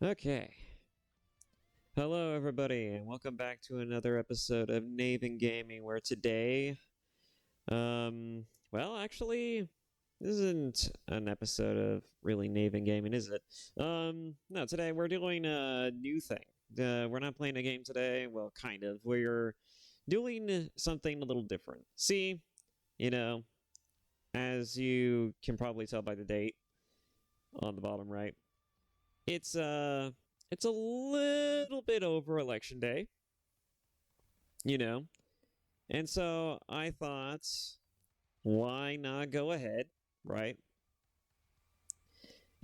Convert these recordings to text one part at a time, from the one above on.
Okay. Hello, everybody, and welcome back to another episode of Naven Gaming, where today, actually, this isn't an episode of really Naven Gaming, is it? No, today we're doing a new thing. We're not playing a game today. Well, kind of. We're doing something a little different. See, you know, as you can probably tell by the date on the bottom right, it's uh it's a little bit over election day, you know. And so I thought, why not go ahead, right?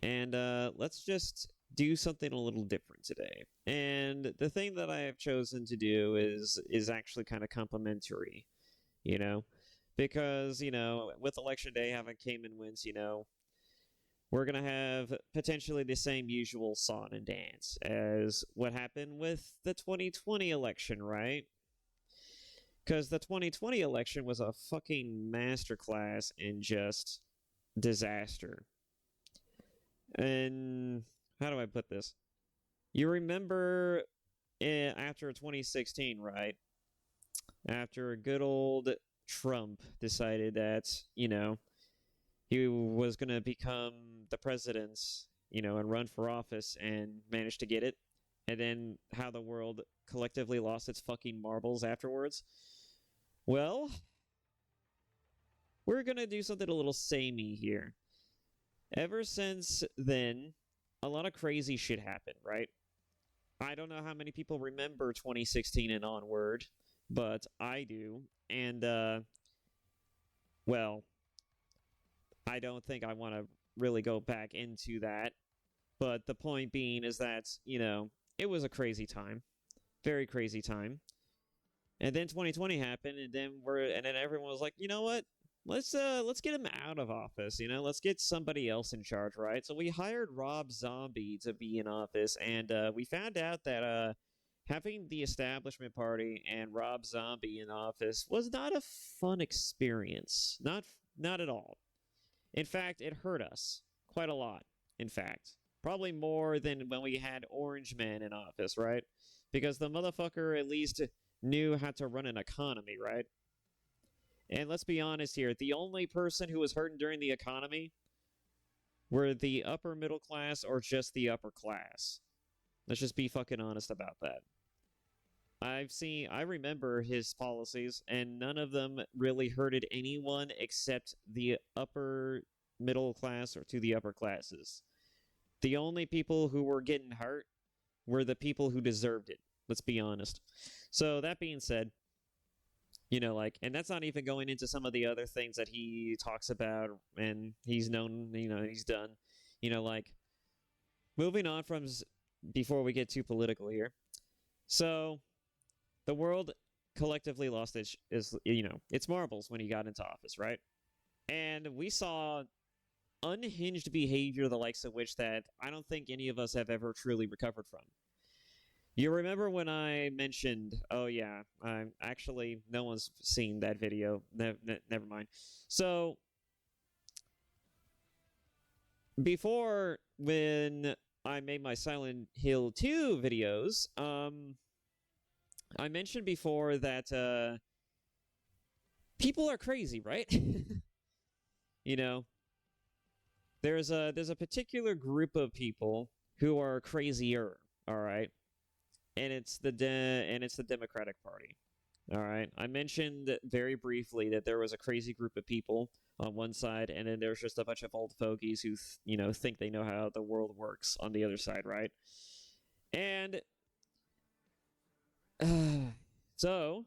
And let's just do something a little different today. And the thing that I have chosen to do is actually kind of complimentary, you know, because with election day having came and wins, we're going to have potentially the same usual song and dance as what happened with the 2020 election, right? Because the 2020 election was a fucking masterclass in just disaster. And how do I put this? You remember after 2016, right? After good old Trump decided that, he was going to become the president, and run for office and managed to get it. And then how the world collectively lost its fucking marbles afterwards. Well, we're going to do something a little samey here. Ever since then, a lot of crazy shit happened, right? I don't know how many people remember 2016 and onward, but I do. And, well, I don't think I want to really go back into that. But the point being is that, it was a crazy time. Very crazy time. And then 2020 happened, and then everyone was like, you know what? Let's get him out of office. Let's get somebody else in charge, right? So we hired Rob Zombie to be in office, and we found out that having the establishment party and Rob Zombie in office was not a fun experience. Not at all. In fact, it hurt us quite a lot. In fact, probably more than when we had Orange Man in office, right? Because the motherfucker at least knew how to run an economy, right? And let's be honest here, the only person who was hurting during the economy were the upper middle class or just the upper class. Let's just be fucking honest about that. I remember his policies, and none of them really hurted anyone except the upper middle class or to the upper classes. The only people who were getting hurt were the people who deserved it. Let's be honest. So that being said, and that's not even going into some of the other things that he talks about and he's known, he's done. Like, moving on from before we get too political here. So, the world collectively lost its marbles when he got into office, right? And we saw unhinged behavior, the likes of which that I don't think any of us have ever truly recovered from. You remember when I mentioned, oh yeah, actually, no one's seen that video. Never mind. So, before, when I made my Silent Hill 2 videos, I mentioned before that people are crazy, right? you know, there's a particular group of people who are crazier, all right? And it's the Democratic Party. All right. I mentioned very briefly that there was a crazy group of people on one side, and then there's just a bunch of old fogies who think they know how the world works on the other side, right? And so,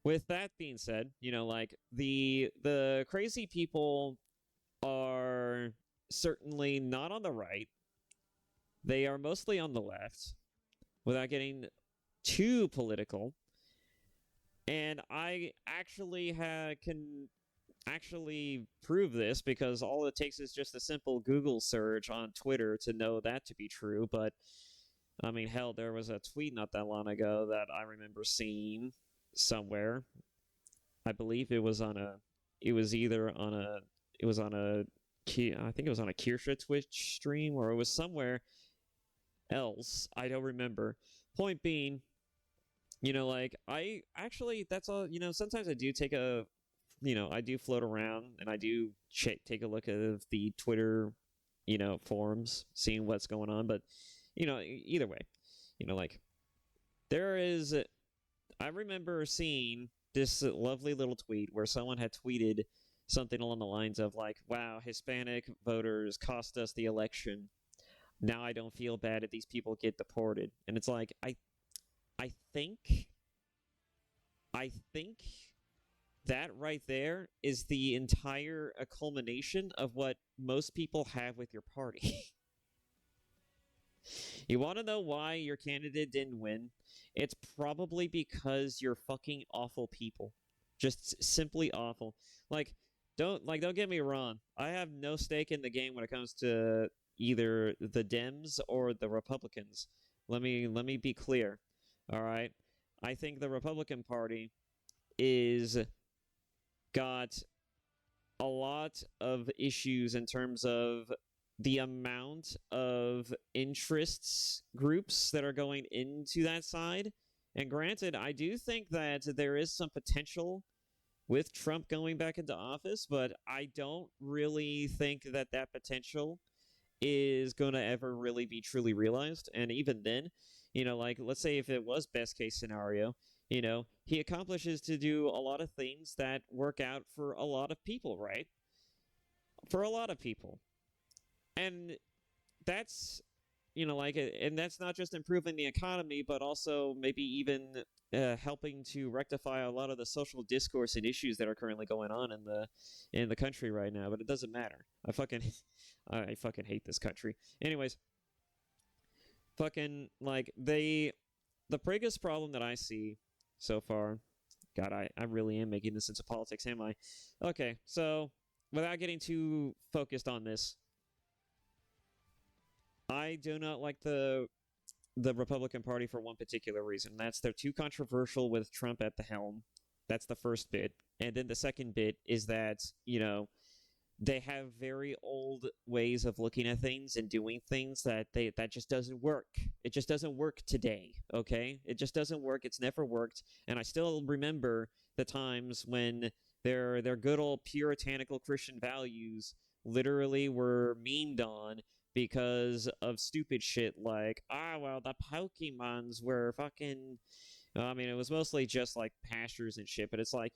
with that being said, like the crazy people are certainly not on the right. They are mostly on the left, without getting too political. And I actually can actually prove this because all it takes is just a simple Google search on Twitter to know that to be true. But I mean, hell, there was a tweet not that long ago that I remember seeing somewhere. I believe it was on a. It was either on a. It was on a. I think it was on a Kirsha Twitch stream, or it was somewhere. else. I don't remember. Point being, like I actually that's all. Sometimes I do take a, I do float around and I do take a look at the Twitter, forums, seeing what's going on. But either way, like there is. I remember seeing this lovely little tweet where someone had tweeted something along the lines of like, "Wow, Hispanic voters cost us the election. Now I don't feel bad if these people get deported." And it's like I think I think that right there is the entire culmination of what most people have with your party. You want to know why your candidate didn't win? It's probably because you're fucking awful people. Just simply awful. Don't get me wrong. I have no stake in the game when it comes to either the Dems or the Republicans. Let me be clear. All right? I think the Republican Party is got a lot of issues in terms of the amount of interests groups that are going into that side. And granted, I do think that there is some potential with Trump going back into office, but I don't really think that that potential is going to ever really be truly realized. And even then, let's say if it was best case scenario, he accomplishes to do a lot of things that work out for a lot of people, right? For a lot of people. And that's, and that's not just improving the economy, but also maybe even helping to rectify a lot of the social discourse and issues that are currently going on in the country right now. But it doesn't matter. I fucking hate this country. Anyways, fucking the biggest problem that I see so far. God, I really am making this into politics, am I? Okay, so without getting too focused on this, I do not like the Republican Party for one particular reason. That's they're too controversial with Trump at the helm. That's the first bit. And then the second bit is that, they have very old ways of looking at things and doing things that just doesn't work. It just doesn't work today, okay? It just doesn't work. It's never worked. And I still remember the times when their good old puritanical Christian values literally were memed on because of stupid shit like, well, the Pokemons were fucking... I mean, it was mostly just like pastures and shit, but it's like,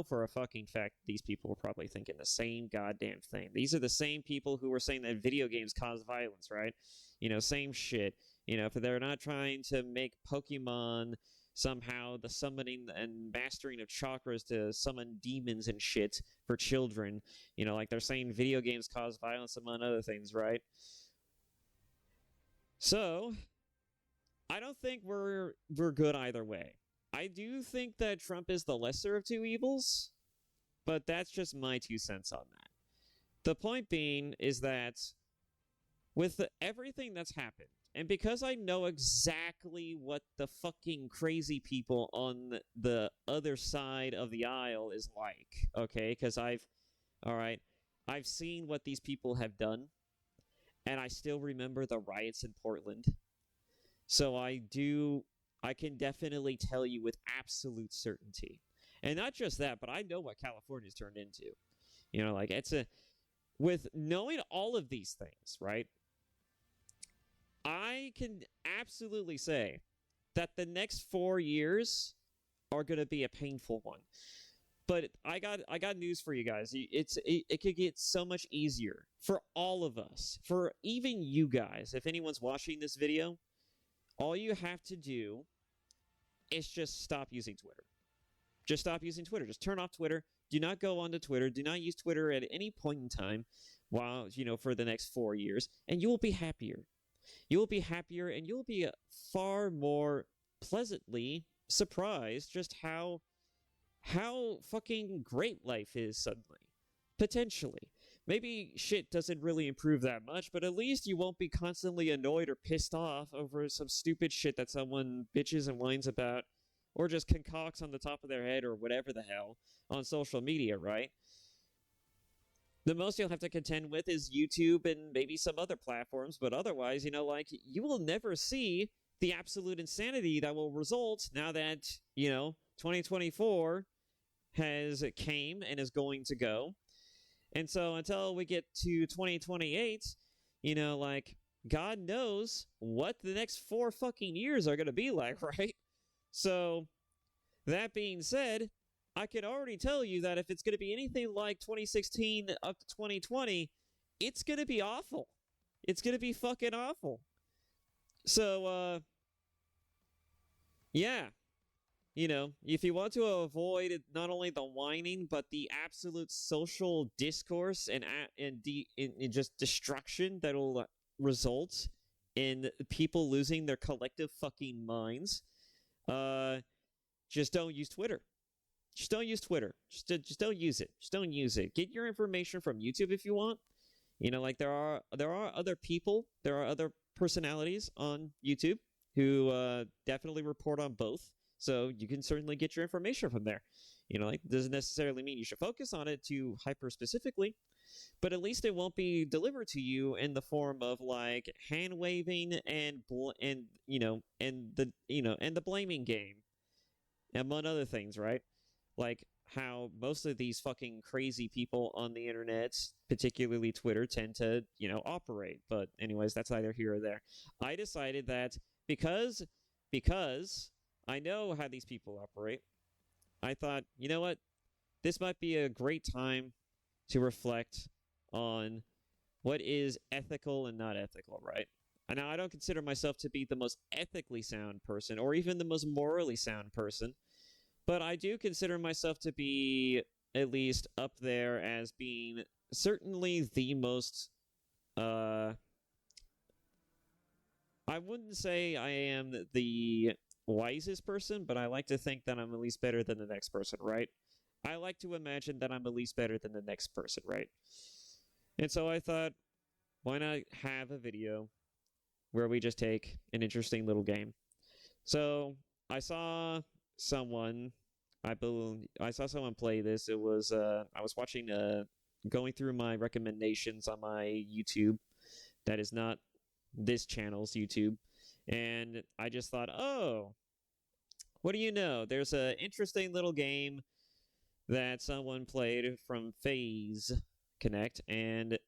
for a fucking fact these people were probably thinking the same goddamn thing. These are the same people who were saying that video games cause violence, right? Same shit. If they're not trying to make Pokemon somehow the summoning and mastering of chakras to summon demons and shit for children, like they're saying video games cause violence among other things, right? So, I don't think we're good either way. I do think that Trump is the lesser of two evils, but that's just my 2 cents on that. The point being is that with everything that's happened, and because I know exactly what the fucking crazy people on the other side of the aisle is like, okay? Because I've seen what these people have done, and I still remember the riots in Portland. So I can definitely tell you with absolute certainty. And not just that, but I know what California's turned into. With knowing all of these things, right? I can absolutely say that the next 4 years are going to be a painful one. But I got news for you guys. It could get so much easier for all of us, for even you guys. If anyone's watching this video, all you have to do is just stop using Twitter. Just stop using Twitter. Just turn off Twitter. Do not go onto Twitter. Do not use Twitter at any point in time while, for the next 4 years, and you will be happier. You will be happier, and you'll be far more pleasantly surprised just how fucking great life is suddenly. Potentially. Maybe shit doesn't really improve that much, but at least you won't be constantly annoyed or pissed off over some stupid shit that someone bitches and whines about, or just concocts on the top of their head or whatever the hell on social media, right? The most you'll have to contend with is YouTube and maybe some other platforms, but otherwise, like, you will never see the absolute insanity that will result now that, 2024 has came and is going to go. And so until we get to 2028, like, God knows what the next 4 fucking years are going to be like, right? So, that being said, I can already tell you that if it's going to be anything like 2016 up to 2020, it's going to be awful. It's going to be fucking awful. So, yeah. If you want to avoid not only the whining, but the absolute social discourse and just destruction that'll result in people losing their collective fucking minds, just don't use Twitter. Just don't use Twitter. Just don't use it. Just don't use it. Get your information from YouTube if you want. Like, there are other people, there are other personalities on YouTube who definitely report on both. So you can certainly get your information from there. Like, doesn't necessarily mean you should focus on it too hyper specifically, but at least it won't be delivered to you in the form of like hand waving and the blaming game, among other things, right? Like how most of these fucking crazy people on the internet, particularly Twitter, tend to, operate. But anyways, that's neither here or there. I decided that because I know how these people operate, I thought, you know what? This might be a great time to reflect on what is ethical and not ethical, right? And now, I don't consider myself to be the most ethically sound person or even the most morally sound person, but I do consider myself to be at least up there as being certainly the most, I wouldn't say I am the wisest person, but I like to think that I'm at least better than the next person, right? I like to imagine that I'm at least better than the next person, right? And so I thought, why not have a video where we just take an interesting little game? So I saw someone, I saw someone play this. It was, I was watching, going through my recommendations on my YouTube. That is not this channel's YouTube. And I just thought, oh, what do you know? There's an interesting little game that someone played from Phase Connect, and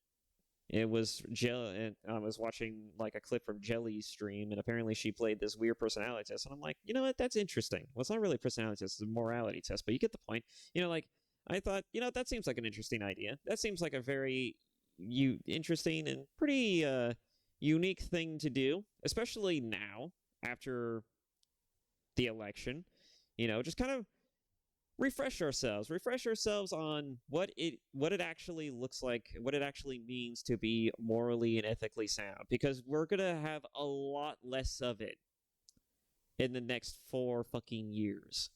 it was and I was watching like a clip from Jelly's stream, and apparently she played this weird personality test, and I'm like, you know what? That's interesting. Well, it's not really a personality test; it's a morality test, but you get the point. Like, I thought, that seems like an interesting idea. That seems like a very interesting and pretty unique thing to do, especially now after the election. Just kind of refresh ourselves on what it actually looks like, what it actually means to be morally and ethically sound, because we're gonna have a lot less of it in the next 4 fucking years.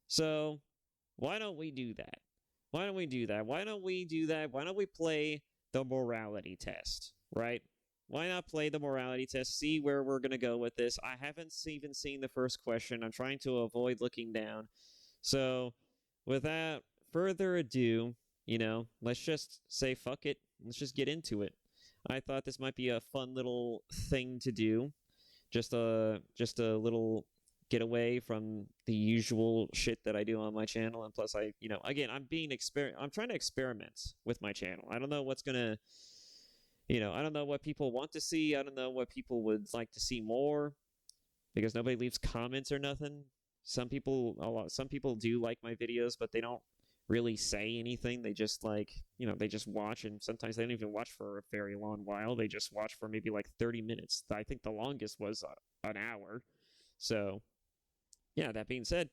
So why don't we do that? Why don't we play the morality test, right? Why not play the morality test, see where we're going to go with this? I haven't even seen the first question. I'm trying to avoid looking down. So, without further ado, let's just say fuck it. Let's just get into it. I thought this might be a fun little thing to do. Just a little getaway from the usual shit that I do on my channel. And plus, again, I'm trying to experiment with my channel. I don't know what's going to... I don't know what people want to see. I don't know what people would like to see more, because nobody leaves comments or nothing. Some people do like my videos, but they don't really say anything. They just they just watch, and sometimes they don't even watch for a very long while. They just watch for maybe like 30 minutes. I think the longest was an hour. So, yeah, that being said,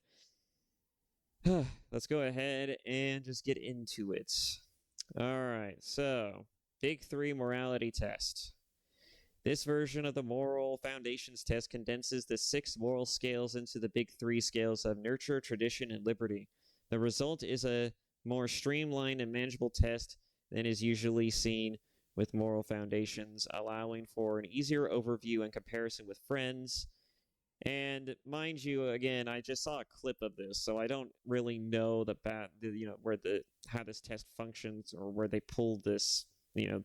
let's go ahead and just get into it. All right, so... Big 3 morality test. This version of the moral foundations test condenses the 6 moral scales into the big 3 scales of nurture, tradition, and liberty. The result is a more streamlined and manageable test than is usually seen with moral foundations, allowing for an easier overview and comparison with friends And mind you, again, I just saw a clip of this, so I don't really know where the how this test functions or where they pulled this,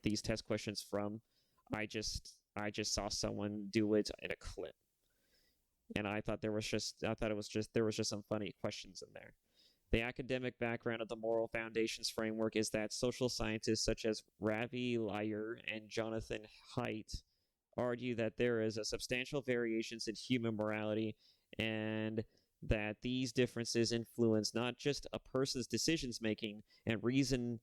these test questions from. I just saw someone do it in a clip, and I thought it was just there was just some funny questions in there. The academic background of the moral foundations framework is that social scientists such as Ravi Lyer and Jonathan Haidt argue that there is a substantial variations in human morality and that these differences influence not just a person's decisions making and reasoning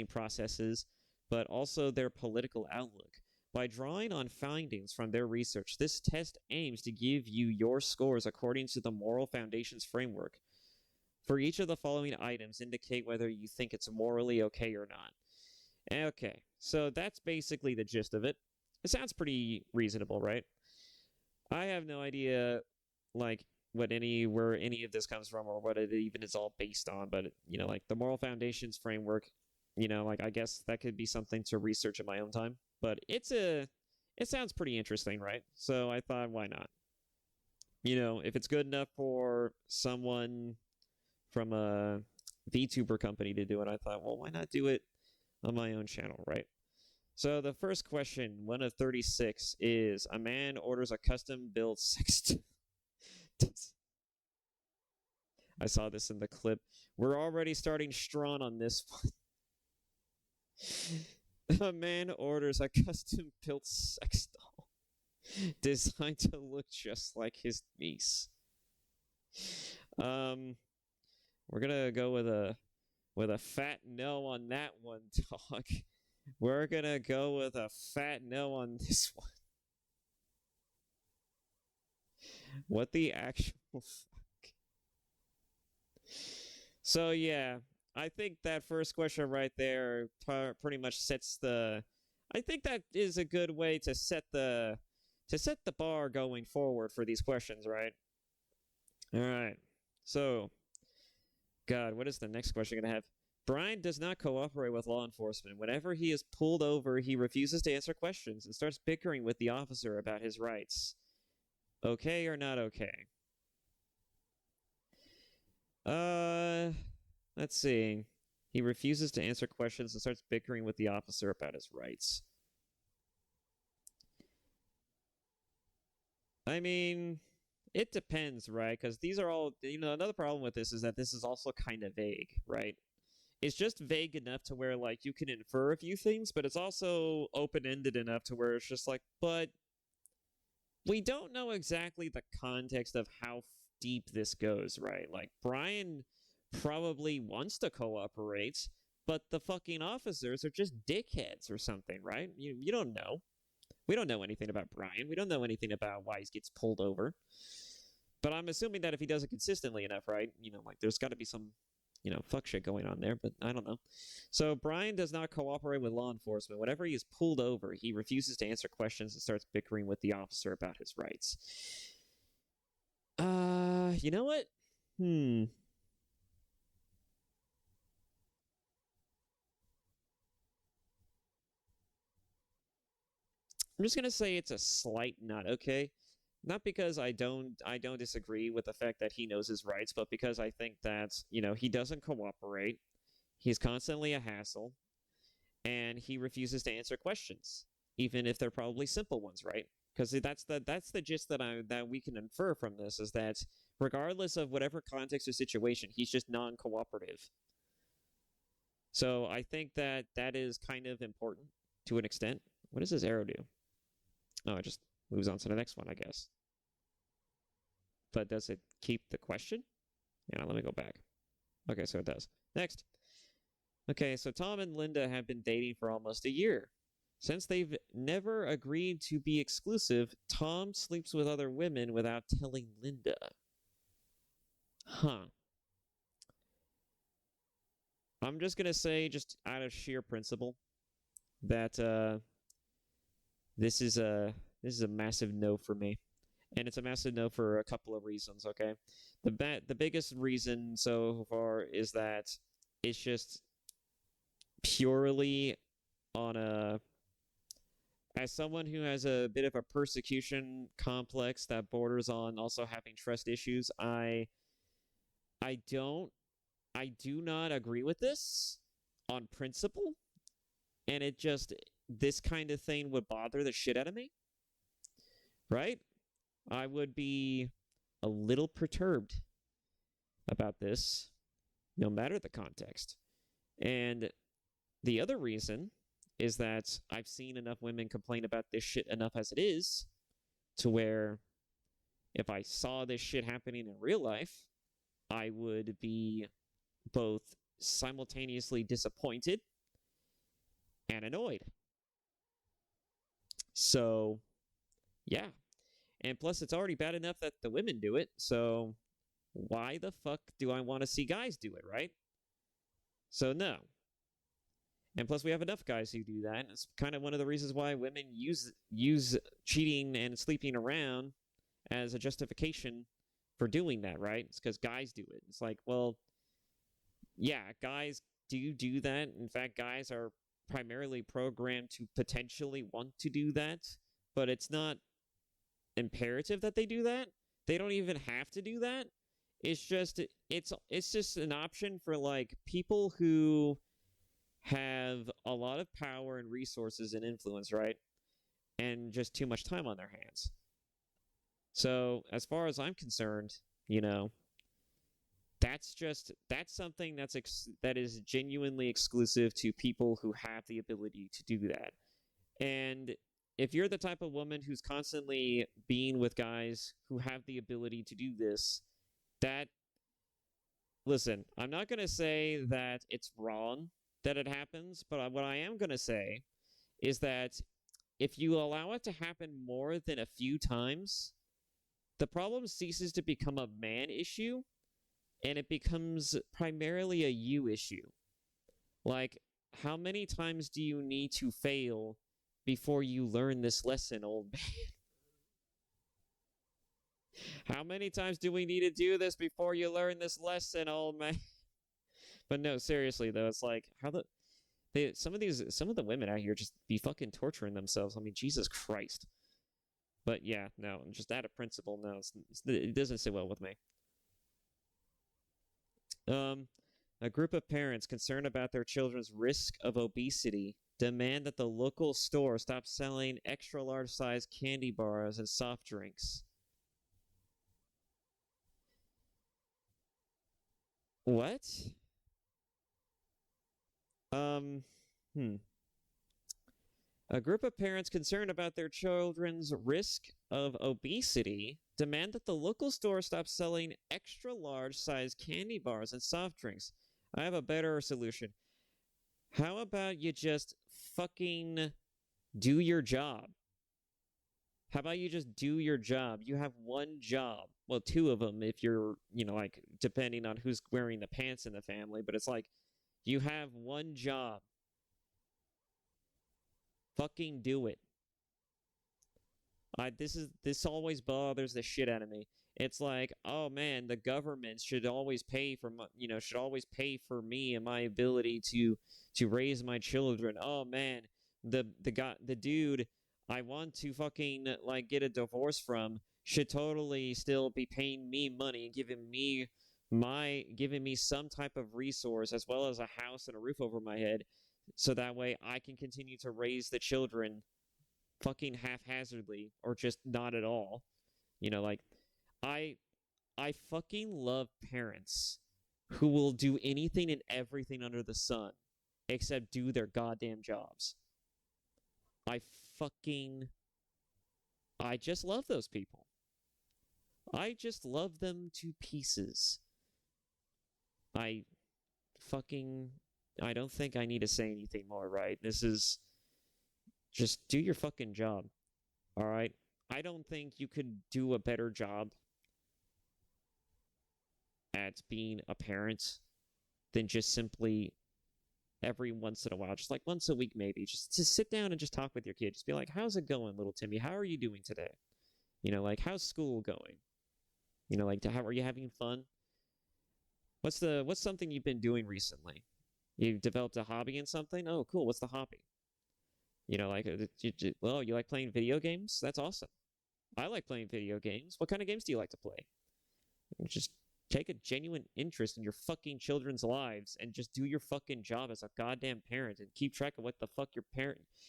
processes, but also their political outlook. By drawing on findings from their research, this test aims to give you your scores according to the moral foundations framework. For each of the following items, indicate whether you think it's morally okay or not. Okay, so that's basically the gist of it. It sounds pretty reasonable, right? I have no idea, like, where any of this comes from or what it even is all based on, but like the moral foundations framework, like I guess that could be something to research in my own time. But it sounds pretty interesting, right? So I thought, why not? If it's good enough for someone from a VTuber company to do it, I thought, well, why not do it on my own channel, right? So the first question, one of 36, is a man orders a custom-built sex. I saw this in the clip. We're already starting strong on this one. A man orders a custom-built sex doll designed to look just like his niece. We're gonna go with a fat no on that one, dog. We're gonna go with a fat no on this one. What the actual fuck? So yeah, I think that first question right there pretty much sets the. I think that is a good way to set the bar going forward for these questions, right? All right. So, God, what is the next question gonna have? Brian does not cooperate with law enforcement. Whenever he is pulled over, he refuses to answer questions and starts bickering with the officer about his rights. Okay or not okay? Let's see. He refuses to answer questions and starts bickering with the officer about his rights. I mean, it depends, right? Because these are all, another problem with this is that this is also kind of vague, right? It's just vague enough to where, like, you can infer a few things, but it's also open-ended enough to where it's just like, but we don't know exactly the context of how deep this goes, right? Like, Brian probably wants to cooperate, but the fucking officers are just dickheads or something, right? You don't know. We don't know anything about Brian. We don't know anything about why he gets pulled over. But I'm assuming that if he does it consistently enough, right? Like there's got to be some, fuck shit going on there, but I don't know. So Brian does not cooperate with law enforcement. Whenever he is pulled over, he refuses to answer questions and starts bickering with the officer about his rights. You know what? I'm just gonna say it's a slight not okay. Not because I don't disagree with the fact that he knows his rights, but because I think that, he doesn't cooperate. He's constantly a hassle, and he refuses to answer questions, even if they're probably simple ones, right? Because that's the gist that we can infer from this is that regardless of whatever context or situation, he's just non-cooperative. So I think that is kind of important to an extent. What does this arrow do? Oh, it just moves on to the next one, I guess. But does it keep the question? Yeah, let me go back. Okay, so it does. Next. Okay, so Tom and Linda have been dating for almost a year. Since they've never agreed to be exclusive, Tom sleeps with other women without telling Linda. Huh. I'm just going to say, just out of sheer principle, that this is a massive no for me. And it's a massive no for a couple of reasons, okay? The biggest reason so far is that it's just purely on As someone who has a bit of a persecution complex that borders on also having trust issues, I don't I do not agree with this on principle, and it just this kind of thing would bother the shit out of me, right? I would be a little perturbed about this, no matter the context. And the other reason is that I've seen enough women complain about this shit enough as it is to where if I saw this shit happening in real life, I would be both simultaneously disappointed and annoyed. So, yeah. And plus, it's already bad enough that the women do it. So, why the fuck do I want to see guys do it, right? So, no. And plus, we have enough guys who do that. And it's kind of one of the reasons why women use cheating and sleeping around as a justification for doing that, right? It's because guys do it. It's like, well, yeah, guys do that. In fact, guys are primarily programmed to potentially want to do that, but it's not imperative that they do that. They don't even have to do that. It's just an option for like people who have a lot of power and resources and influence, right? And just too much time on their hands. So, as far as I'm concerned, you know, that's something that is genuinely exclusive to people who have the ability to do that. And if you're the type of woman who's constantly being with guys who have the ability to do this, that listen, I'm not going to say that it's wrong that it happens, but what I am going to say is that if you allow it to happen more than a few times, the problem ceases to become a man issue and it becomes primarily a you issue. Like, how many times do you need to fail before you learn this lesson, old man? How many times do we need to do this before you learn this lesson, old man? But no, seriously though, it's like some of the women out here just be fucking torturing themselves. I mean, Jesus Christ. But yeah, no, just out of principle, no, it doesn't sit well with me. A group of parents concerned about their children's risk of obesity demand that the local store stop selling extra large size candy bars and soft drinks. What? Um, hmm. A group of parents concerned about their children's risk of obesity demand that the local store stop selling extra large size candy bars and soft drinks. I have a better solution. How about you just fucking do your job? How about you just do your job? You have one job. Well, two of them if you're, like depending on who's wearing the pants in the family, but it's like you have one job. Fucking do it. This always bothers the shit out of me. It's like, oh man, the government should always pay for should always pay for me and my ability to raise my children. Oh man, the dude I want to fucking like get a divorce from should totally still be paying me money and giving me some type of resource as well as a house and a roof over my head so that way I can continue to raise the children fucking haphazardly or just not at all. Like I I fucking love parents who will do anything and everything under the sun except do their goddamn jobs. I fucking I just love those people. I just love them to pieces. I fucking I don't think I need to say anything more, right? This is just do your fucking job. All right? I don't think you could do a better job at being a parent than just simply every once in a while, just like once a week maybe, just to sit down and just talk with your kid. Just be like, how's it going, little Timmy? How are you doing today? Like how's school going? Like how are you having fun? What's something you've been doing recently? You've developed a hobby in something? Oh, cool. What's the hobby? You know, like, well, you like playing video games? That's awesome. I like playing video games. What kind of games do you like to play? Just take a genuine interest in your fucking children's lives and just do your fucking job as a goddamn parent and keep track of what the fuck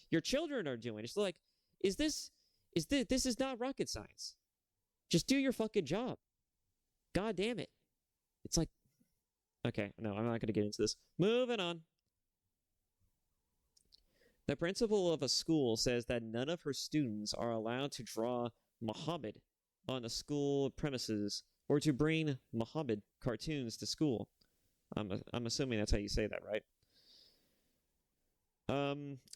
your children are doing. It's like, this is not rocket science. Just do your fucking job. God damn it. It's like, okay, no, I'm not going to get into this. Moving on. The principal of a school says that none of her students are allowed to draw Muhammad on the school premises or to bring Muhammad cartoons to school. I'm assuming that's how you say that, right?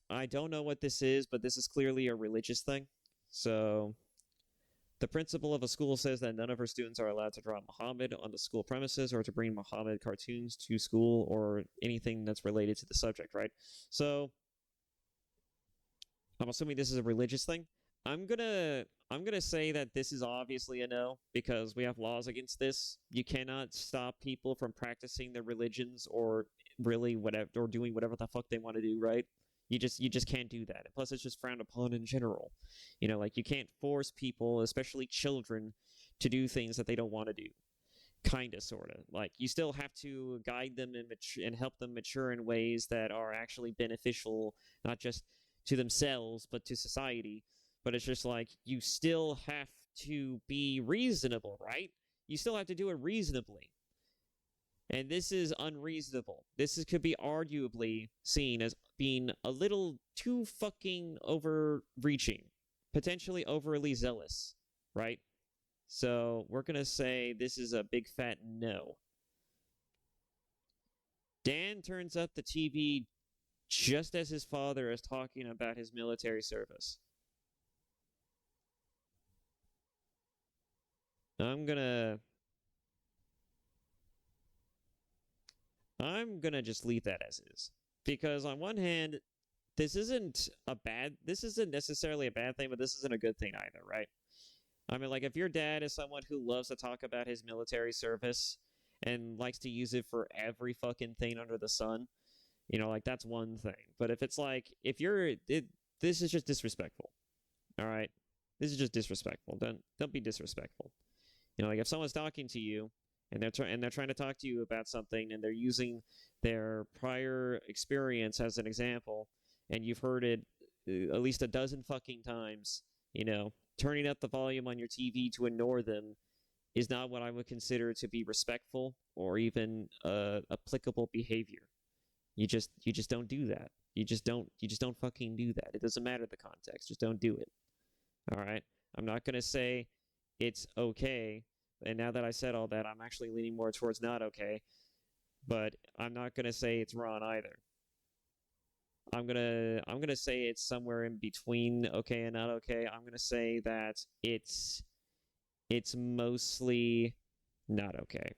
I don't know what this is, but this is clearly a religious thing. So, the principal of a school says that none of her students are allowed to draw Muhammad on the school premises or to bring Muhammad cartoons to school or anything that's related to the subject, right? So, I'm assuming this is a religious thing. I'm gonna say that this is obviously a no because we have laws against this. You cannot stop people from practicing their religions or really whatever or doing whatever the fuck they want to do, right? You just can't do that. And plus, it's just frowned upon in general. You know, like you can't force people, especially children, to do things that they don't want to do. Kinda, sorta. Like you still have to guide them and help them mature in ways that are actually beneficial, not just to themselves but to society. But it's just like you still have to be reasonable, right? You still have to do it reasonably. And this is unreasonable. Could be arguably seen as being a little too fucking overreaching, potentially overly zealous, right? So we're going to say this is a big fat no. Dan turns up the TV just as his father is talking about his military service. I'm gonna just leave that as is. Because on one hand, this isn't necessarily a bad thing, but this isn't a good thing either, right? I mean, like, if your dad is someone who loves to talk about his military service and likes to use it for every fucking thing under the sun, you know, like, that's one thing. But if it's like, this is just disrespectful. All right? This is just disrespectful. Don't be disrespectful. You know, like, if someone's talking to you and they're trying to talk to you about something and they're using their prior experience as an example and you've heard it at least a dozen fucking times, you know, turning up the volume on your TV to ignore them is not what I would consider to be respectful or even applicable behavior. You just don't do that. You just don't fucking do that. It doesn't matter the context. Just don't do it. All right? I'm not going to say it's okay. And now that I said all that, I'm actually leaning more towards not okay. But I'm not going to say it's wrong either. I'm gonna say it's somewhere in between okay and not okay. I'm gonna say that it's mostly not okay.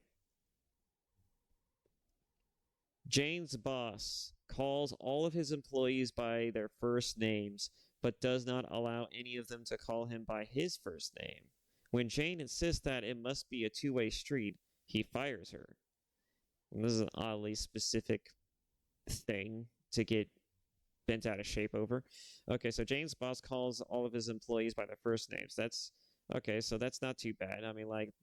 Jane's boss calls all of his employees by their first names, but does not allow any of them to call him by his first name. When Jane insists that it must be a two-way street, he fires her. And this is an oddly specific thing to get bent out of shape over. Okay, so Jane's boss calls all of his employees by their first names. That's okay, so that's not too bad. I mean, like,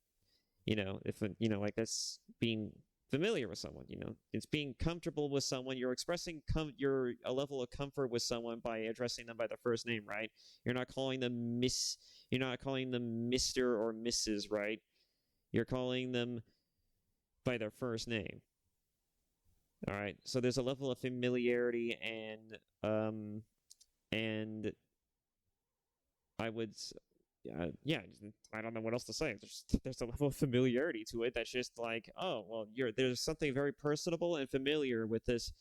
you know, if like that's being familiar with someone. You know, it's being comfortable with someone. You're expressing a level of comfort with someone by addressing them by their first name, right? You're not calling them Miss. You're not calling them Mr. or Mrs. Right? You're calling them by their first name. All right, so there's a level of familiarity and I would, yeah, I don't know what else to say. There's a level of familiarity to it that's just like, oh, well, there's something very personable and familiar with this,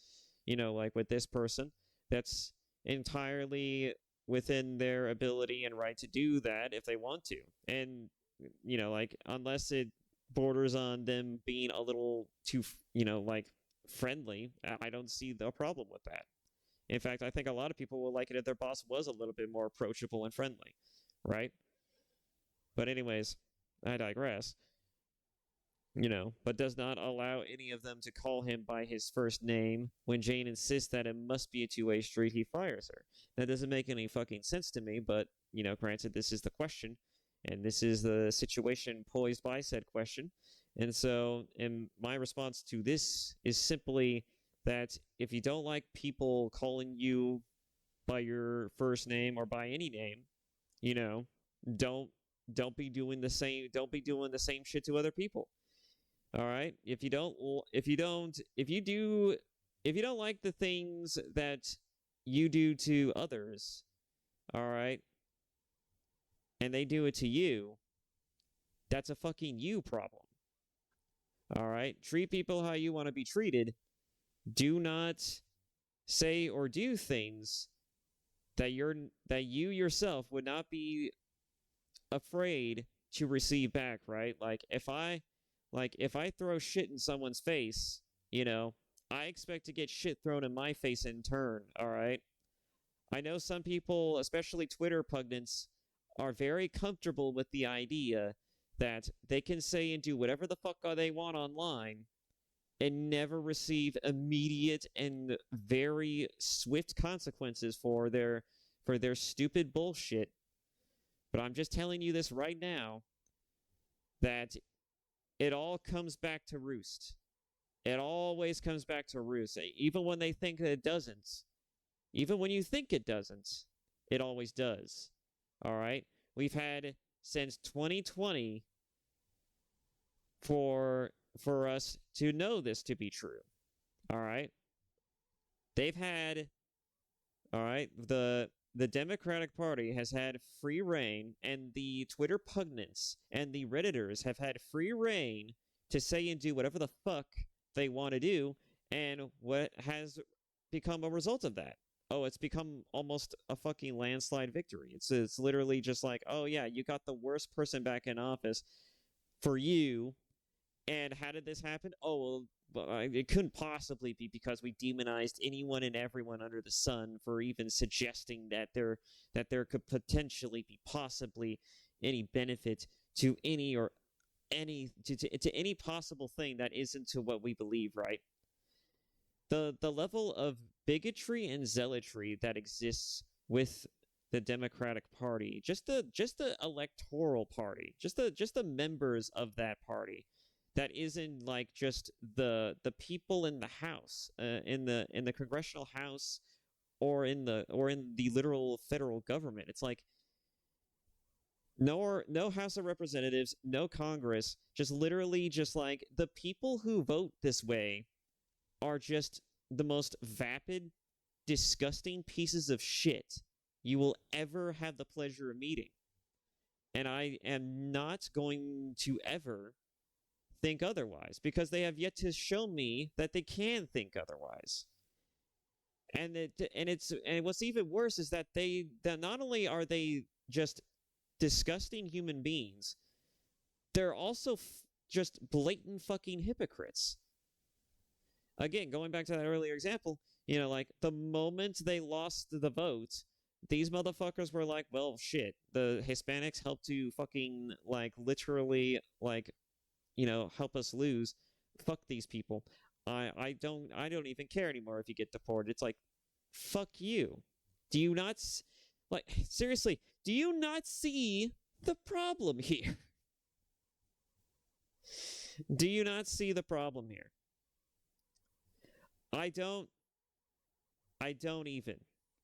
you know, like with this person that's entirely within their ability and right to do that if they want to. And, you know, like, unless it borders on them being a little too, you know, like, friendly, I don't see the problem with that. In fact, I think a lot of people will like it if their boss was a little bit more approachable and friendly, right? But anyways, I digress. but does not allow any of them to call him by his first name. When Jane insists that it must be a two-way street, he fires her. That doesn't make any fucking sense to me, but, granted, this is the question, and this is the situation posed by said question. And so, and my response to this is simply that if you don't like people calling you by your first name or by any name, don't don't be doing the same shit to other people. All right? If you don't like the things that you do to others, all right, and they do it to you, that's a fucking you problem. All right? Treat people how you want to be treated. Do not say or do things that you yourself would not be afraid to receive back, right? If I throw shit in someone's face, I expect to get shit thrown in my face in turn, all right? I know some people, especially Twitter oppugnants, are very comfortable with the idea that they can say and do whatever the fuck they want online and never receive immediate and very swift consequences for their stupid bullshit. But I'm just telling you this right now, that it all comes back to roost. It always comes back to roost. Even when they think that it doesn't. Even when you think it doesn't, it always does. All right? We've had since 2020 for us to know this to be true. All right? They've had, all right, the Democratic Party has had free reign, and the Twitter pugnants and the Redditors have had free reign to say and do whatever the fuck they want to do. And what has become a result of that? Oh, it's become almost a fucking landslide victory. It's literally just like, oh yeah, you got the worst person back in office for you. And how did this happen? Oh, well, it couldn't possibly be because we demonized anyone and everyone under the sun for even suggesting that there could potentially be possibly any benefit to any possible thing that isn't to what we believe, right? The level of bigotry and zealotry that exists with the Democratic Party, just the electoral party, just the members of that party, that isn't like just the people in the House, in the Congressional House, or in the literal federal government. It's like no House of Representatives, no Congress, just literally just like the people who vote this way are just the most vapid, disgusting pieces of shit you will ever have the pleasure of meeting. And I am not going to ever think otherwise, because they have yet to show me that they can think otherwise. And what's even worse is that that not only are they just disgusting human beings, they're also just blatant fucking hypocrites. Again, going back to that earlier example, like the moment they lost the vote, these motherfuckers were like, well, shit, the Hispanics helped to fucking like literally like help us lose. Fuck these people. I don't even care anymore if you get deported. It's like, fuck you. Do you not seriously? Do you not see the problem here? Do you not see the problem here? I don't even,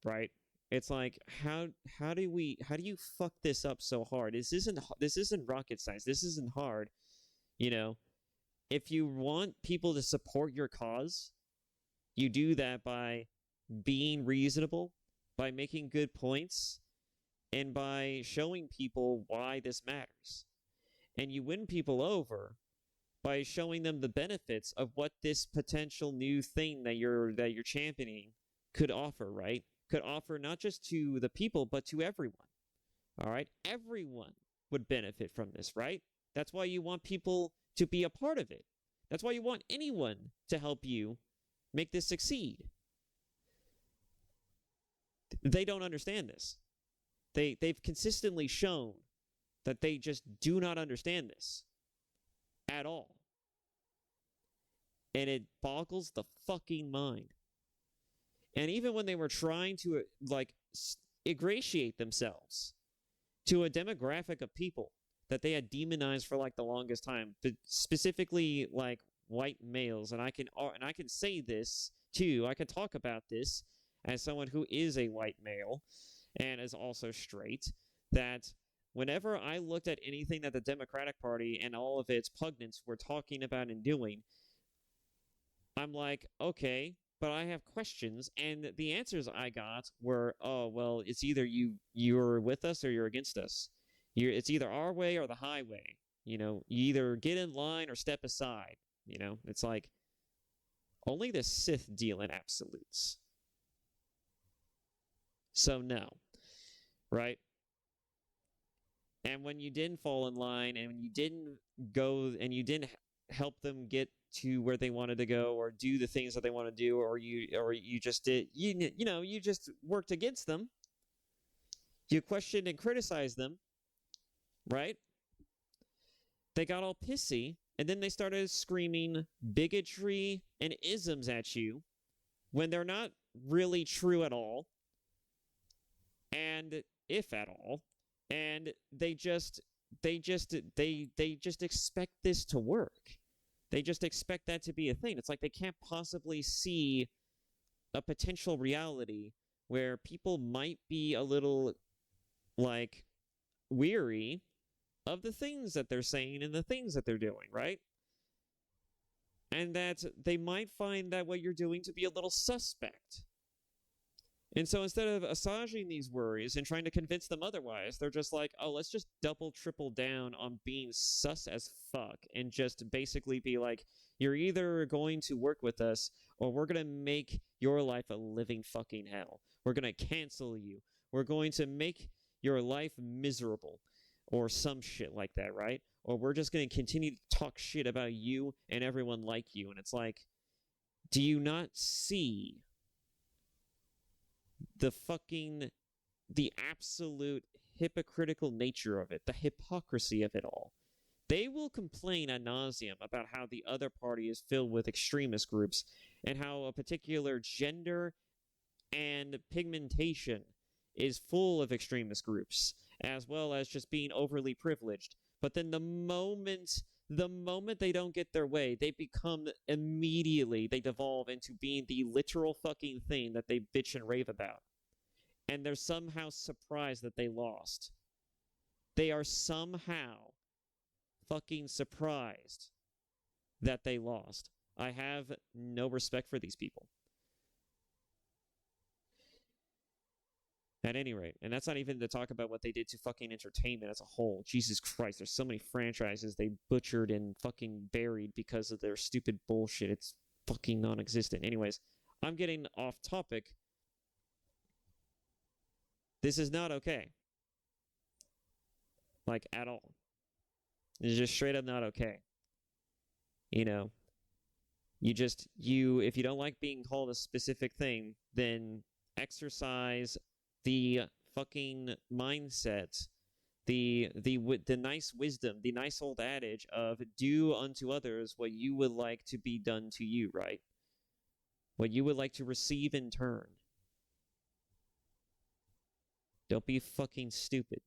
right? It's like, how do you fuck this up so hard? This isn't rocket science. This isn't hard. If you want people to support your cause, you do that by being reasonable, by making good points, and by showing people why this matters. And you win people over by showing them the benefits of what this potential new thing that you're championing could offer, right? Could offer not just to the people, but to everyone. All right? Everyone would benefit from this, right? That's why you want people to be a part of it. That's why you want anyone to help you make this succeed. They don't understand this. They've consistently shown that they just do not understand this at all. And it boggles the fucking mind. And even when they were trying to, like, ingratiate themselves to a demographic of people that they had demonized for, like, the longest time, but specifically, like, white males, and I can say this, too, I can talk about this as someone who is a white male and is also straight, that whenever I looked at anything that the Democratic Party and all of its pugnants were talking about and doing, I'm like, okay, but I have questions, and the answers I got were, oh, well, it's either you're with us or you're against us. It's either our way or the highway. You either get in line or step aside. It's like only the Sith deal in absolutes. So no, right? And when you didn't fall in line, and when you didn't go, and you didn't help them get to where they wanted to go, or do the things that they want to do, or you just did, you just worked against them, you questioned and criticized them, right? They got all pissy, and then they started screaming bigotry and isms at you when they're not really true at all, and if at all, and they just expect this to work. They just expect that to be a thing. It's like they can't possibly see a potential reality where people might be a little, like, weary of the things that they're saying and the things that they're doing, right? And that they might find that what you're doing to be a little suspect. And so instead of assuaging these worries and trying to convince them otherwise, they're just like, oh, let's just double, triple down on being sus as fuck and just basically be like, you're either going to work with us or we're going to make your life a living fucking hell. We're going to cancel you. We're going to make your life miserable or some shit like that, right? Or we're just going to continue to talk shit about you and everyone like you. And it's like, do you not see the absolute hypocritical nature of it, the hypocrisy of it all? They will complain ad nauseum about how the other party is filled with extremist groups and how a particular gender and pigmentation is full of extremist groups, as well as just being overly privileged. But then the moment they don't get their way, they devolve into being the literal fucking thing that they bitch and rave about. And they're somehow surprised that they lost. They are somehow fucking surprised that they lost. I have no respect for these people. At any rate, and that's not even to talk about what they did to fucking entertainment as a whole. Jesus Christ, there's so many franchises they butchered and fucking buried because of their stupid bullshit. It's fucking non-existent. Anyways, I'm getting off topic. This is not okay. Like, at all. It's just straight up not okay. If you don't like being called a specific thing, then exercise the fucking mindset, the nice wisdom, the nice old adage of do unto others what you would like to be done to you, right? What you would like to receive in turn. Don't be fucking stupid.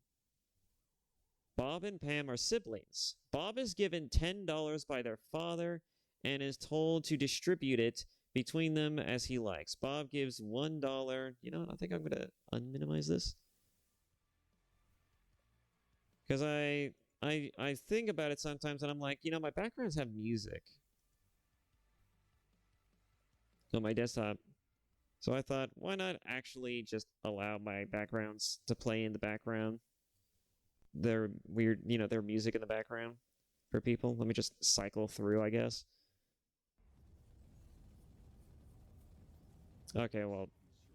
Bob and Pam are siblings. Bob is given $10 by their father and is told to distribute it between them as he likes. Bob gives $1. You know what? I think I'm going to unminimize this. Because I think about it sometimes and I'm like, my backgrounds have music on my desktop. So I thought, why not actually just allow my backgrounds to play in the background? Their weird, their music in the background for people. Let me just cycle through, I guess. Okay, well,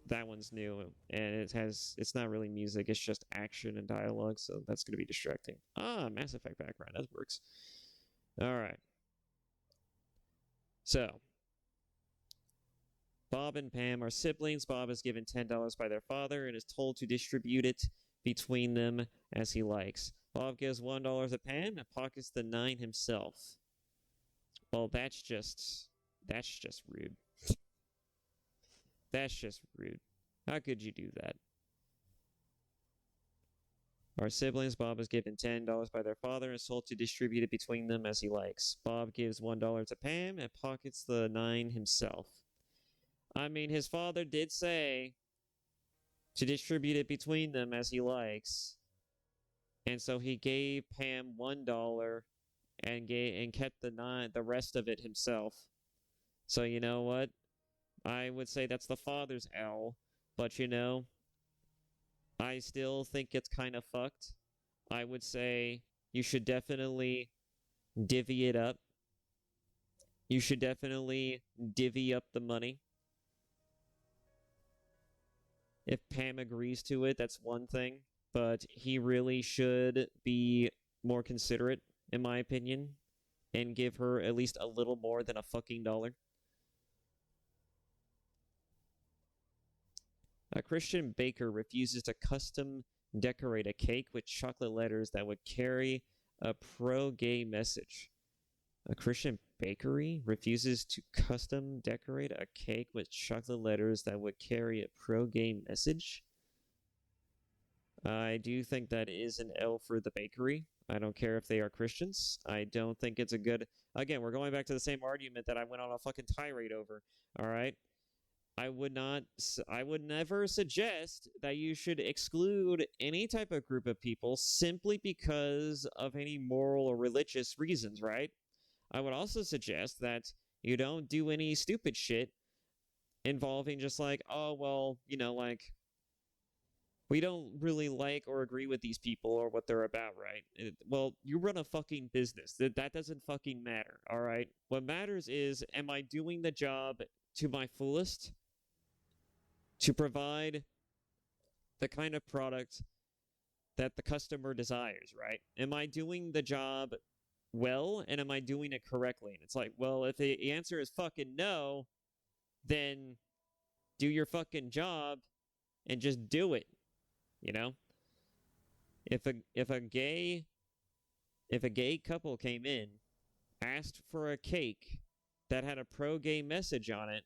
that one's new, and it's not really music, it's just action and dialogue, so that's going to be distracting. Mass Effect background, that works. Alright. So, Bob and Pam are siblings. Bob is given $10 by their father and is told to distribute it between them as he likes. Bob gives $1 to Pam and pockets the 9 himself. Well, that's just That's just rude. That's just rude. How could you do that? Our siblings, Bob is given $10 by their father and is told to distribute it between them as he likes. Bob gives $1 to Pam and pockets the 9 himself. I mean, his father did say to distribute it between them as he likes. And so he gave Pam $1 and kept the rest of it himself. So you know what? I would say that's the father's L, but you know, I still think it's kind of fucked. I would say you should definitely divvy it up. You should definitely divvy up the money. If Pam agrees to it, that's one thing, but he really should be more considerate, in my opinion, and give her at least a little more than a fucking dollar. A Christian baker refuses to custom decorate a cake with chocolate letters that would carry a pro-gay message. A Christian bakery refuses to custom decorate a cake with chocolate letters that would carry a pro-gay message? I do think that is an L for the bakery. I don't care if they are Christians. I don't think it's a good... Again, we're going back to the same argument that I went on a fucking tirade over. All right? I would never suggest that you should exclude any type of group of people simply because of any moral or religious reasons, right? I would also suggest that you don't do any stupid shit involving just like, oh, well, you know, like, we don't really like or agree with these people or what they're about, right? Well, you run a fucking business. That doesn't fucking matter, all right? What matters is, am I doing the job to my fullest to provide the kind of product that the customer desires, right? Am I doing the job well, and am I doing it correctly? And it's like, well, if the answer is fucking no, then do your fucking job and just do it, you know? If a gay couple came in, asked for a cake that had a pro-gay message on it,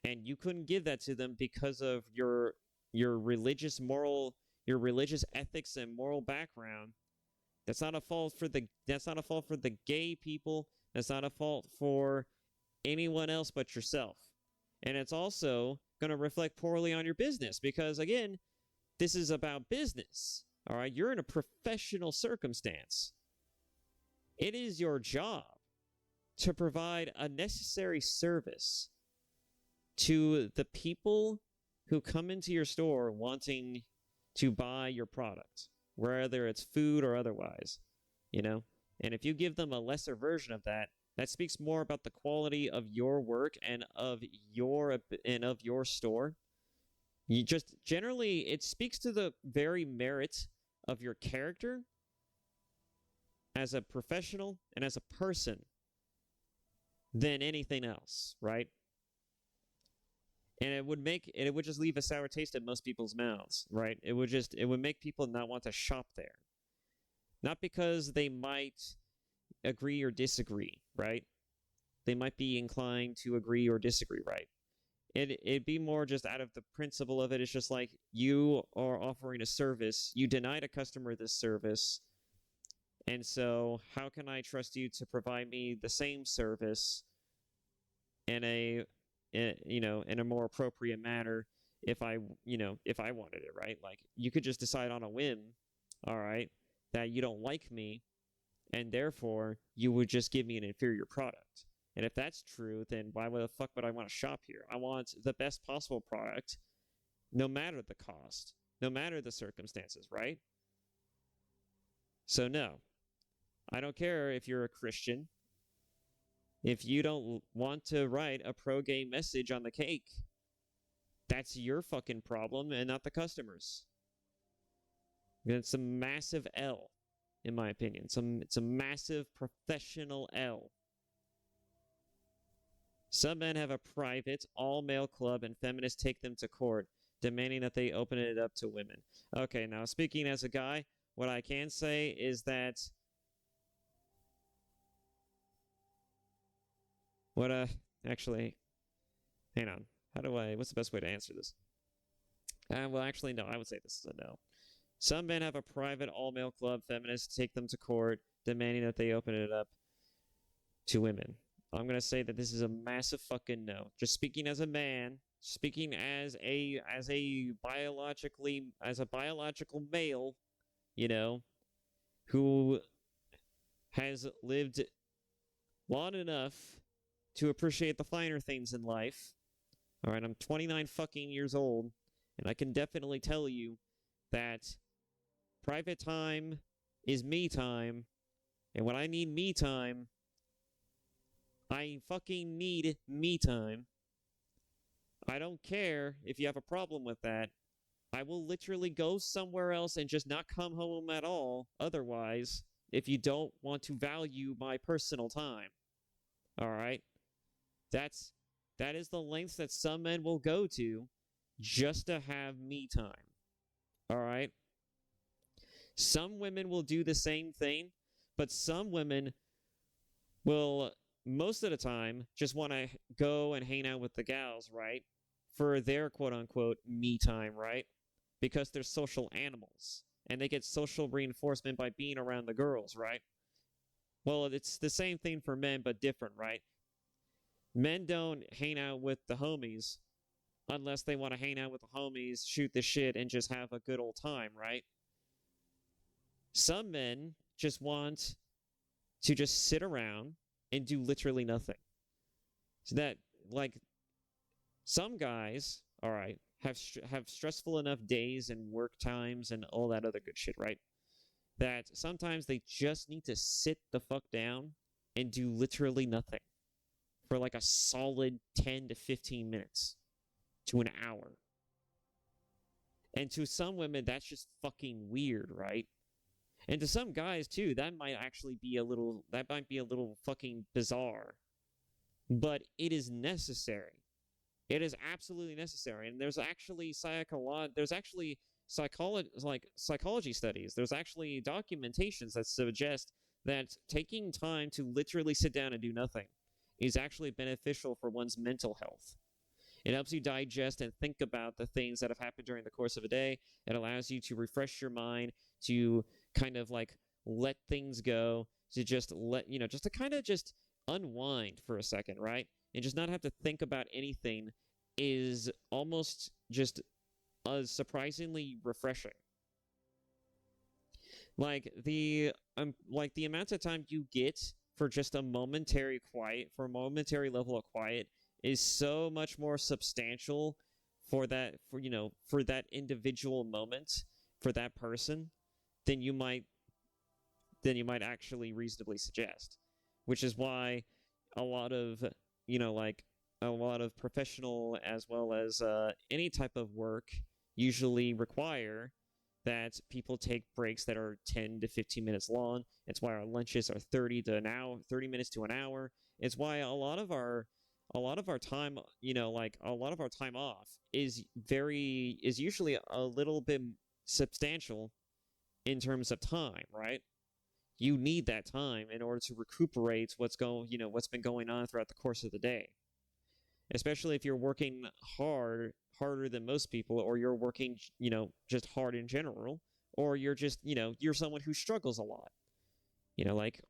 and you couldn't give that to them because of your religious ethics and moral background, that's not a fault for the gay people. That's not a fault for anyone else but yourself. And it's also going to reflect poorly on your business because, again, this is about business. All right? You're in a professional circumstance. It is your job to provide a necessary service to the people who come into your store wanting to buy your product, whether it's food or otherwise, you know? And if you give them a lesser version of that, that speaks more about the quality of your work and of your store. You just generally, it speaks to the very merit of your character as a professional and as a person than anything else, right? And it would just leave a sour taste in most people's mouths, right? It would make people not want to shop there. Not because they might agree or disagree, right? They might be inclined to agree or disagree, right? It'd be more just out of the principle of it. It's just like, you are offering a service. You denied a customer this service. And so how can I trust you to provide me the same service in a more appropriate manner if I wanted it, right? Like, you could just decide on a whim, all right, that you don't like me, and therefore you would just give me an inferior product. And if that's true, then why the fuck would I want to shop here? I want the best possible product, no matter the cost, no matter the circumstances, right? So no, I don't care if you're a Christian. If you don't want to write a pro-gay message on the cake, that's your fucking problem and not the customer's. It's a massive L, in my opinion. It's a massive professional L. Some men have a private, all-male club, and feminists take them to court, demanding that they open it up to women. Okay, now, speaking as a guy, what I can say is that What, actually, hang on. What's the best way to answer this? Well, actually, no, I would say this is a no. Some men have a private all-male club. Feminists take them to court, demanding that they open it up to women. I'm gonna say that this is a massive fucking no. Just speaking as a man, speaking as a biological male, you know, who has lived long enough to appreciate the finer things in life. All right, I'm 29 fucking years old, and I can definitely tell you that private time is me time, and when I need me time, I fucking need me time. I don't care if you have a problem with that. I will literally go somewhere else and just not come home at all otherwise if you don't want to value my personal time. All right? That is the lengths that some men will go to just to have me time. All right? Some women will do the same thing, but some women will most of the time just want to go and hang out with the gals, right? For their quote unquote me time, right? Because they're social animals and they get social reinforcement by being around the girls, right? Well, it's the same thing for men, but different, right? Men don't hang out with the homies unless they want to hang out with the homies, shoot the shit, and just have a good old time, right? Some men just want to just sit around and do literally nothing. So that, like, some guys, all right, have stressful enough days and work times and all that other good shit, right? That sometimes they just need to sit the fuck down and do literally nothing for like a solid 10 to 15 minutes to an hour. And to some women, that's just fucking weird, right? And to some guys too, that might be a little fucking bizarre. But it is necessary. It is absolutely necessary. And there's actually psychology studies. There's actually documentations that suggest that taking time to literally sit down and do nothing is actually beneficial for one's mental health. It helps you digest and think about the things that have happened during the course of a day. It allows you to refresh your mind, to kind of like let things go, to just just to kind of just unwind for a second, right? And just not have to think about anything is almost just surprisingly refreshing. Like the amount of time you get for just a momentary level of quiet is so much more substantial for that individual moment for that person than you might actually reasonably suggest, which is why a lot of professional as well as any type of work usually require that people take breaks that are 10 to 15 minutes long. It's why our lunches are 30 minutes to an hour. It's why a lot of our time, a lot of our time off is usually a little bit substantial in terms of time, right? You need that time in order to recuperate what's been going on throughout the course of the day. Especially if you're working harder than most people, or you're working, just hard in general, or you're just, you're someone who struggles a lot,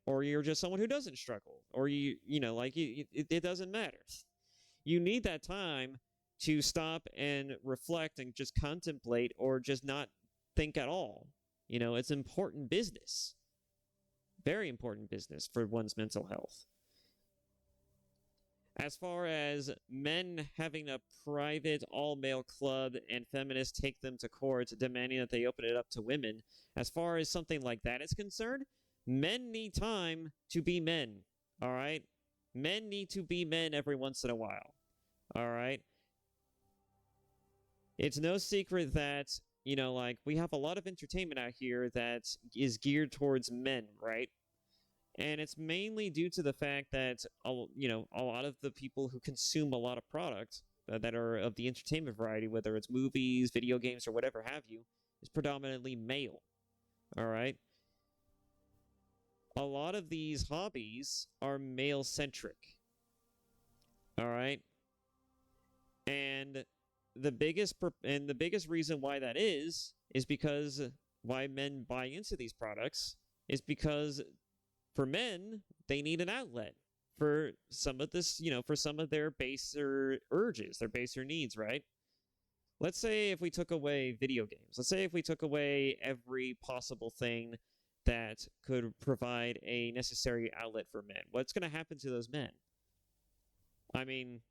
or you're just someone who doesn't struggle, or it doesn't matter. You need that time to stop and reflect and just contemplate, or just not think at all. It's important business. Very important business for one's mental health. As far as men having a private all-male club and feminists take them to court demanding that they open it up to women, as far as something like that is concerned, men need time to be men, all right? Men need to be men every once in a while, all right? It's no secret that, we have a lot of entertainment out here that is geared towards men, right? And it's mainly due to the fact that, a lot of the people who consume a lot of products that are of the entertainment variety, whether it's movies, video games, or whatever have you, is predominantly male. All right? A lot of these hobbies are male-centric. All right, and the biggest reason why that is because why men buy into these products is because for men they need an outlet for some of this, for some of their baser urges, their baser needs, right? Let's say if we took away video games, let's say if we took away every possible thing that could provide a necessary outlet for men, what's going to happen to those men? I mean,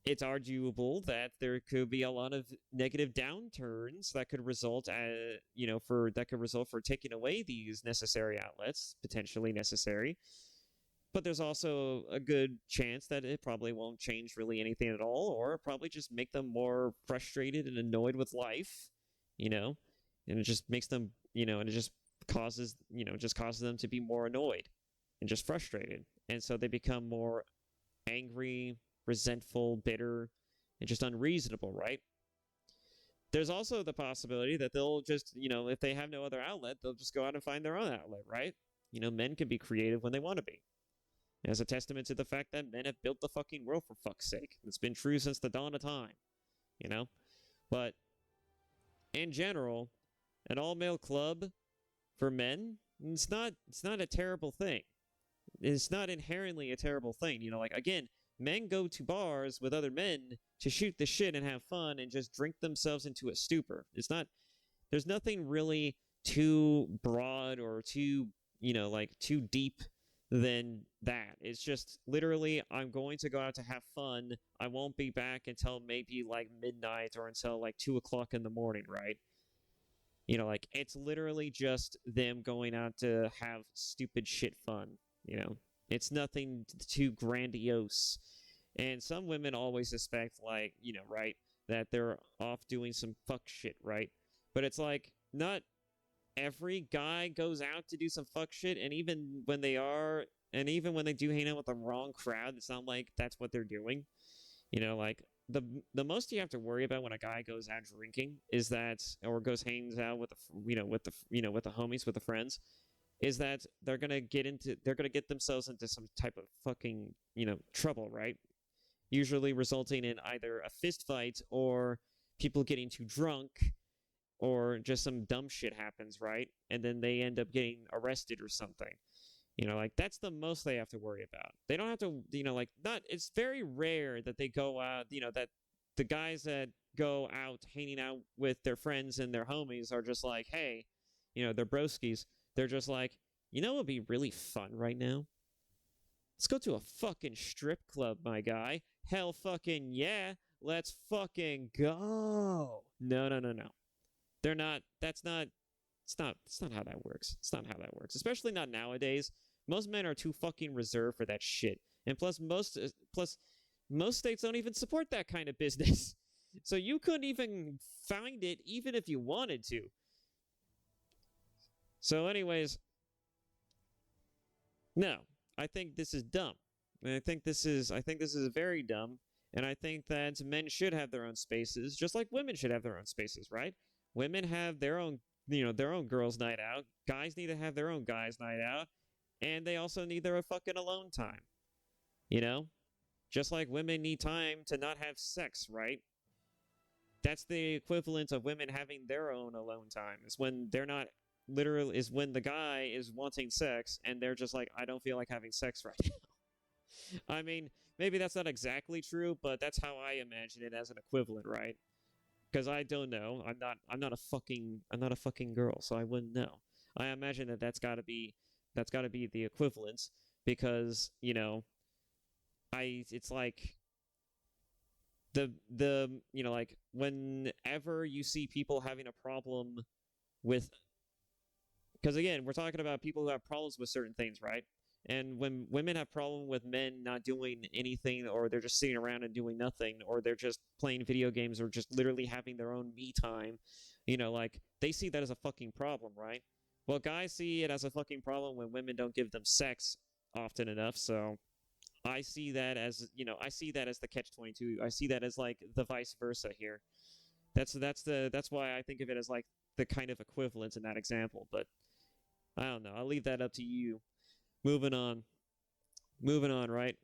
it's arguable that there could be a lot of negative downturns that could result for taking away these necessary outlets, potentially necessary. But there's also a good chance that it probably won't change really anything at all, or probably just make them more frustrated and annoyed with life, you know, and it just makes them, and it just causes them to be more annoyed and just frustrated, and so they become more angry, resentful, bitter, and just unreasonable, right? There's also the possibility that they'll just, if they have no other outlet, they'll just go out and find their own outlet, right? Men can be creative when they want to be. As a testament to the fact that men have built the fucking world, for fuck's sake. It's been true since the dawn of time, you know? But in general, an all-male club for men, it's not a terrible thing. It's not inherently a terrible thing. Again, men go to bars with other men to shoot the shit and have fun and just drink themselves into a stupor. There's nothing really too broad or too, too deep than that. It's just literally, I'm going to go out to have fun. I won't be back until maybe like midnight or until like 2 o'clock in the morning, right? It's literally just them going out to have stupid shit fun. It's nothing too grandiose. And some women always suspect, like, right, that they're off doing some fuck shit, right? But it's like, not every guy goes out to do some fuck shit, and even when they do hang out with the wrong crowd, it's not like that's what they're doing. The most you have to worry about when a guy goes out drinking is that, or hangs out with the homies, with the friends, is that they're gonna get themselves into some type of fucking trouble, right? Usually resulting in either a fist fight or people getting too drunk, or just some dumb shit happens, right? And then they end up getting arrested or something. That's the most they have to worry about. They don't have to, it's very rare that they go out, that the guys that go out hanging out with their friends and their homies are just like, hey, they're broskies. They're just like, what would be really fun right now? Let's go to a fucking strip club, my guy. Hell fucking yeah. Let's fucking go. No, no, no, no. They're not, it's not how that works. It's not how that works. Especially not nowadays. Most men are too fucking reserved for that shit. And plus most states don't even support that kind of business. So you couldn't even find it even if you wanted to. So anyways, no, I think this is dumb. And I think this is very dumb. And I think that men should have their own spaces, just like women should have their own spaces, right? Women have their own, their own girls' night out. Guys need to have their own guys' night out. And they also need their fucking alone time. Just like women need time to not have sex, right? That's the equivalent of women having their own alone time. Is when they're not is when the guy is wanting sex and they're just like, I don't feel like having sex right now. I mean, maybe that's not exactly true, but that's how I imagine it as an equivalent, right? Because I don't know. I'm not a fucking girl, so I wouldn't know. I imagine that's got to be the equivalence, because it's like the like whenever you see people having a problem with, because again, we're talking about people who have problems with certain things, right? And when women have problem with men not doing anything, or they're just sitting around and doing nothing, or they're just playing video games, or just literally having their own me time, they see that as a fucking problem, right? Well, guys see it as a fucking problem when women don't give them sex often enough. So I see that as the catch-22. I see that as like the vice versa here. That's why I think of it as like the kind of equivalent in that example. But I don't know. I'll leave that up to you. Moving on, right?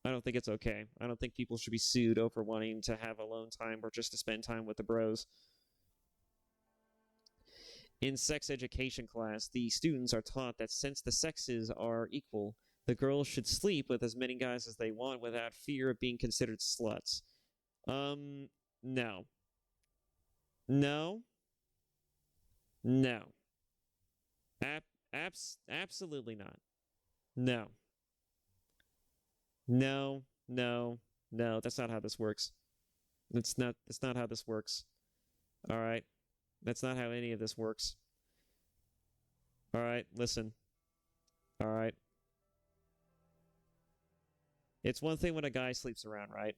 I don't think it's okay. I don't think people should be sued over wanting to have alone time or just to spend time with the bros. In sex education class, the students are taught that since the sexes are equal, the girls should sleep with as many guys as they want without fear of being considered sluts. No. No. No. Absolutely not. No. No. No. No. That's not how this works. That's not how this works. All right. That's not how any of this works. All right, listen. All right. It's one thing when a guy sleeps around, right?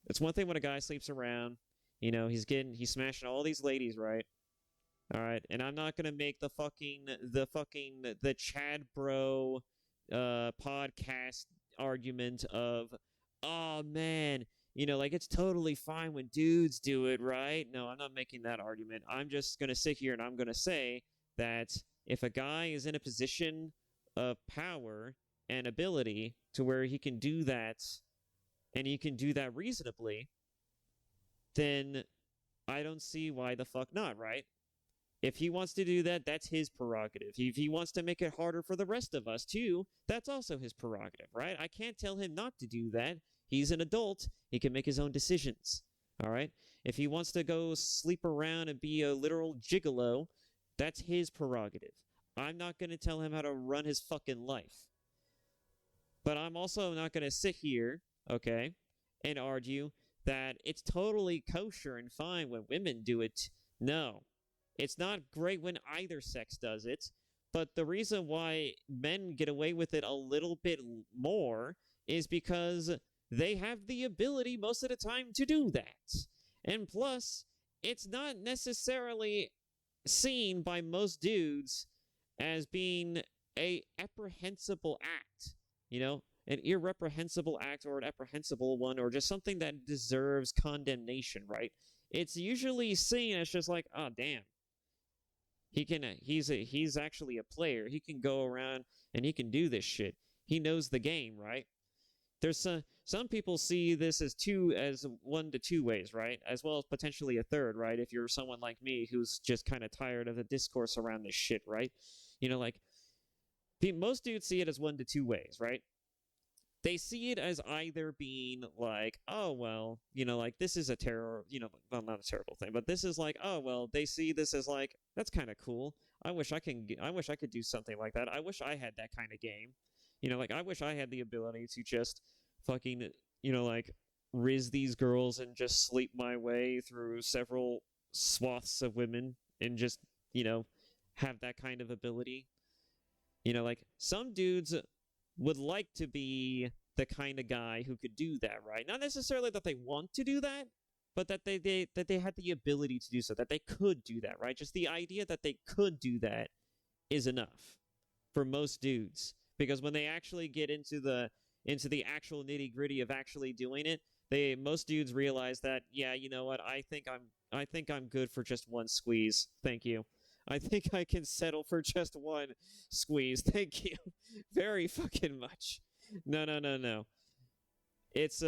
It's one thing when a guy sleeps around. You know, he's smashing all these ladies, right? All right, and I'm not gonna make the Chad Bro podcast argument of, oh man, you know, like it's totally fine when dudes do it, right? No, I'm not making that argument. I'm just gonna sit here and I'm gonna say that if a guy is in a position of power and ability to where he can do that, and he can do that reasonably, then I don't see why the fuck not, right? If he wants to do that, that's his prerogative. If he wants to make it harder for the rest of us, too, that's also his prerogative, right? I can't tell him not to do that. He's an adult. He can make his own decisions, all right? If he wants to go sleep around and be a literal gigolo, that's his prerogative. I'm not going to tell him how to run his fucking life. But I'm also not going to sit here, okay, and argue that it's totally kosher and fine when women do it. No. It's not great when either sex does it, but the reason why men get away with it a little bit more is because they have the ability most of the time to do that. And plus, it's not necessarily seen by most dudes as being a apprehensible act, you know, an irreprehensible act or an apprehensible one or just something that deserves condemnation, right? It's usually seen as just like, oh, damn. He's actually a player. He can go around and he can do this shit. He knows the game, right? There's some people see this as one to two ways, right? As well as potentially a third, right? If you're someone like me who's just kind of tired of the discourse around this shit, right? You know, like most dudes see it as one to two ways, right? They see it as either being like, oh, well, you know, like this is a terror, you know, well, not a terrible thing, but this is like, oh, well, they see this as like, that's kind of cool. I wish I could do something like that. I wish I had that kind of game. You know, like I wish I had the ability to just fucking, you know, like riz these girls and just sleep my way through several swaths of women and just, you know, have that kind of ability. You know, like some dudes would like to be the kind of guy who could do that, right? Not necessarily that they want to do that, but that they had the ability to do so, that they could do that, right? Just the idea that they could do that is enough for most dudes, because when they actually get into the actual nitty-gritty of actually doing it, most dudes realize that, yeah, you know what? I think I'm good for just one squeeze. Thank you. I think I can settle for just one squeeze. Thank you very fucking much. No. It's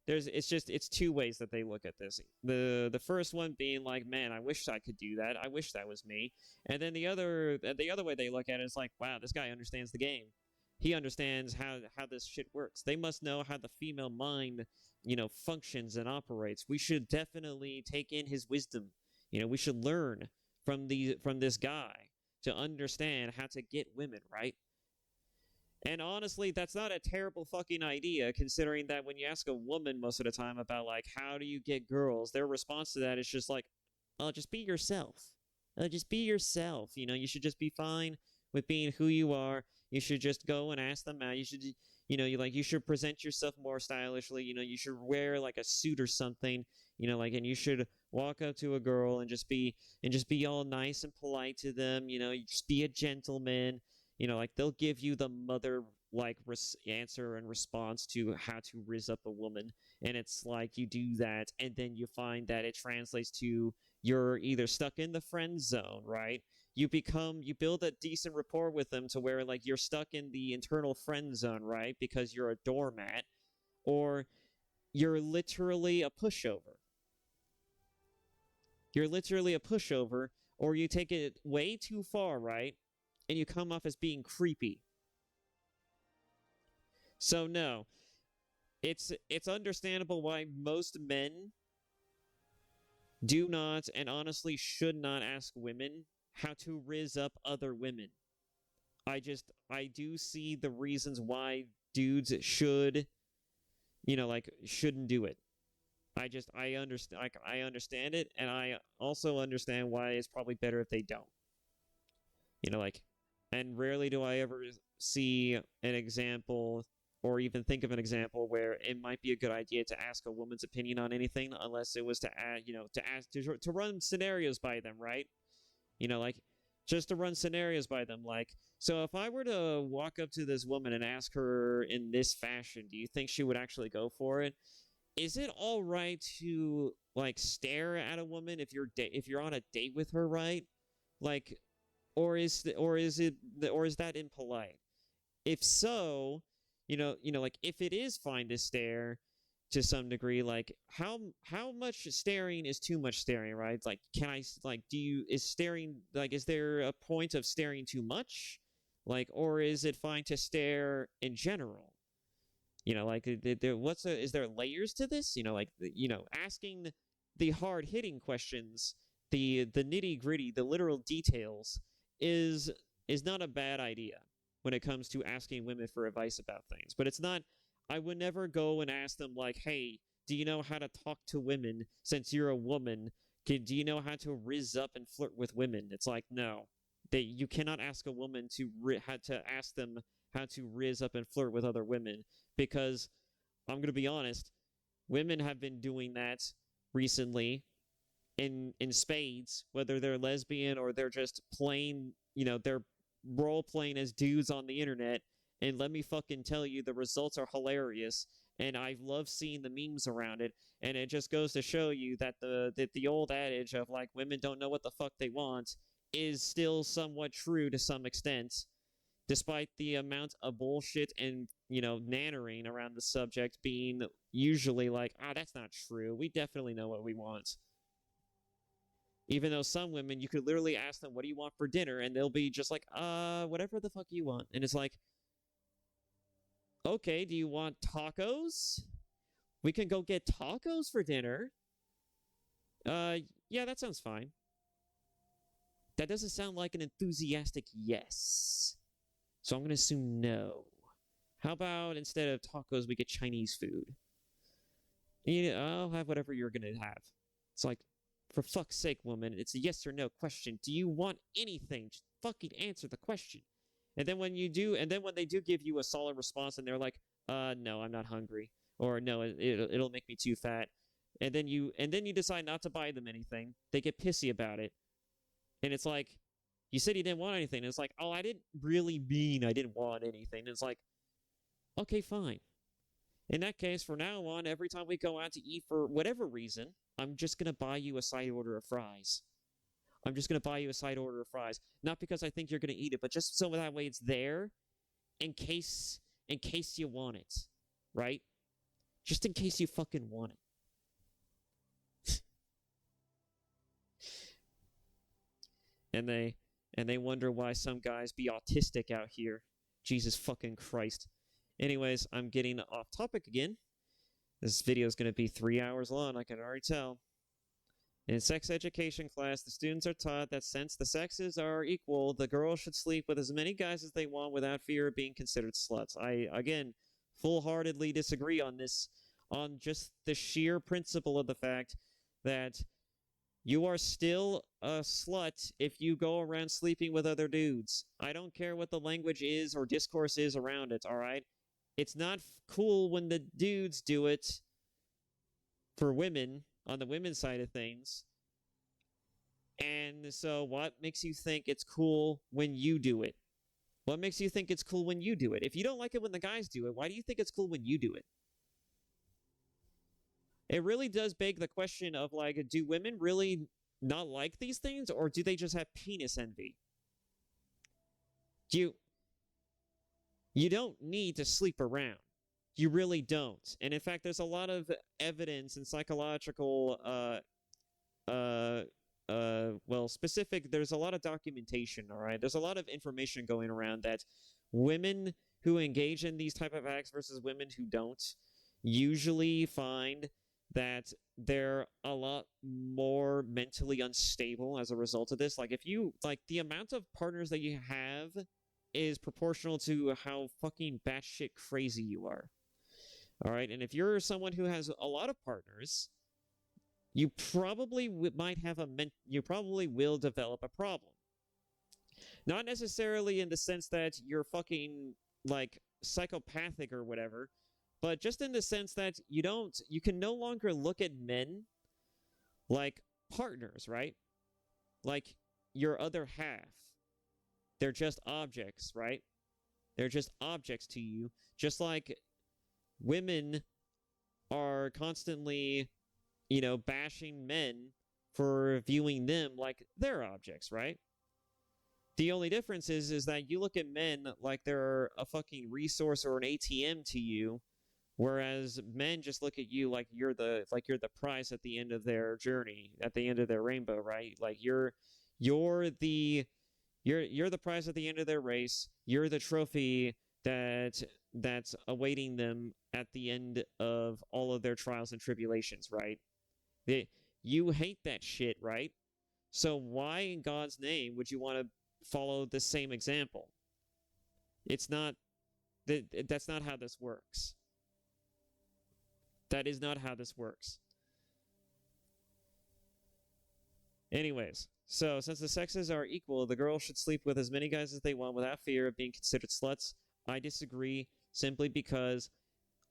it's two ways that they look at this. The first one being like, man, I wish I could do that. I wish that was me. And then the other way they look at it is like, wow, this guy understands the game. He understands how this shit works. They must know how the female mind, you know, functions and operates. We should definitely take in his wisdom. You know, we should learn from this guy to understand how to get women, right? And honestly, that's not a terrible fucking idea, considering that when you ask a woman most of the time about, like, how do you get girls, their response to that is just like, oh, just be yourself. Just be yourself. You know, you should just be fine with being who you are. You should just go and ask them out. You should, you know, you should present yourself more stylishly. You know, you should wear like a suit or something. You know, like, and you should walk up to a girl and just be all nice and polite to them. You know, you just be a gentleman. You know, like they'll give you the mother like answer and response to how to riz up a woman, and it's like you do that, and then you find that it translates to you're either stuck in the friend zone, right? You build a decent rapport with them to where like you're stuck in the internal friend zone, right? Because you're a doormat. or you're literally a pushover. You're literally a pushover, or you take it way too far, right? And you come off as being creepy. So no, it's understandable why most men do not and honestly should not ask women how to rizz up other women. I do see the reasons why dudes should, shouldn't do it. I understand it, and I also understand why it's probably better if they don't. And rarely do I ever see an example or even think of an example where it might be a good idea to ask a woman's opinion on anything, unless it was to add, to run scenarios by them, right? Just to run scenarios by them. So if I were to walk up to this woman and ask her in this fashion, do you think she would actually go for it? Is it all right to stare at a woman if you're on a date with her, right? Or is that impolite? If so, if it is fine to stare to some degree, how much staring is too much staring, right? Is there a point of staring too much? Or is it fine to stare in general? Is there layers to this? Asking the hard hitting questions, the nitty gritty, the literal details is not a bad idea when it comes to asking women for advice about things. But it's not. I would never go and ask them hey, do you know how to talk to women since you're a woman? Do you know how to rizz up and flirt with women? It's no. You cannot ask a woman to ask them how to rizz up and flirt with other women, because I'm going to be honest, women have been doing that recently in spades, whether they're lesbian or they're just plain, they're role playing as dudes on the internet. And let me fucking tell you, the results are hilarious, and I love seeing the memes around it. And it just goes to show you that the old adage of women don't know what the fuck they want is still somewhat true to some extent, despite the amount of bullshit and, nannering around the subject being usually that's not true. We definitely know what we want. Even though some women, you could literally ask them, what do you want for dinner? And they'll be just whatever the fuck you want. And it's okay, do you want tacos? We can go get tacos for dinner. Yeah, that sounds fine. That doesn't sound like an enthusiastic yes. So I'm going to assume no. How about instead of tacos, we get Chinese food? I'll have whatever you're going to have. It's for fuck's sake, woman, it's a yes or no question. Do you want anything? Just fucking answer the question. And then when they do give you a solid response and they're no, I'm not hungry. Or no, it'll make me too fat. And then you decide not to buy them anything. They get pissy about it. And it's you said you didn't want anything. And it's oh, I didn't really mean I didn't want anything. And it's okay, fine. In that case, from now on, every time we go out to eat for whatever reason, I'm just going to buy you a side order of fries. I'm just going to buy you a side order of fries. Not because I think you're going to eat it, but just so that way it's there in case you want it. Right? Just in case you fucking want it. And they wonder why some guys be autistic out here. Jesus fucking Christ. Anyways, I'm getting off topic again. This video is going to be 3 hours long, I can already tell. In sex education class, the students are taught that since the sexes are equal, the girls should sleep with as many guys as they want without fear of being considered sluts. I, again, full-heartedly disagree on this, on just the sheer principle of the fact that you are still a slut if you go around sleeping with other dudes. I don't care what the language is or discourse is around it, alright? It's not cool when the dudes do it for women, on the women's side of things. And so what makes you think it's cool when you do it? What makes you think it's cool when you do it? If you don't like it when the guys do it, why do you think it's cool when you do it? It really does beg the question of, do women really not like these things, or do they just have penis envy? You don't need to sleep around. you really don't. And in fact, there's a lot of evidence and psychological well, specific, there's a lot of documentation, all right? There's a lot of information going around that women who engage in these type of acts versus women who don't usually find that they're a lot more mentally unstable as a result of this. Like, if you, like, the amount of partners that you have is proportional to how fucking batshit crazy you are. All right? And if you're someone who has a lot of partners, you probably might have you probably will develop a problem. Not necessarily in the sense that you're fucking, like, psychopathic or whatever, but just in the sense that you can no longer look at men like partners, right? Like your other half. They're just objects, right? They're just objects to you, just like women are constantly, bashing men for viewing them like they're objects, right? The only difference is that you look at men like they're a fucking resource or an ATM to you, whereas men just look at you like you're the prize at the end of their journey, at the end of their rainbow, right? Like you're the prize at the end of their race. You're the trophy that's awaiting them at the end of all of their trials and tribulations, right? You hate that shit, right? So why in God's name would you want to follow the same example? It's not that's not how this works. That is not how this works. Anyways, so since the sexes are equal, the girls should sleep with as many guys as they want without fear of being considered sluts. I disagree, simply because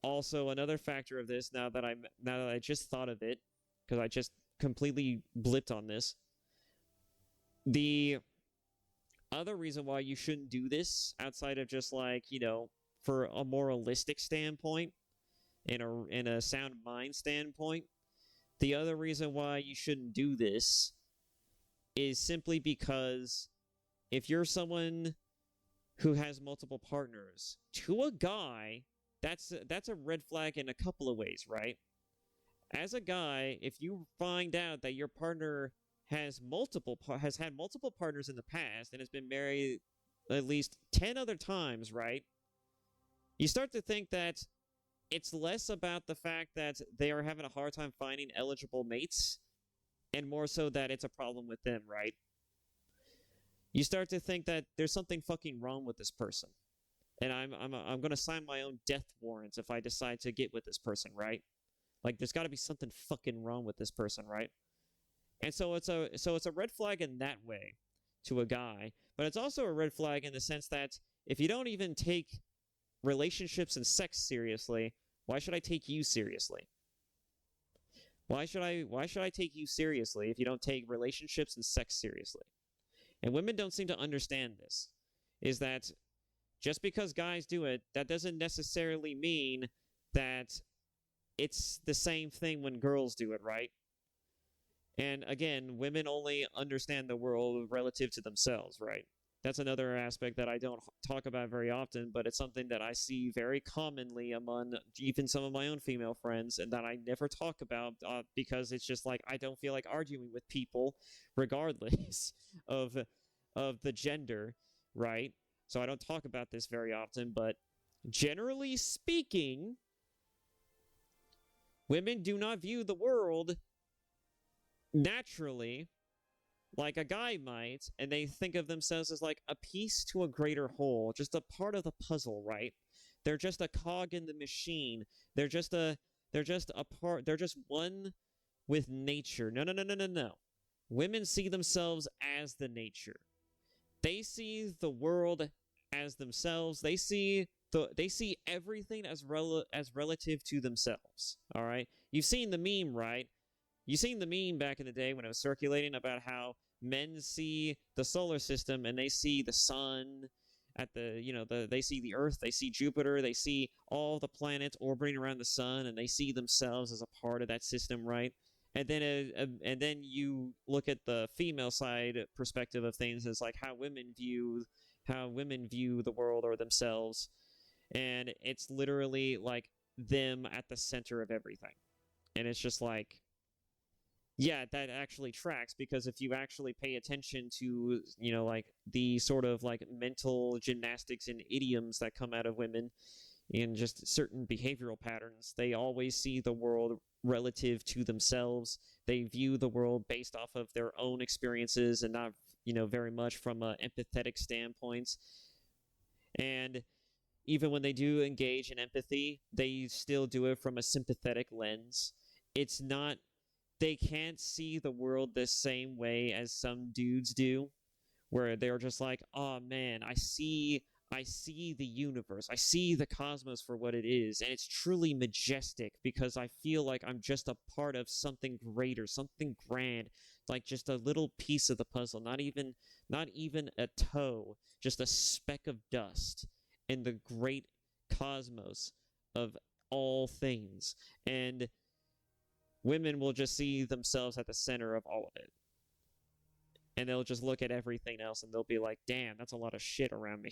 also another factor of this, now that I just thought of it, because I just completely blipped on this. The other reason why you shouldn't do this, outside of just like, for a moralistic standpoint, in a sound mind standpoint, the other reason why you shouldn't do this is simply because if you're someone who has multiple partners, to a guy, that's a red flag in a couple of ways, right? As a guy, if you find out that your partner has had multiple partners in the past and has been married at least 10 other times, right? You start to think that it's less about the fact that they are having a hard time finding eligible mates, and more so that it's a problem with them, right? You start to think that there's something fucking wrong with this person, and I'm gonna sign my own death warrants if I decide to get with this person, right? Like, there's got to be something fucking wrong with this person, right? And so it's a red flag in that way to a guy, but it's also a red flag in the sense that if you don't even take relationships and sex seriously, why should I take you seriously? Why should I take you seriously if you don't take relationships and sex seriously? And women don't seem to understand this, is that just because guys do it, that doesn't necessarily mean that it's the same thing when girls do it, right? And again, women only understand the world relative to themselves, right? That's another aspect that I don't talk about very often, but it's something that I see very commonly among even some of my own female friends, and that I never talk about because it's just like I don't feel like arguing with people regardless of the gender, right? So I don't talk about this very often, but generally speaking, women do not view the world naturally like a guy might, and they think of themselves as like a piece to a greater whole, just a part of the puzzle, right? They're just a cog in the machine. They're just one with nature. No. Women see themselves as the nature. They see the world as themselves. They see everything as relative to themselves. All right? You've seen the meme, right? You've seen the meme back in the day when it was circulating about how men see the solar system and they see the sun at they see the Earth, they see Jupiter, they see all the planets orbiting around the sun, and they see themselves as a part of that system, right? And then you look at the female side perspective of things as like how women view the world or themselves, and it's literally like them at the center of everything. And it's just like, yeah, that actually tracks, because if you actually pay attention to, like the sort of like mental gymnastics and idioms that come out of women and just certain behavioral patterns, they always see the world relative to themselves. They view the world based off of their own experiences and not, very much from an empathetic standpoint. And even when they do engage in empathy, they still do it from a sympathetic lens. It's not, they can't see the world the same way as some dudes do, where they're just like, oh man, I see the universe. I see the cosmos for what it is, and it's truly majestic because I feel like I'm just a part of something greater, something grand, like just a little piece of the puzzle, not even a toe, just a speck of dust in the great cosmos of all things. And women will just see themselves at the center of all of it. And they'll just look at everything else and they'll be like, damn, that's a lot of shit around me.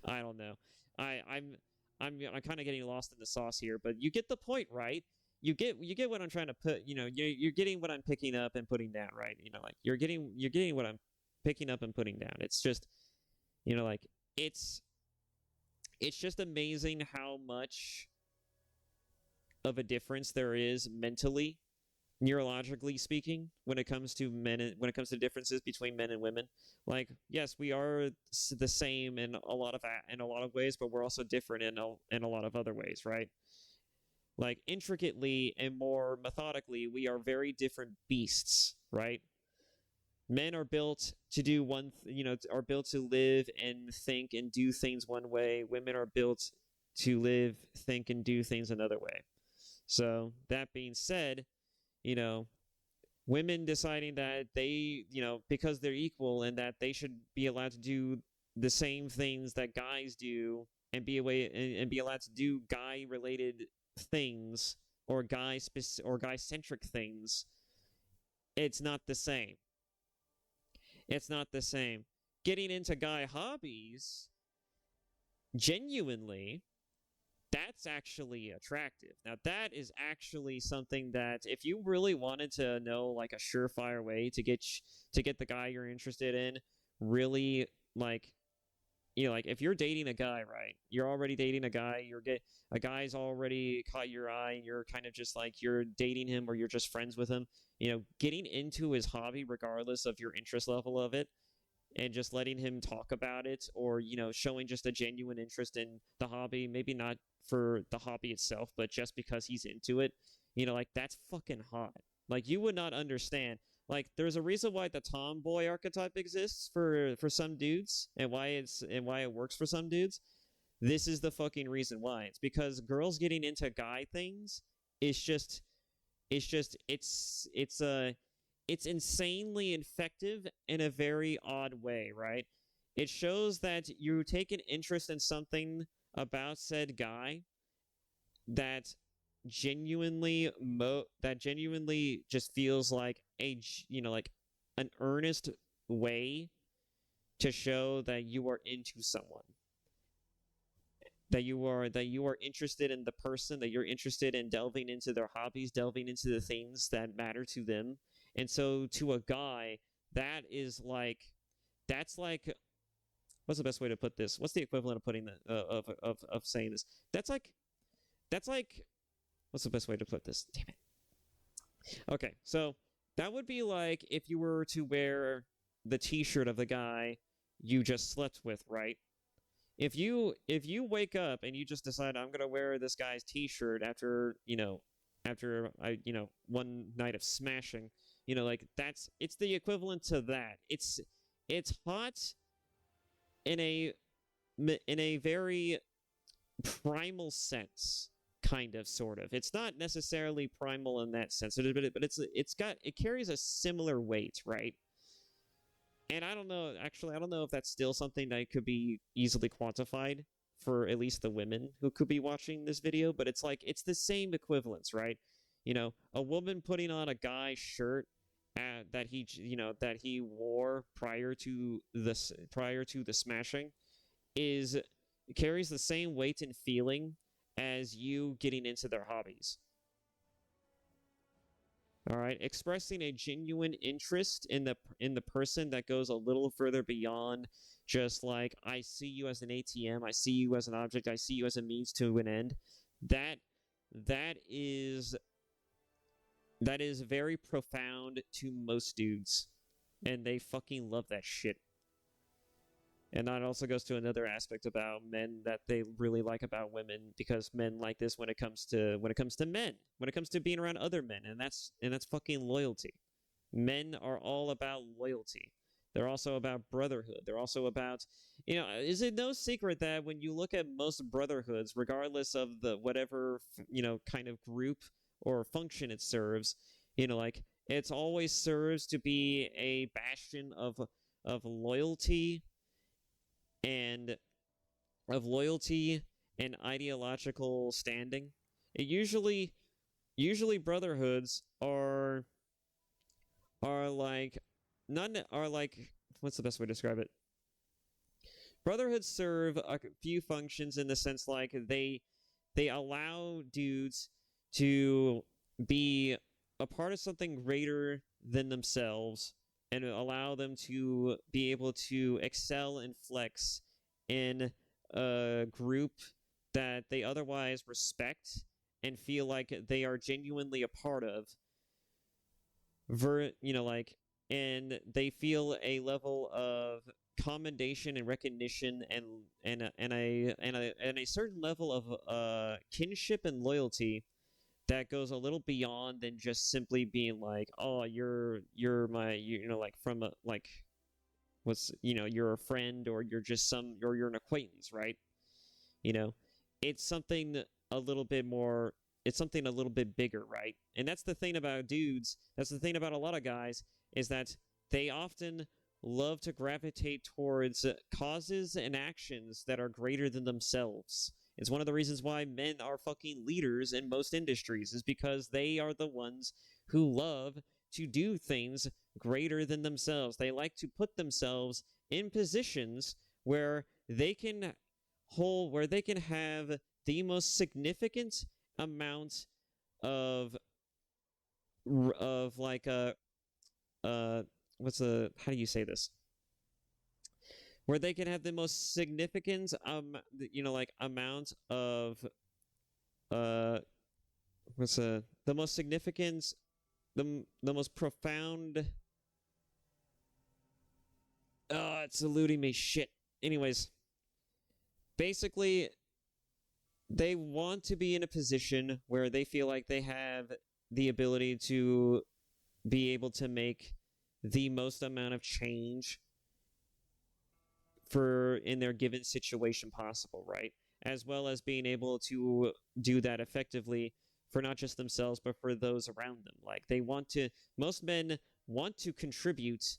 I don't know. I'm kind of getting lost in the sauce here, but you get the point, right? You get what I'm trying to put. You're getting what I'm picking up and putting down, right? Like you're getting what I'm picking up and putting down. It's just, like it's just amazing how much of a difference there is mentally, neurologically speaking, when it comes to when it comes to differences between men and women. Like, yes, we are the same in a lot of ways, but we're also different in a lot of other ways, right? Like, intricately and more methodically, we are very different beasts, right? Men are built to do are built to live and think and do things one way. Women are built to live, think, and do things another way. So, that being said, women deciding that they, because they're equal and that they should be allowed to do the same things that guys do and be allowed to do guy-related things or guy-centric things, it's not the same. It's not the same. Getting into guy hobbies, genuinely, that's actually attractive. Now, that is actually something that if you really wanted to know, like, a surefire way to get the guy you're interested in, really, like, like, if you're dating a guy, right? You're already dating a guy. A guy's already caught your eye, and you're kind of just like, you're dating him or you're just friends with him. Getting into his hobby, regardless of your interest level of it, and just letting him talk about it, or showing just a genuine interest in the hobby, maybe not for the hobby itself, but just because he's into it, like, that's fucking hot. Like, you would not understand. Like, there's a reason why the tomboy archetype exists for some dudes, and why it works for some dudes. This is the fucking reason why. It's because girls getting into guy things is just it's insanely effective in a very odd way, right? It shows that you take an interest in something about said guy that genuinely just feels like like an earnest way to show that you are into someone, that you are interested in the person, that you're interested in delving into their hobbies, delving into the things that matter to them. And so to a guy, that's like, what's the best way to put this? What's the equivalent of putting that of saying this? That's like what's the best way to put this? Damn it. Okay, so that would be like if you were to wear the t-shirt of the guy you just slept with, right? If you wake up and you just decide, I'm gonna wear this guy's t-shirt after one night of smashing, like, it's the equivalent to that. It's hot in a very primal sense, kind of, sort of. It's not necessarily primal in that sense, but it carries a similar weight, right? And I don't know if that's still something that could be easily quantified for at least the women who could be watching this video, but it's like, it's the same equivalence, right? A woman putting on a guy's shirt that he wore prior to the smashing carries the same weight and feeling as you getting into their hobbies. All right, expressing a genuine interest in the person that goes a little further beyond just like I see you as an ATM, I see you as an object, I see you as a means to an end. That that is that is very profound to most dudes, and they fucking love that shit. And that also goes to another aspect about men that they really like about women, because men like this when it comes to men, when it comes to being around other men, and that's fucking loyalty. Men are all about loyalty. They're also about brotherhood. They're also about, is it no secret that when you look at most brotherhoods, regardless of the whatever, kind of group or function it serves, like it's always serves to be a bastion of loyalty and ideological standing. It usually brotherhoods are like not are like what's the best way to describe it? Brotherhoods serve a few functions in the sense like they allow dudes to be a part of something greater than themselves and allow them to be able to excel and flex in a group that they otherwise respect and feel like they are genuinely a part of. And they feel a level of commendation and recognition and a certain level of kinship and loyalty that goes a little beyond than just simply being like, oh, you're my, like from a, like what's, you're a friend, or you're just or you're an acquaintance, right? It's something a little bit more, it's something a little bit bigger, right? And that's the thing about dudes, that's the thing about a lot of guys, is that they often love to gravitate towards causes and actions that are greater than themselves. It's one of the reasons why men are fucking leaders in most industries, is because they are the ones who love to do things greater than themselves. They like to put themselves in positions where they can have the most significant amount of like how do you say this? Where they can have the most significant amount of the most significant, the most profound. It's eluding me. Shit. Anyways, basically, they want to be in a position where they feel like they have the ability to be able to make the most amount of change in their given situation possible, right? As well as being able to do that effectively for not just themselves, but for those around them. Like most men want to contribute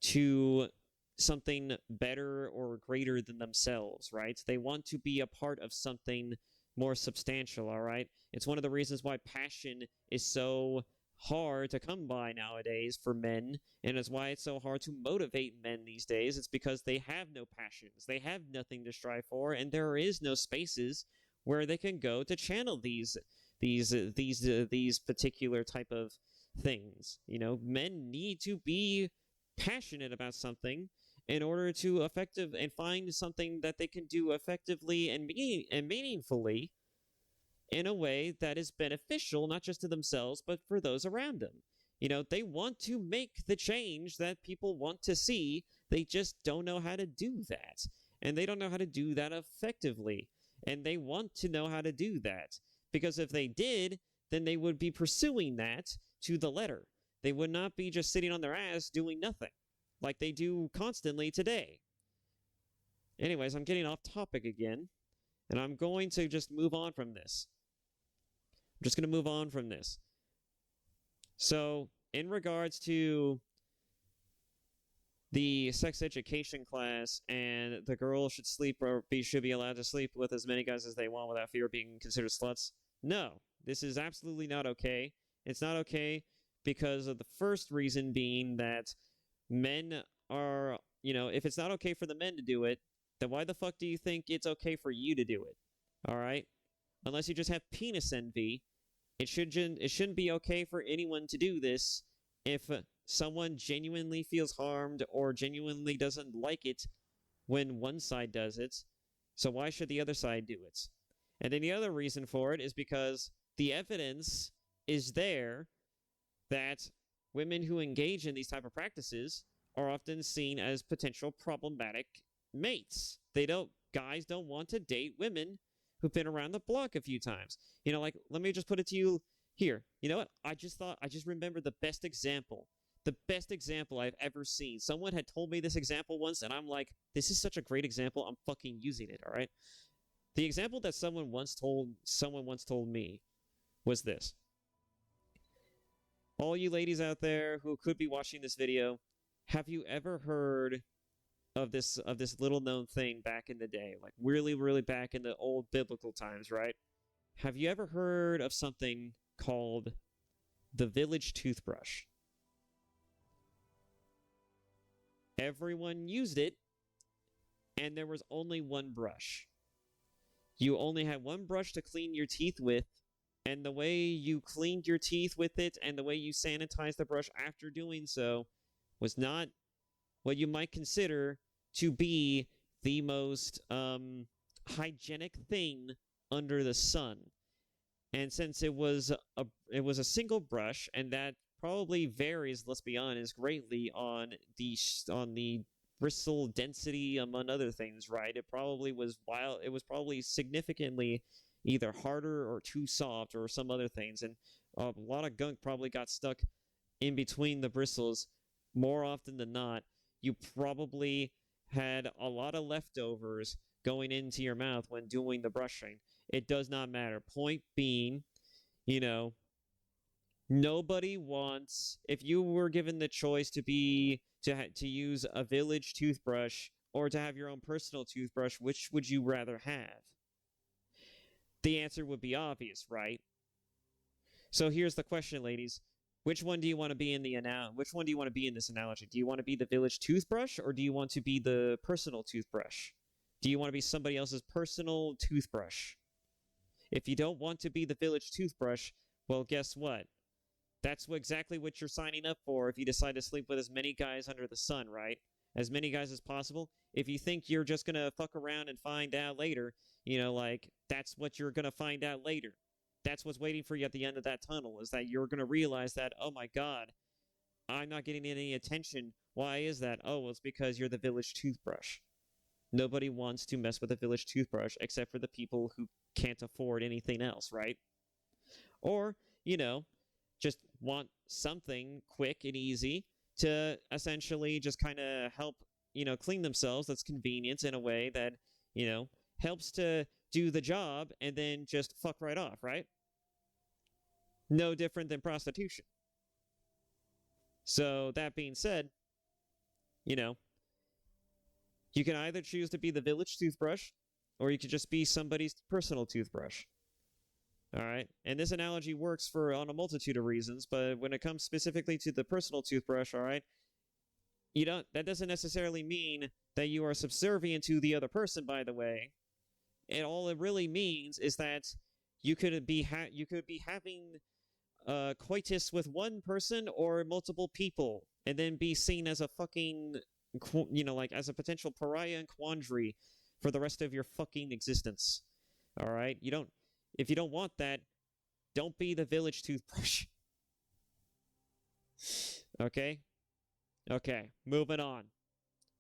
to something better or greater than themselves, right? They want to be a part of something more substantial, all right? It's one of the reasons why passion is so hard to come by nowadays for men, and it's why it's so hard to motivate men these days. It's because they have no passions, they have nothing to strive for, and there is no spaces where they can go to channel these particular type of things. Men need to be passionate about something in order to find something that they can do effectively and meaningfully in a way that is beneficial, not just to themselves, but for those around them. They want to make the change that people want to see. They just don't know how to do that. And they don't know how to do that effectively. And they want to know how to do that. Because if they did, then they would be pursuing that to the letter. They would not be just sitting on their ass doing nothing, like they do constantly today. Anyways, I'm getting off topic again, and I'm going to just move on from this. I'm just going to move on from this. So, in regards to the sex education class, and the girl should be allowed to sleep with as many guys as they want without fear of being considered sluts. No, this is absolutely not okay. It's not okay because of the first reason being that men are, if it's not okay for the men to do it, then why the fuck do you think it's okay for you to do it? All right? unless you just have penis envy, it shouldn't be okay for anyone to do this if someone genuinely feels harmed or genuinely doesn't like it when one side does it. So why should the other side do it? And then the other reason for it is because the evidence is there that women who engage in these type of practices are often seen as potential problematic mates. Guys don't want to date women who've been around the block a few times. Like, let me just put it to you here. You know what? I just remembered the best example I've ever seen. Someone had told me this example once, and I'm like, this is such a great example, I'm fucking using it, all right? The example that someone once told me was this. All you ladies out there who could be watching this video, have you ever heard of this little known thing back in the day, like really, really back in the old biblical times, right? Have you ever heard of something called the village toothbrush? Everyone used it, and there was only one brush. You only had one brush to clean your teeth with, and the way you cleaned your teeth with it and the way you sanitized the brush after doing so was not what you might consider to be the most hygienic thing under the sun. And since it was a single brush, and that probably varies, let's be honest, greatly on the bristle density, among other things, right? It was probably significantly either harder or too soft or some other things, and a lot of gunk probably got stuck in between the bristles. More often than not, you probably had a lot of leftovers going into your mouth when doing the brushing. It does not matter. Point being, nobody wants, if you were given the choice to use a village toothbrush or to have your own personal toothbrush, which would you rather have? The answer would be obvious, right? So here's the question, ladies. Which one do you want to be in this analogy? Do you want to be the village toothbrush, or do you want to be the personal toothbrush? Do you want to be somebody else's personal toothbrush? If you don't want to be the village toothbrush, well, guess what? That's exactly what you're signing up for if you decide to sleep with as many guys under the sun, right? As many guys as possible. If you think you're just going to fuck around and find out later, that's what you're going to find out later. That's what's waiting for you at the end of that tunnel, is that you're going to realize that, oh my god, I'm not getting any attention. Why is that? Oh, well, it's because you're the village toothbrush. Nobody wants to mess with a village toothbrush except for the people who can't afford anything else, right? Or, just want something quick and easy to essentially just kind of help, clean themselves. That's convenient in a way that, helps to do the job and then just fuck right off, right? No different than prostitution. So that being said, you can either choose to be the village toothbrush, or you could just be somebody's personal toothbrush. All right? And this analogy works on a multitude of reasons, but when it comes specifically to the personal toothbrush, all right, that doesn't necessarily mean that you are subservient to the other person, by the way. And all it really means is that you could be having coitus with one person or multiple people, and then be seen as a fucking, as a potential pariah and quandary for the rest of your fucking existence. All right? If you don't want that, don't be the village toothbrush. Okay? Okay, moving on.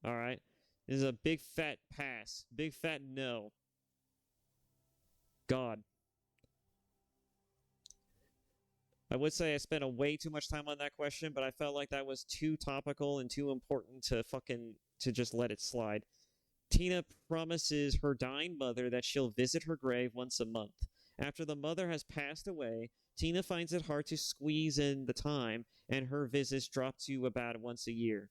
All right? This is a big fat pass. Big fat no. God. I would say I spent way too much time on that question, but I felt like that was too topical and too important to just let it slide. Tina promises her dying mother that she'll visit her grave once a month. After the mother has passed away, Tina finds it hard to squeeze in the time, and her visits drop to about once a year.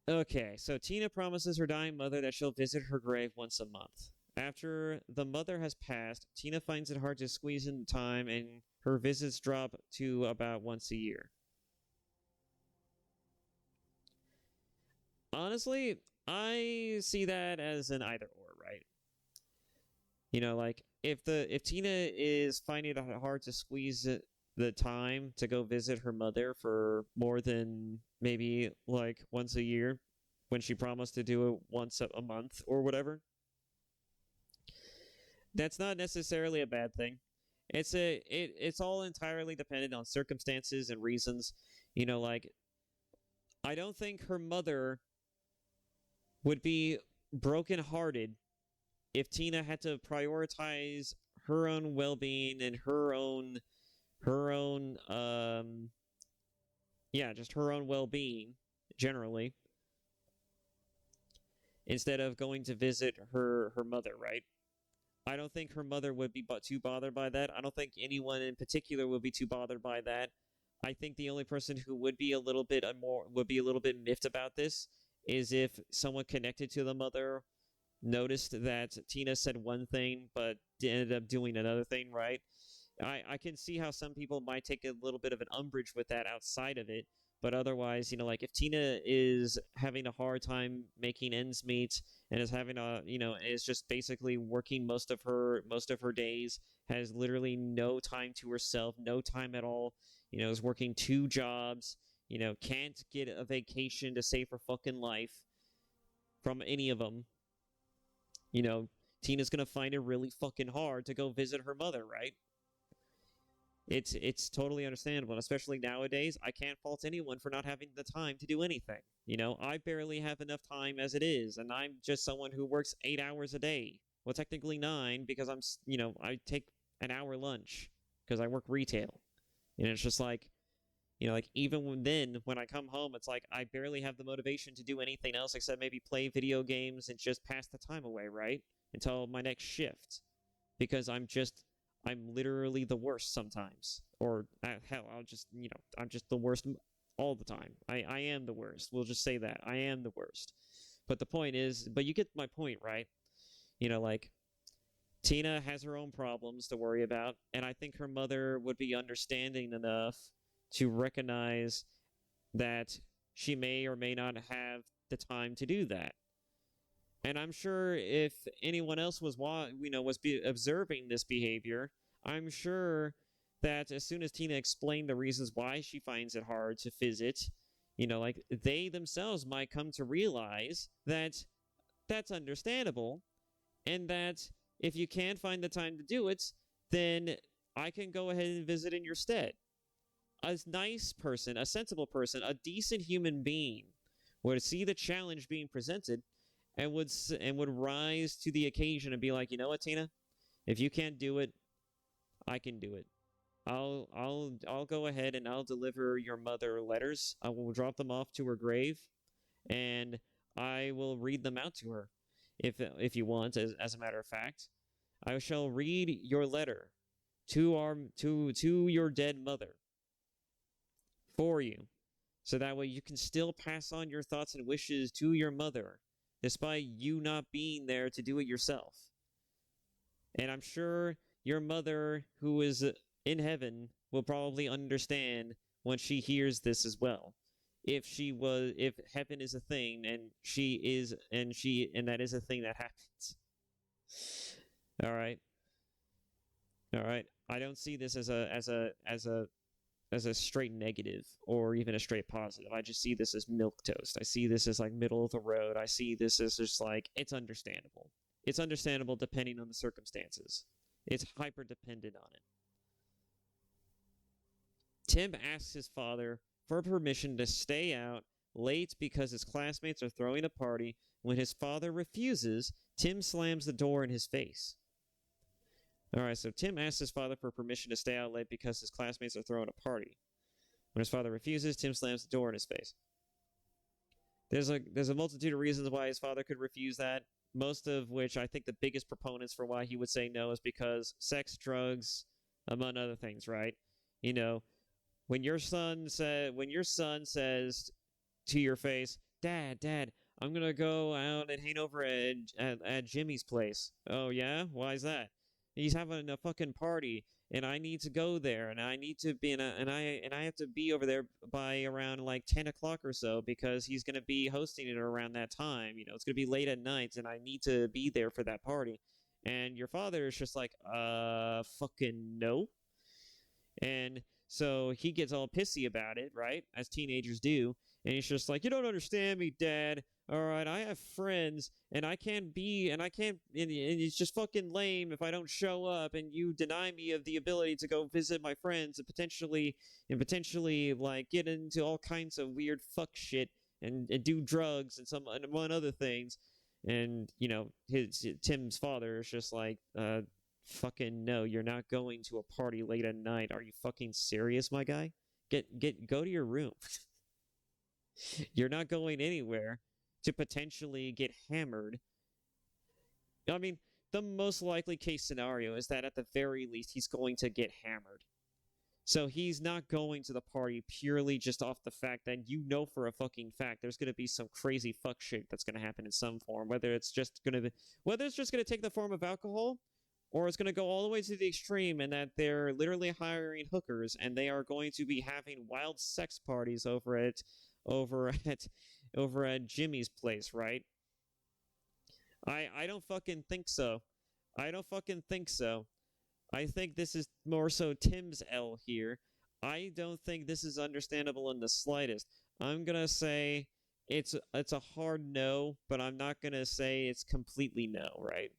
Okay, so Tina promises her dying mother that she'll visit her grave once a month. After the mother has passed, Tina finds it hard to squeeze in the time, and her visits drop to about once a year. Honestly, I see that as an either or, right? Like if Tina is finding it hard to squeeze the time to go visit her mother for more than maybe like once a year when she promised to do it once a month or whatever, that's not necessarily a bad thing. It's all entirely dependent on circumstances and reasons. Like I don't think her mother would be brokenhearted if Tina had to prioritize her own well-being and her own yeah, just her own well-being generally instead of going to visit her mother, right? I don't think her mother would be too bothered by that. I don't think anyone in particular would be too bothered by that. I think the only person who would be a little bit miffed about this is if someone connected to the mother noticed that Tina said one thing but ended up doing another thing, right? I can see how some people might take a little bit of an umbrage with that outside of it, but otherwise, like if Tina is having a hard time making ends meet and is having is just basically working most of her days, has literally no time to herself, no time at all, is working two jobs, can't get a vacation to save her fucking life from any of them, Tina's gonna find it really fucking hard to go visit her mother, right? It's totally understandable, and especially nowadays. I can't fault anyone for not having the time to do anything. I barely have enough time as it is, and I'm just someone who works 8 hours a day. Well, technically 9 because I take an hour lunch because I work retail, and it's just like, like even then when I come home, it's like I barely have the motivation to do anything else except maybe play video games and just pass the time away, right? Until my next shift, because I'm literally the worst sometimes. Or, hell, I'm just the worst all the time. I am the worst. We'll just say that. I am the worst. But the point is, but you get my point, right? Like, Tina has her own problems to worry about, and I think her mother would be understanding enough to recognize that she may or may not have the time to do that. And I'm sure if anyone else was observing this behavior, I'm sure that as soon as Tina explained the reasons why she finds it hard to visit, like they themselves might come to realize that that's understandable, and that if you can't find the time to do it, then I can go ahead and visit in your stead. A nice person, a sensible person, a decent human being would see the challenge being presented and would rise to the occasion and be like, you know what, Tina, if you can't do it, I can do it. I'll go ahead and I'll deliver your mother letters. I will drop them off to her grave, and I will read them out to her, if you want. As a matter of fact, I shall read your letter to your dead mother for you, so that way you can still pass on your thoughts and wishes to your mother, despite you not being there to do it yourself. And I'm sure your mother, who is in heaven, will probably understand when she hears this as well. If heaven is a thing, and that is a thing that happens. All right. I don't see this as a straight negative or even a straight positive. I just see this as milquetoast. I see this as like middle of the road. I see this as just like, it's understandable. It's understandable depending on the circumstances. It's hyper dependent on it. Tim asks his father for permission to stay out late because his classmates are throwing a party. When his father refuses, Tim slams the door in his face. Alright, so Tim asks his father for permission to stay out late because his classmates are throwing a party. When his father refuses, Tim slams the door in his face. There's a multitude of reasons why his father could refuse that, most of which I think the biggest proponents for why he would say no is because sex, drugs, among other things, right? When your son says to your face, Dad, I'm gonna go out and hang over at Jimmy's place. Oh yeah? Why is that? He's having a fucking party, and I need to go there, and I need to be and I have to be over there by around like 10 o'clock or so because he's gonna be hosting it around that time. It's gonna be late at night, and I need to be there for that party. And your father is just like, fucking no. And so he gets all pissy about it, right? As teenagers do. And he's just like, you don't understand me, Dad. All right, I have friends, and and it's just fucking lame if I don't show up, and you deny me of the ability to go visit my friends and potentially like get into all kinds of weird fuck shit and do drugs and one other things. And his Tim's father is just like, fucking no, you're not going to a party late at night. Are you fucking serious, my guy? Go to your room. You're not going anywhere to potentially get hammered. I mean, the most likely case scenario is that at the very least he's going to get hammered. So he's not going to the party purely just off the fact that for a fucking fact there's going to be some crazy fuck shit that's going to happen in some form, whether it's just going to take the form of alcohol, or it's going to go all the way to the extreme and that they're literally hiring hookers and they are going to be having wild sex parties over at Jimmy's place, right? I don't fucking think so. I don't fucking think so. I think this is more so Tim's L here. I don't think this is understandable in the slightest. I'm gonna say it's a hard no, but I'm not gonna say it's completely no, right?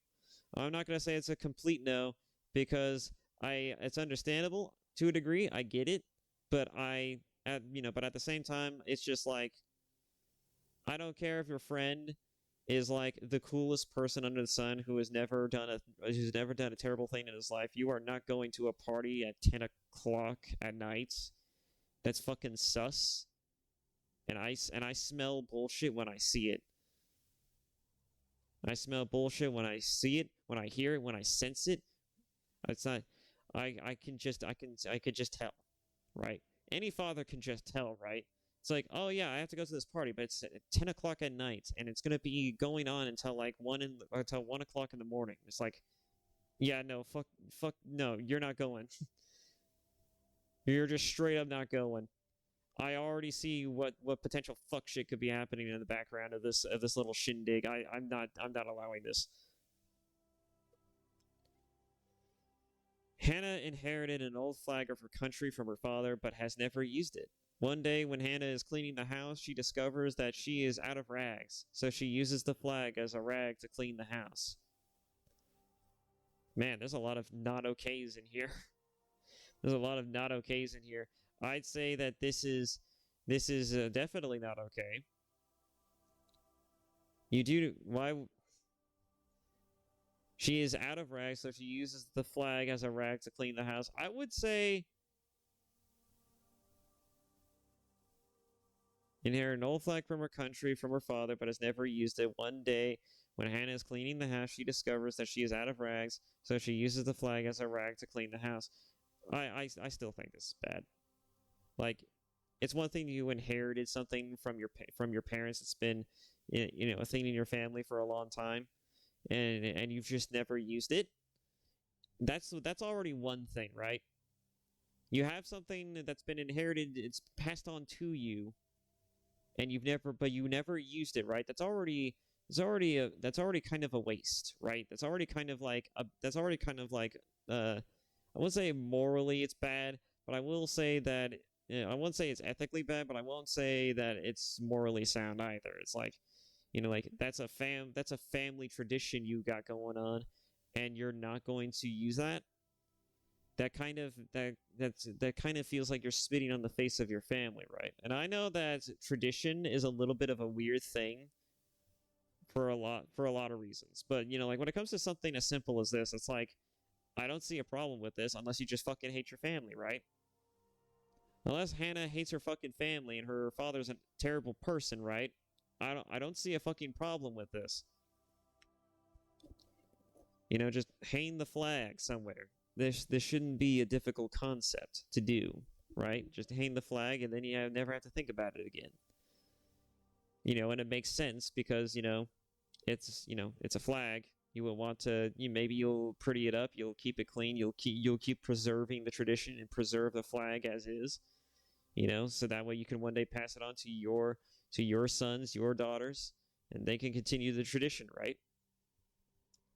I'm not gonna say it's a complete no because it's understandable to a degree. I get it, but but at the same time, it's just like I don't care if your friend is like the coolest person under the sun who's never done a terrible thing in his life. You are not going to a party at 10 o'clock at night. That's fucking sus. And I smell bullshit when I see it. I smell bullshit when I see it, when I hear it, when I sense it. It's not. I could just tell, right? Any father can just tell, right? It's like, oh yeah, I have to go to this party, but it's at 10 o'clock at night, and it's gonna be going on until like 1 o'clock in the morning. It's like, yeah, no, fuck, no, you're not going. You're just straight up not going. I already see what potential fuck shit could be happening in the background of this little shindig. I'm not allowing this. Hannah inherited an old flag of her country from her father, but has never used it. One day, when Hannah is cleaning the house, she discovers that she is out of rags, so she uses the flag as a rag to clean the house. Man, there's a lot of not okays in here. There's a lot of not okays in here. I'd say that this is definitely not okay. Why? She is out of rags, so she uses the flag as a rag to clean the house. I would say inherit an old flag from her country, from her father, but has never used it. One day, when Hannah is cleaning the house, she discovers that she is out of rags, so she uses the flag as a rag to clean the house. I still think this is bad. Like, it's one thing you inherited something from your parents. It's been a thing in your family for a long time, and you've just never used it. That's already one thing, right? You have something that's been inherited. It's passed on to you, and you never used it, right? That's already kind of a waste, right? That's already kind of like I won't say morally it's bad, but I will say that I won't say it's ethically bad, but I won't say that it's morally sound either. It's like, like that's a family tradition you got going on, and you're not going to use that. That kind of feels like you're spitting on the face of your family, right? And I know that tradition is a little bit of a weird thing for a lot of reasons, but like when it comes to something as simple as this, it's like I don't see a problem with this unless you just fucking hate your family, right? Unless Hannah hates her fucking family and her father's a terrible person, right? I don't see a fucking problem with this. Just hang the flag somewhere. This shouldn't be a difficult concept to do, right? Just hang the flag and then you never have to think about it again. And it makes sense because, it's a flag. You will want to. Maybe you'll pretty it up. You'll keep it clean. You'll keep preserving the tradition and preserve the flag as is. So that way you can one day pass it on to your sons, your daughters, and they can continue the tradition, right?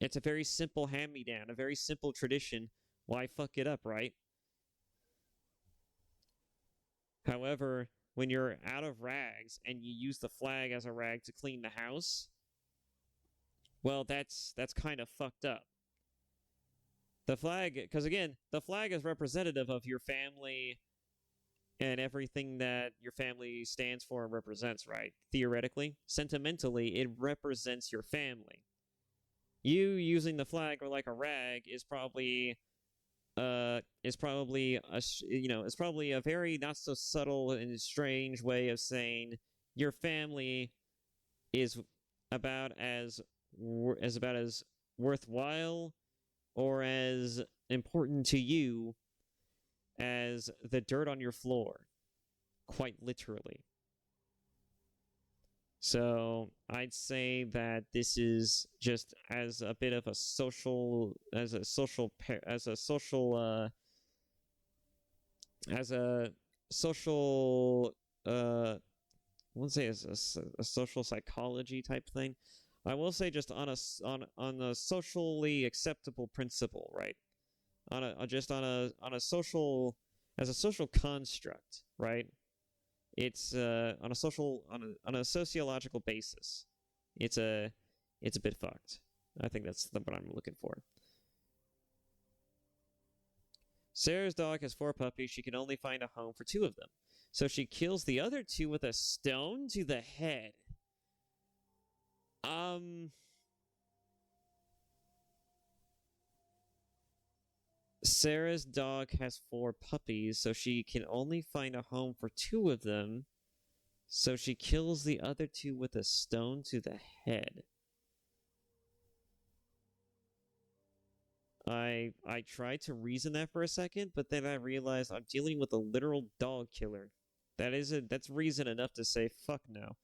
It's a very simple hand-me-down, a very simple tradition. Why fuck it up, right? However, when you're out of rags and you use the flag as a rag to clean the house, well, that's kind of fucked up. The flag, because again, the flag is representative of your family and everything that your family stands for and represents, right? Theoretically, sentimentally, it represents your family. You using the flag or like a rag is probably it's probably a very not so subtle and strange way of saying your family is about as worthwhile or as important to you as the dirt on your floor, quite literally. So I'd say that this is just as a bit of a social, as a social, as a social, as a social, I won't say as a social psychology type thing. I will say just on a socially acceptable principle, right? On a just on a social as a social construct, right? It's on a social on a sociological basis. It's a bit fucked. I think that's what I'm looking for. Sarah's dog has 4 puppies. She can only find a home for 2 of them. So she kills the other 2 with a stone to the head. Sarah's dog has 4 puppies, so she can only find a home for 2 of them. So she kills the other 2 with a stone to the head. I tried to reason that for a second, but then I realized I'm dealing with a literal dog killer. That's reason enough to say fuck no.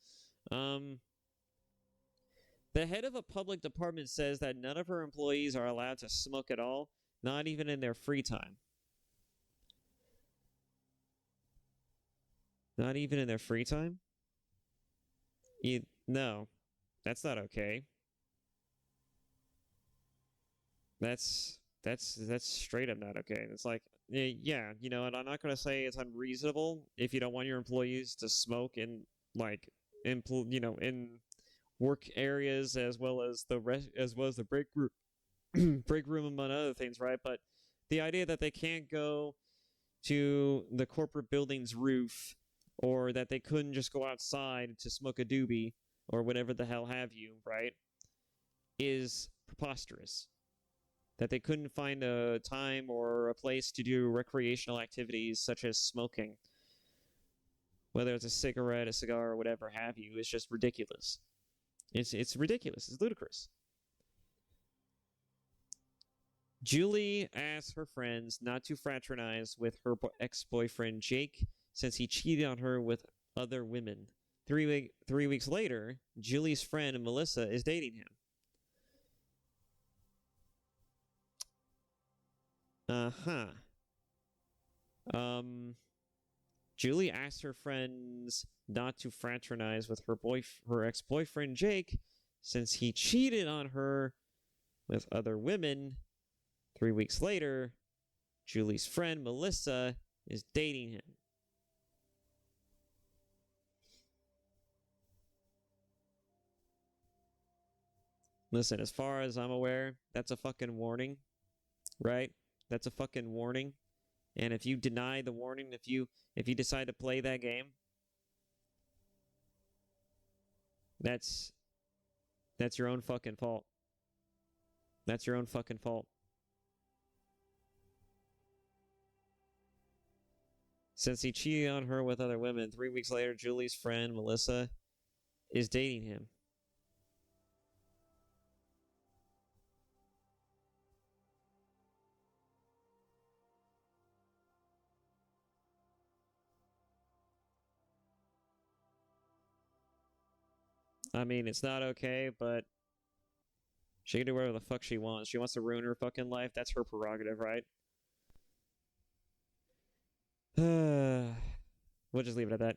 The head of a public department says that none of her employees are allowed to smoke at all, not even in their free time. Not even in their free time? No, that's not okay. That's straight up not okay. It's like, yeah, you know, and I'm not gonna say it's unreasonable if you don't want your employees to smoke in like in work areas as well as the break room, break room among other things, right? But the idea that they can't go to the corporate building's roof or that they couldn't just go outside to smoke a doobie or whatever the hell have you, right, is preposterous. That they couldn't find a time or a place to do recreational activities such as smoking, whether it's a cigarette, a cigar, or whatever have you, is just ridiculous. It's ridiculous. It's ludicrous. Julie asks her friends not to fraternize with her ex-boyfriend Jake since he cheated on her with other women. 3 weeks later, Julie's friend Melissa is dating him. Julie asks her friends not to fraternize with her ex-boyfriend Jake since he cheated on her with other women. 3 weeks later, Julie's friend Melissa is dating him. Listen, as far as I'm aware, that's a fucking warning, right? That's a fucking warning. And if you deny the warning, if you decide to play that game, that's your own fucking fault. That's your own fucking fault. Since he cheated on her with other women, 3 weeks later, Julie's friend, Melissa, is dating him. I mean, it's not okay, but she can do whatever the fuck she wants. She wants to ruin her fucking life. That's her prerogative, right? We'll just leave it at that.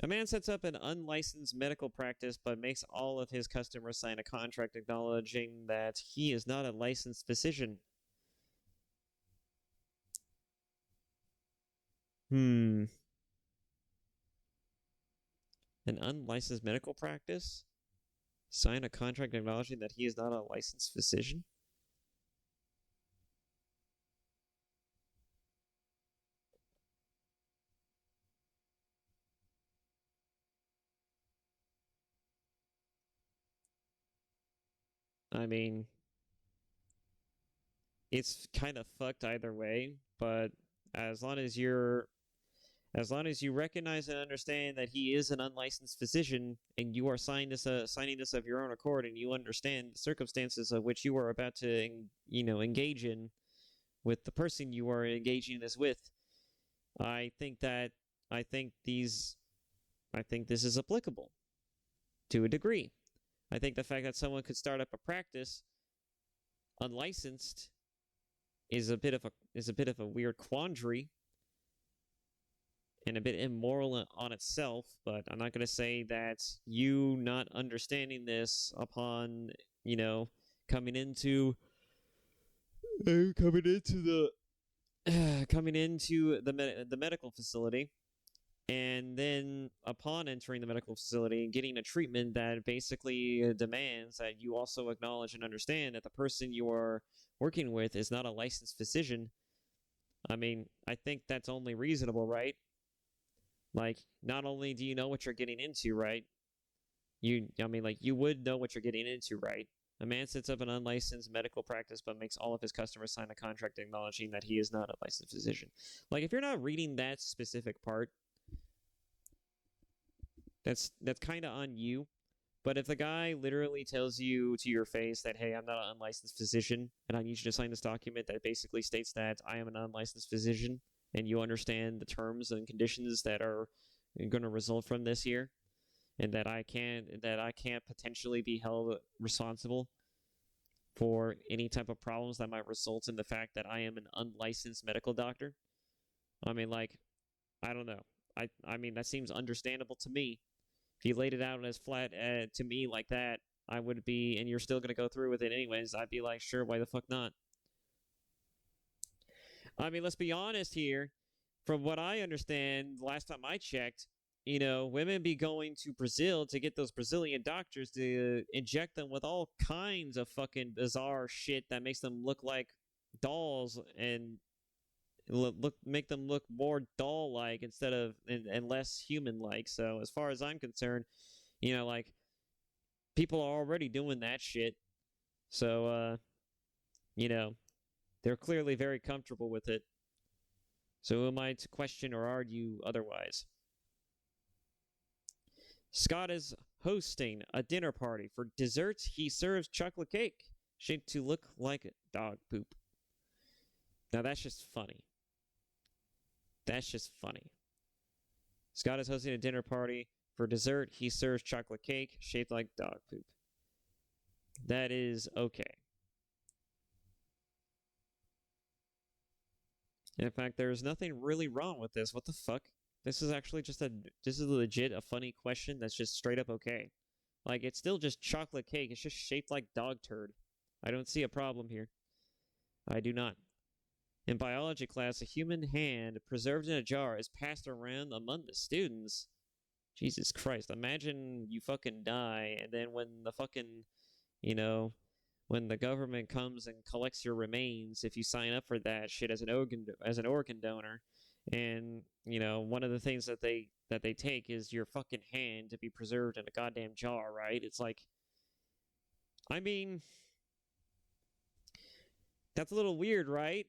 A man sets up an unlicensed medical practice but makes all of his customers sign a contract acknowledging that he is not a licensed physician. An unlicensed medical practice? Sign a contract acknowledging that he is not a licensed physician? I mean, it's kind of fucked either way, but as long as you're as long as you recognize and understand that he is an unlicensed physician and you are signing this of your own accord and you understand the circumstances of which you are about to engage in with the person you are engaging this with, I think that I think these I think this is applicable to a degree. I think the fact that someone could start up a practice unlicensed is a bit of a weird quandary and a bit immoral on itself, but I'm not going to say that you not understanding this upon, coming into the medical facility, and then upon entering the medical facility getting a treatment that basically demands that you also acknowledge and understand that the person you are working with is not a licensed physician. I mean, I think that's only reasonable, right? Like, not only do you know what you're getting into, right? You would know what you're getting into, right? A man sets up an unlicensed medical practice but makes all of his customers sign a contract acknowledging that he is not a licensed physician. Like, if you're not reading that specific part, that's kind of on you. But if the guy literally tells you to your face that, hey, I'm not an unlicensed physician, and I need you to sign this document that basically states that I am an unlicensed physician, and you understand the terms and conditions that are going to result from this here, and that I can't potentially be held responsible for any type of problems that might result in the fact that I am an unlicensed medical doctor. I mean, like, I don't know. I mean, that seems understandable to me. If you laid it out as flat to me like that, I would be, and you're still going to go through with it anyways, I'd be like, sure, why the fuck not? I mean, let's be honest here. From what I understand, last time I checked, women be going to Brazil to get those Brazilian doctors to inject them with all kinds of fucking bizarre shit that makes them look like dolls and make them look more doll-like instead of and less human-like. So as far as I'm concerned, like people are already doing that shit. So they're clearly very comfortable with it. So who am I to question or argue otherwise? Scott is hosting a dinner party. For dessert, he serves chocolate cake shaped to look like dog poop. Now that's just funny. That's just funny. Scott is hosting a dinner party. For dessert, he serves chocolate cake shaped like dog poop. That is okay. In fact, there's nothing really wrong with this. What the fuck? This is actually this is legit a funny question that's just straight up okay. Like, it's still just chocolate cake. It's just shaped like dog turd. I don't see a problem here. I do not. In biology class, a human hand preserved in a jar is passed around among the students. Jesus Christ. Imagine you fucking die, and then when the fucking, when the government comes and collects your remains, if you sign up for that shit as an organ donor, and one of the things that they take is your fucking hand to be preserved in a goddamn jar, right? It's like, I mean, that's a little weird, right?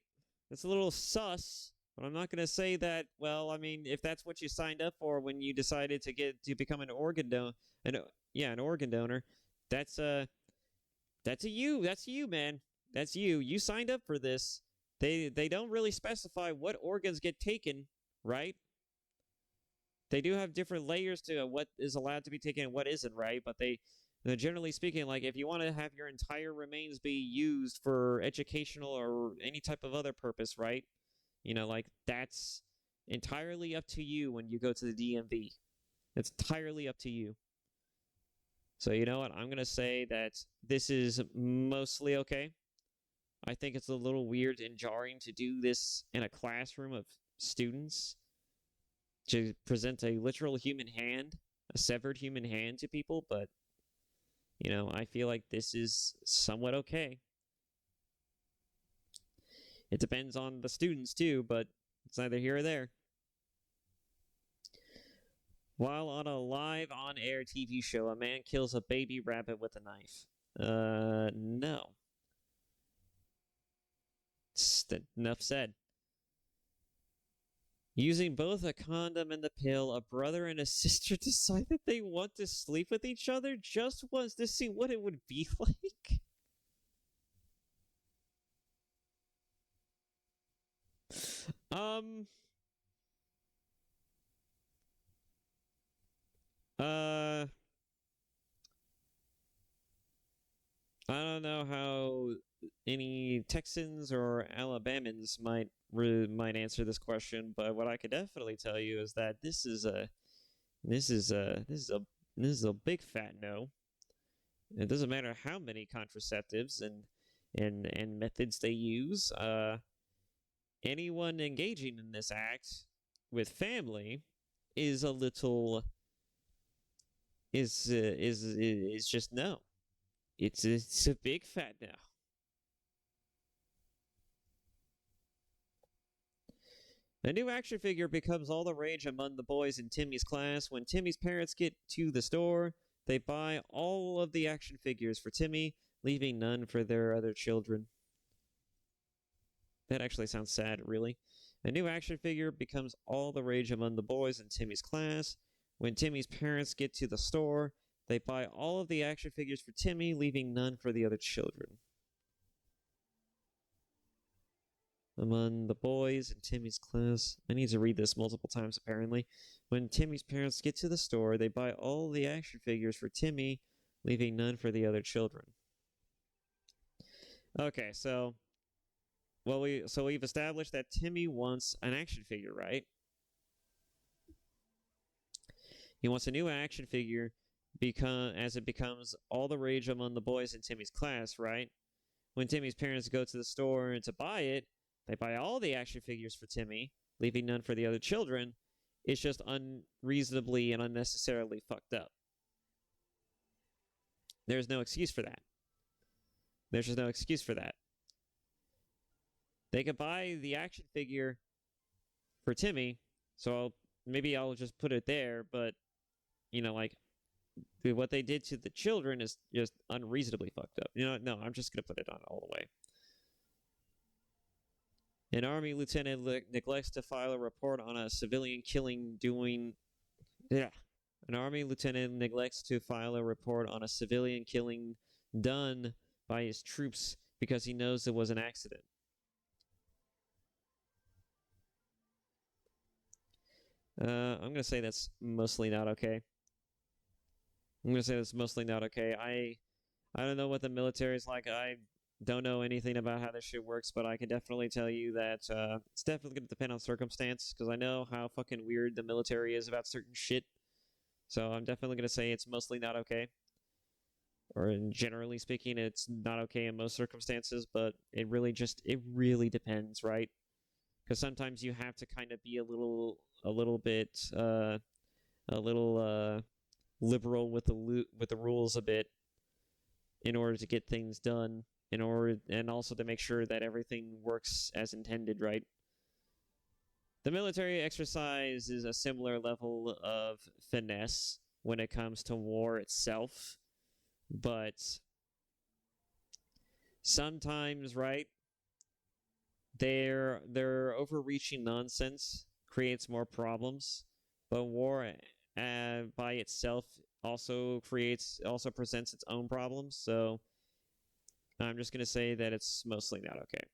That's a little sus, but I'm not going to say that. Well, I mean, if that's what you signed up for when you decided to become an organ donor, an organ donor, that's you, man. That's you. You signed up for this. They don't really specify what organs get taken, right? They do have different layers to what is allowed to be taken and what isn't, right? But generally speaking, like, if you want to have your entire remains be used for educational or any type of other purpose, right? Like, that's entirely up to you when you go to the DMV. It's entirely up to you. So you know what? I'm going to say that this is mostly okay. I think it's a little weird and jarring to do this in a classroom of students, to present a literal human hand, a severed human hand to people, but I feel like this is somewhat okay. It depends on the students too, but it's neither here or there. While on a live on-air TV show, a man kills a baby rabbit with a knife. No. Enough said. Using both a condom and the pill, a brother and a sister decide that they want to sleep with each other just once to see what it would be like. I don't know how any Texans or Alabamans might answer this question, but what I could definitely tell you is that this is a big fat no. It doesn't matter how many contraceptives and methods they use. Anyone engaging in this act with family is a little is just no. It's a big fat no. A new action figure becomes all the rage among the boys in Timmy's class. When Timmy's parents get to the store, they buy all of the action figures for Timmy, leaving none for their other children. That actually sounds sad, really. A new action figure becomes all the rage among the boys in Timmy's class. When Timmy's parents get to the store, they buy all of the action figures for Timmy, leaving none for the other children. Among the boys in Timmy's class. I need to read this multiple times, apparently. When Timmy's parents get to the store, they buy all the action figures for Timmy, leaving none for the other children. Okay, so we've established that Timmy wants an action figure, right? He wants a new action figure as it becomes all the rage among the boys in Timmy's class, right? When Timmy's parents go to the store to buy it, they buy all the action figures for Timmy, leaving none for the other children. It's just unreasonably and unnecessarily fucked up. There's no excuse for that. There's just no excuse for that. They could buy the action figure for Timmy, so maybe I'll just put it there, but, what they did to the children is just unreasonably fucked up. No, I'm just going to put it on all the way. An army lieutenant neglects to file a report on a civilian killing An army lieutenant neglects to file a report on a civilian killing done by his troops because he knows it was an accident. I'm going to say that's mostly not okay. I don't know what the military is like. I don't know anything about how this shit works, but I can definitely tell you that it's definitely going to depend on circumstance, because I know how fucking weird the military is about certain shit. So I'm definitely going to say it's mostly not okay. Or generally speaking, it's not okay in most circumstances, but it really depends, right? Because sometimes you have to kind of be a little bit liberal with the rules a bit in order to get things done, and also to make sure that everything works as intended, right? The military exercises a similar level of finesse when it comes to war itself, but sometimes, right, their overreaching nonsense creates more problems, but war by itself also presents its own problems. So I'm just going to say that it's mostly not okay.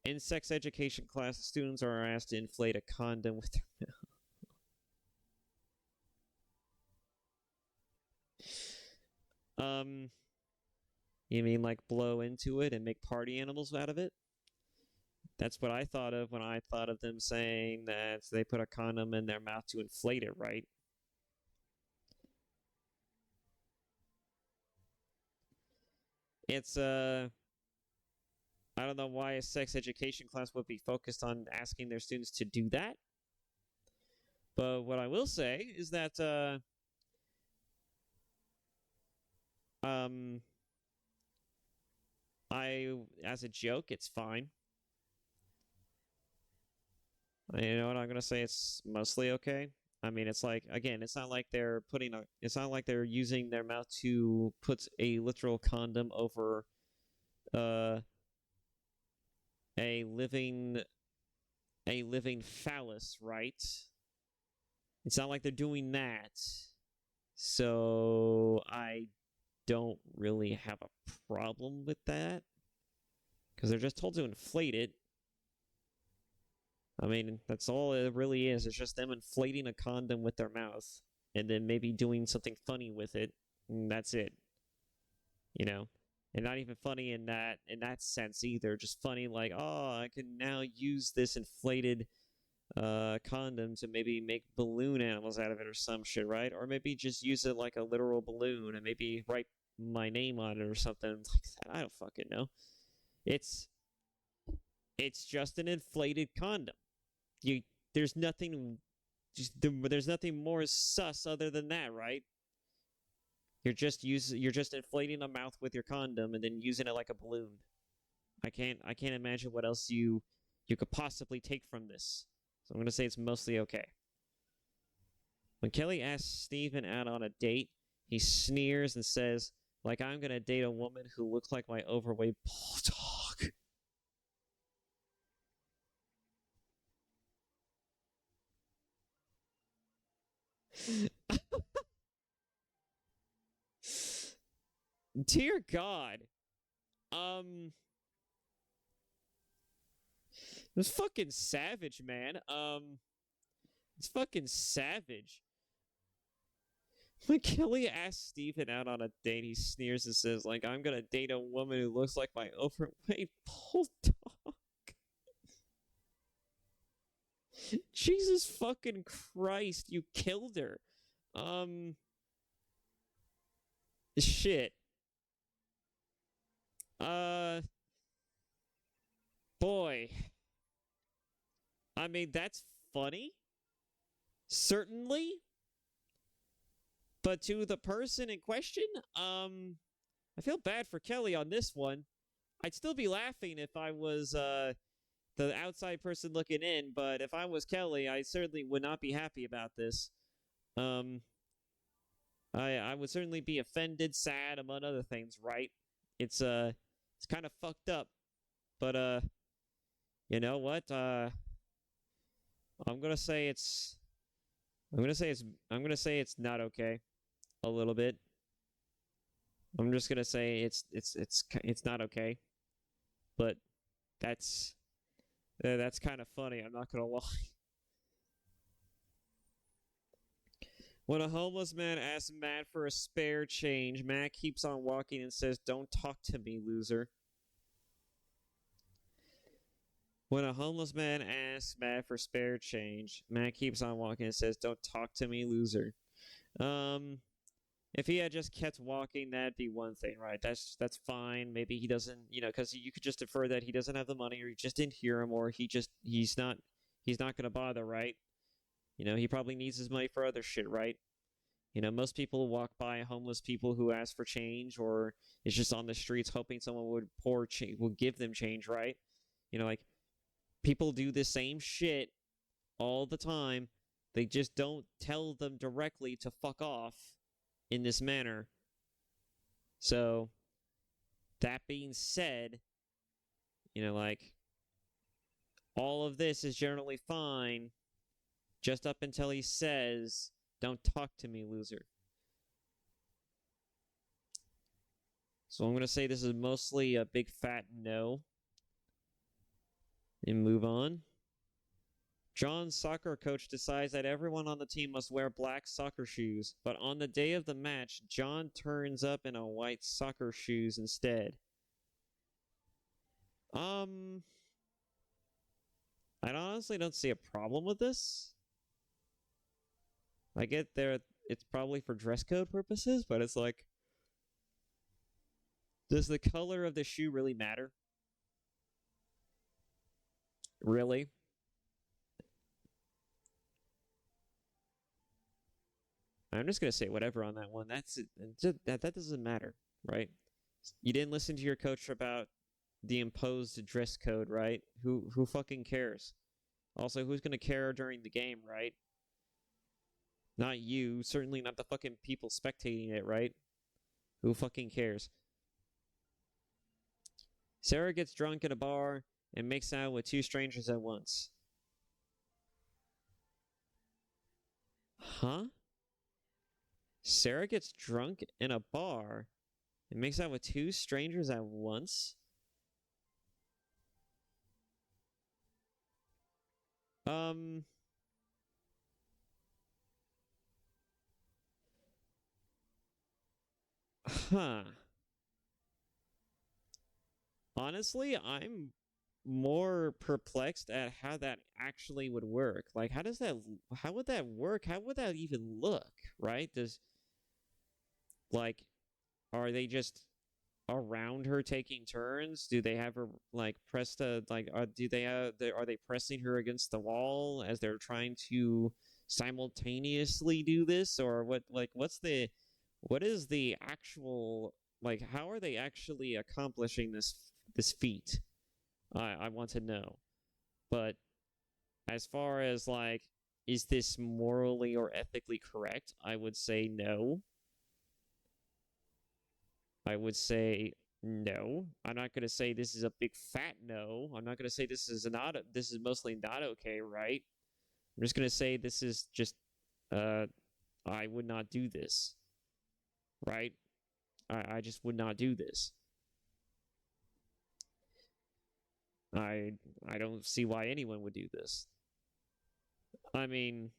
In sex education class, students are asked to inflate a condom with their You mean like blow into it and make party animals out of it? That's what I thought of when I thought of them saying that they put a condom in their mouth to inflate it, right? It's I don't know why a sex education class would be focused on asking their students to do that. But what I will say is that as a joke, it's fine. You know what I'm gonna say? It's mostly okay. I mean, it's like again, it's not like it's not like they're using their mouth to put a literal condom over uh a living phallus, right? It's not like they're doing that. So I don't really have a problem with that because they're just told to inflate it. I mean, that's all it really is. It's just them inflating a condom with their mouth and then maybe doing something funny with it. And that's it. You know? And not even funny in that sense either. Just funny like, oh, I can now use this inflated condom to maybe make balloon animals out of it or some shit, right? Or maybe just use it like a literal balloon and maybe write my name on it or something like that. I don't fucking know. It's just an inflated condom. There's nothing there's nothing more sus other than that, right? You're just inflating a mouth with your condom and then using it like a balloon. I can't imagine what else you could possibly take from this. So I'm going to say it's mostly okay. When Kelly asks Steven out on a date, he sneers and says, like I'm going to date a woman who looks like my overweight bulldog. Dear God. It's fucking savage, man. It's fucking savage. When Kelly asks Steven out on a date, he sneers and says, like, I'm gonna date a woman who looks like my overweight bulldog. Jesus fucking Christ, you killed her. Shit. Boy. I mean, that's funny. Certainly. But to the person in question, I feel bad for Kelly on this one. I'd still be laughing if I was the outside person looking in, but if I was Kelly, I certainly would not be happy about this. I would certainly be offended, sad, among other things, right? It's kind of fucked up. But you know what? I'm gonna say it's not okay. A little bit. I'm just gonna say it's not okay. But that's kind of funny. I'm not gonna lie. When a homeless man asks Matt for a spare change, Matt keeps on walking and says, "Don't talk to me, loser." When a homeless man asks Matt for spare change, Matt keeps on walking and says, "Don't talk to me, loser." If he had just kept walking, that'd be one thing, right? That's fine. Maybe he doesn't, because you could just infer that he doesn't have the money, or he just didn't hear him, or he's not gonna bother, right? He probably needs his money for other shit, right? Most people walk by homeless people who ask for change, or is just on the streets hoping someone would give them change, right? Like people do the same shit all the time. They just don't tell them directly to fuck off in this manner. So, that being said, like, all of this is generally fine just up until he says, "Don't talk to me, loser." So I'm going to say this is mostly a big fat no. And move on. John's soccer coach decides that everyone on the team must wear black soccer shoes, but on the day of the match, John turns up in a white soccer shoes instead. I honestly don't see a problem with this. I get there, it's probably for dress code purposes, but it's like, does the color of the shoe really matter? Really? I'm just gonna say whatever on that one. That doesn't matter, right? You didn't listen to your coach about the imposed dress code, right? Who fucking cares? Also, who's gonna care during the game, right? Not you. Certainly not the fucking people spectating it, right? Who fucking cares? Sarah gets drunk at a bar and makes out with two strangers at once. Huh? Sarah gets drunk in a bar and makes out with two strangers at once? Um. Huh. Honestly, I'm more perplexed at how that actually would work. Like, how would that work? How would that even look, right? Like, are they just around her taking turns? Do they have her, like, pressed are they pressing her against the wall as they're trying to simultaneously do this? Or what is the actual, like, how are they actually accomplishing this feat? I want to know. But as far as, like, is this morally or ethically correct? I would say no. I would say no. I'm not going to say this is a big fat no. I'm not going to say this is mostly not okay, right? I'm just going to say this is just uh I would not do this, right? I just would not do this. I I don't see why anyone would do this. I mean,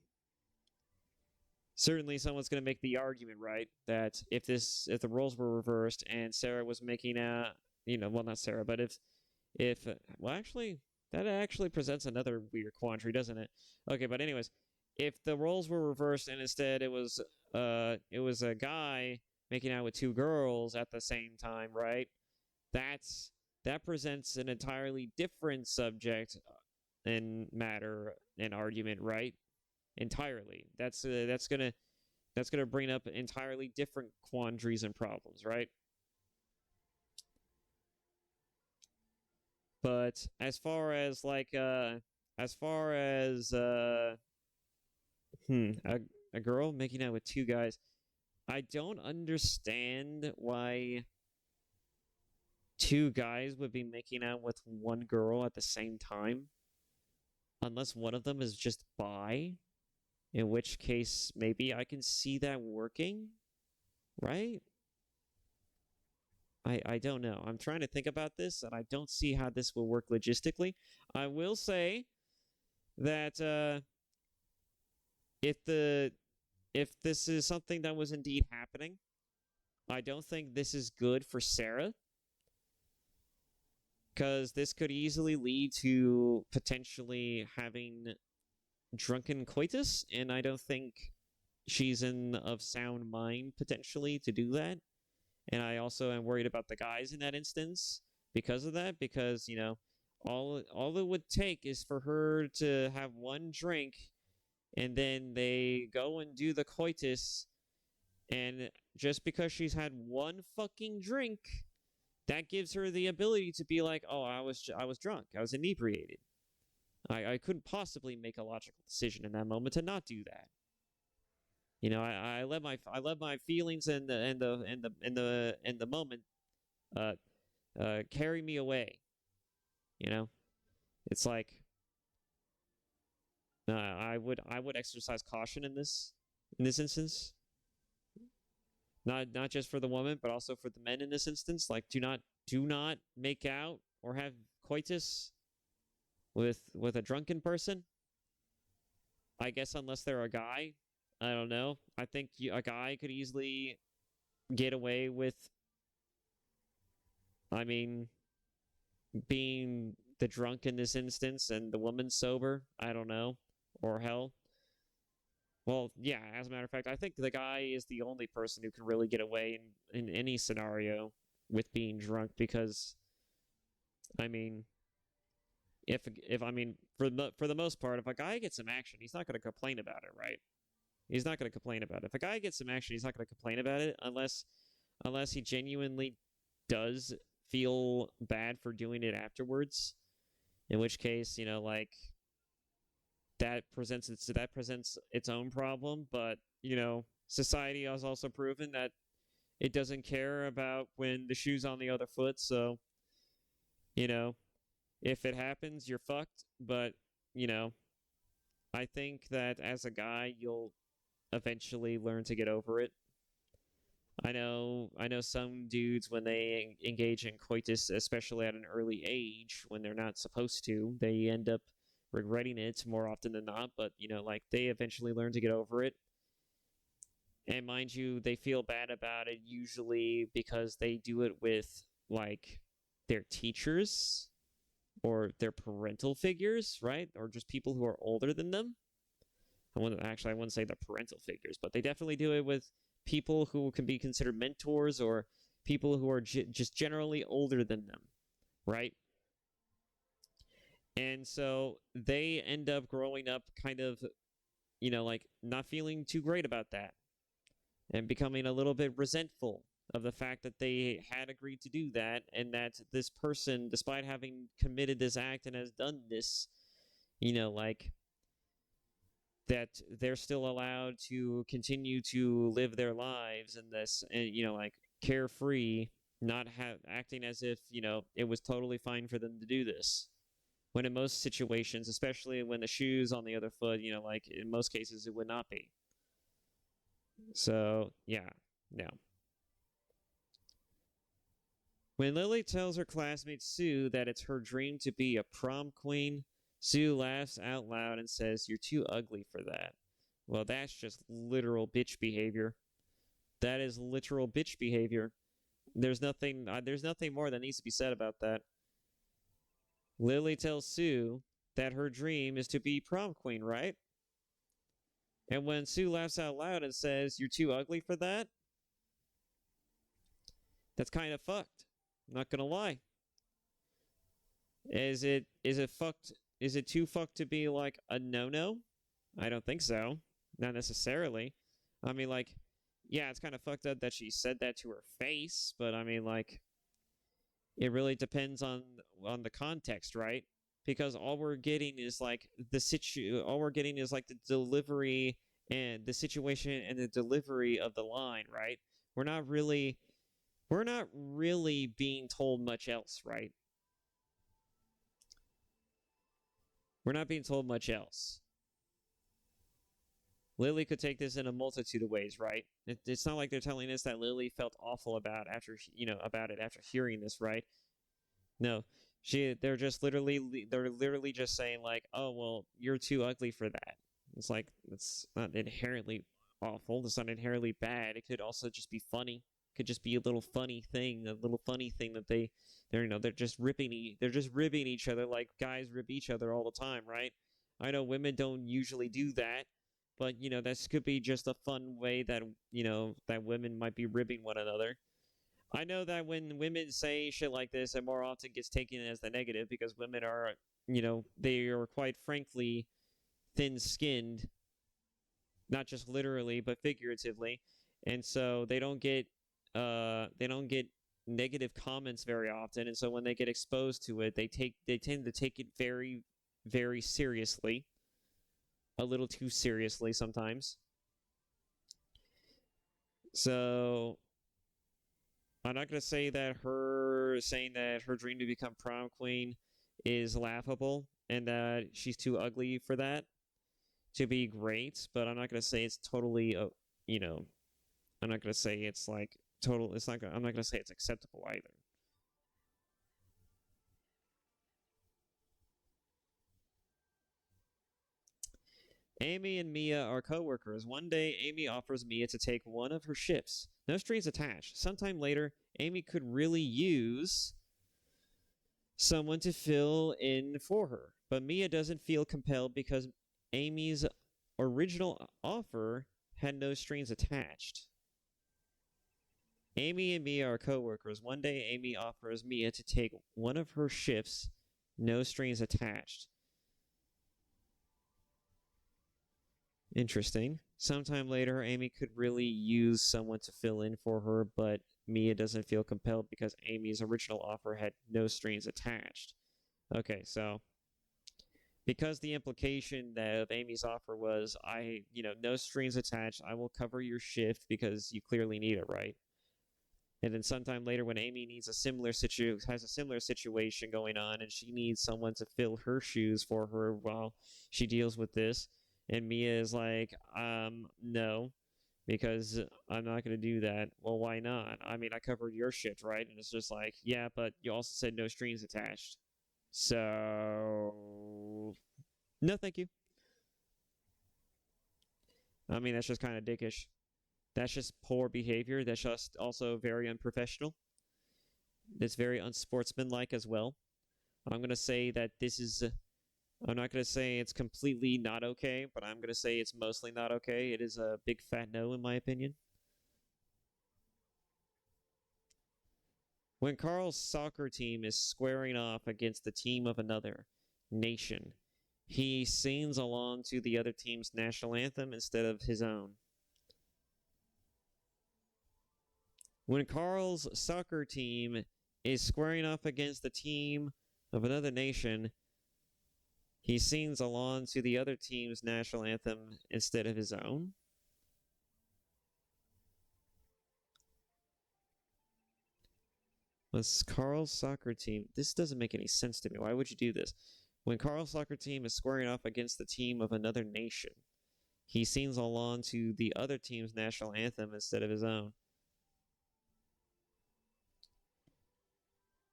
certainly someone's going to make the argument, right, that if the roles were reversed and Sarah was making a, well, not Sarah, but if well, actually, that actually presents another weird quandary, doesn't it? Okay, but anyways, if the roles were reversed and instead it was a guy making out with two girls at the same time, right? That's that presents an entirely different subject and matter and argument, right? Entirely. That's gonna bring up entirely different quandaries and problems, right? But as far as a girl making out with two guys, I don't understand why two guys would be making out with one girl at the same time, unless one of them is just bi, in which case maybe I can see that working, right? I don't know. I'm trying to think about this, and I don't see how this will work logistically. I will say that if the if this is something that was indeed happening, I don't think this is good for Sarah, because this could easily lead to potentially having drunken coitus, and I don't think she's in of sound mind potentially to do that. And I also am worried about the guys in that instance because of that, because, all it would take is for her to have one drink and then they go and do the coitus, and just because she's had one fucking drink, that gives her the ability to be like, "Oh, I was drunk. I was inebriated. I couldn't possibly make a logical decision in that moment to not do that." I let my feelings in the moment uh carry me away. You know, it's like I would exercise caution in this instance. Not just for the woman, but also for the men in this instance. Like, do not make out or have coitus with a drunken person. I guess unless they're a guy. I don't know. I think a guy could easily get away with, I mean, being the drunk in this instance and the woman sober. I don't know. Or hell. Well, yeah, as a matter of fact, I think the guy is the only person who can really get away in any scenario with being drunk because, I mean, if I mean for the most part, if a guy gets some action, he's not going to complain about it, right? He's not going to complain about it. If a guy gets some action, he's not going to complain about it unless he genuinely does feel bad for doing it afterwards. In which case, like that presents its own problem. But society has also proven that it doesn't care about when the shoe's on the other foot. So, if it happens, you're fucked. But I think that as a guy, you'll eventually learn to get over it. I know some dudes when they engage in coitus, especially at an early age, when they're not supposed to, they end up regretting it more often than not, but they eventually learn to get over it. And mind you, they feel bad about it usually because they do it with like their teachers or their parental figures, right? Or just people who are older than them. I wouldn't say the parental figures, but they definitely do it with people who can be considered mentors or people who are just generally older than them, right? And so they end up growing up kind of, not feeling too great about that and becoming a little bit resentful of the fact that they had agreed to do that and that this person, despite having committed this act and has done this, that they're still allowed to continue to live their lives in this, and carefree, not acting as if it was totally fine for them to do this. When in most situations, especially when the shoe's on the other foot, in most cases it would not be. So yeah, no. When Lily tells her classmate Sue that it's her dream to be a prom queen, Sue laughs out loud and says, "You're too ugly for that." Well, that's just literal bitch behavior. That is literal bitch behavior. There's nothing more that needs to be said about that. Lily tells Sue that her dream is to be prom queen, right? And when Sue laughs out loud and says, "You're too ugly for that," that's kind of fucked. I'm not gonna lie. Is it fucked? Is it too fucked to be like a no-no? I don't think so. Not necessarily. I mean, yeah, it's kind of fucked up that she said that to her face, but I mean, it really depends on the context, right? Because all we're getting is all we're getting is the delivery and the situation and the delivery of the line, right? We're not really being told much else, right? We're not being told much else. Lily could take this in a multitude of ways, right? It's not like they're telling us that Lily felt awful about after hearing this, right? No, they're literally just saying "Oh, well, you're too ugly for that." It's it's not inherently awful. It's not inherently bad. It could also just be funny. It could just be a little funny thing that they're just ribbing each other like guys rib each other all the time, right? I know women don't usually do that, but this could be just a fun way that that women might be ribbing one another. I know that when women say shit like this, it more often gets taken as the negative because women are, they are quite frankly thin-skinned, not just literally but figuratively, and so they don't get negative comments very often, and so when they get exposed to it, they tend to take it very, very seriously, a little too seriously sometimes. So I'm not going to say that her saying that her dream to become prom queen is laughable and that she's too ugly for that to be great, but I'm not going to say it's totally, I'm not going to say it's total. I'm not going to say it's acceptable either. Amy and Mia are co-workers. One day, Amy offers Mia to take one of her shifts. No strings attached. Sometime later, Amy could really use someone to fill in for her. But Mia doesn't feel compelled because Amy's original offer had no strings attached. Amy and Mia are co-workers. One day, Amy offers Mia to take one of her shifts, no strings attached. Interesting. Sometime later, Amy could really use someone to fill in for her, but Mia doesn't feel compelled because Amy's original offer had no strings attached. Okay, so because the implication of Amy's offer was, no strings attached, I will cover your shift because you clearly need it, right? And then sometime later, when Amy has a similar situation going on, and she needs someone to fill her shoes for her while she deals with this, and Mia is like, no, because I'm not going to do that. Well, why not? I mean, I covered your shift, right? And it's just like, yeah, but you also said no strings attached. So, no, thank you. I mean, that's just kind of dickish. That's just poor behavior. That's just also very unprofessional. That's very unsportsmanlike as well. I'm going to say that this is. I'm not going to say it's completely not okay, but I'm going to say it's mostly not okay. It is a big fat no, in my opinion. When Carl's soccer team is squaring off against the team of another nation, he sings along to the other team's national anthem instead of his own. When Carl's soccer team is squaring off against the team of another nation, he sings along to the other team's national anthem instead of his own. Was Carl's soccer team... This doesn't make any sense to me. Why would you do this? When Carl's soccer team is squaring off against the team of another nation, he sings along to the other team's national anthem instead of his own.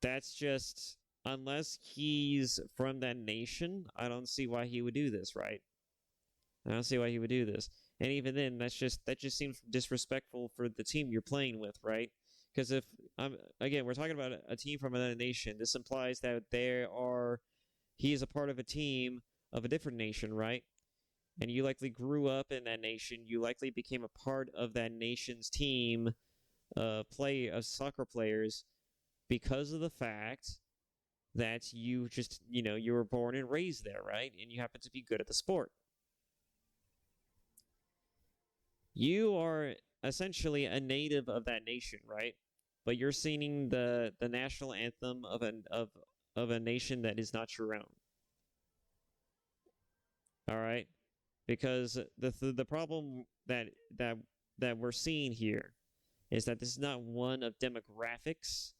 That's just... Unless he's from that nation, I don't see why he would do this, right? I don't see why he would do this. And even then, that just seems disrespectful for the team you're playing with, right? Because if again, we're talking about a team from another nation. This implies that he is a part of a team of a different nation, right? And you likely grew up in that nation. You likely became a part of that nation's team of soccer players because of the fact that you were born and raised there, right? And you happen to be good at the sport. You are essentially a native of that nation, right? But you're singing the national anthem of a nation that is not your own. All right? Because the problem that we're seeing here is that this is not one of demographics.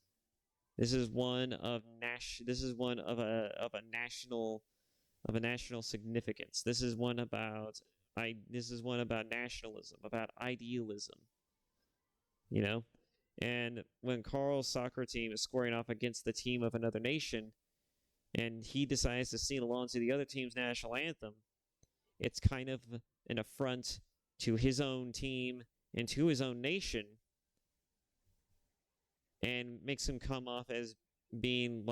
This is one of a national significance. This is one about nationalism, about idealism. You know? And when Carl's soccer team is squaring off against the team of another nation, and he decides to sing along to the other team's national anthem, it's kind of an affront to his own team and to his own nation, and makes him come off as being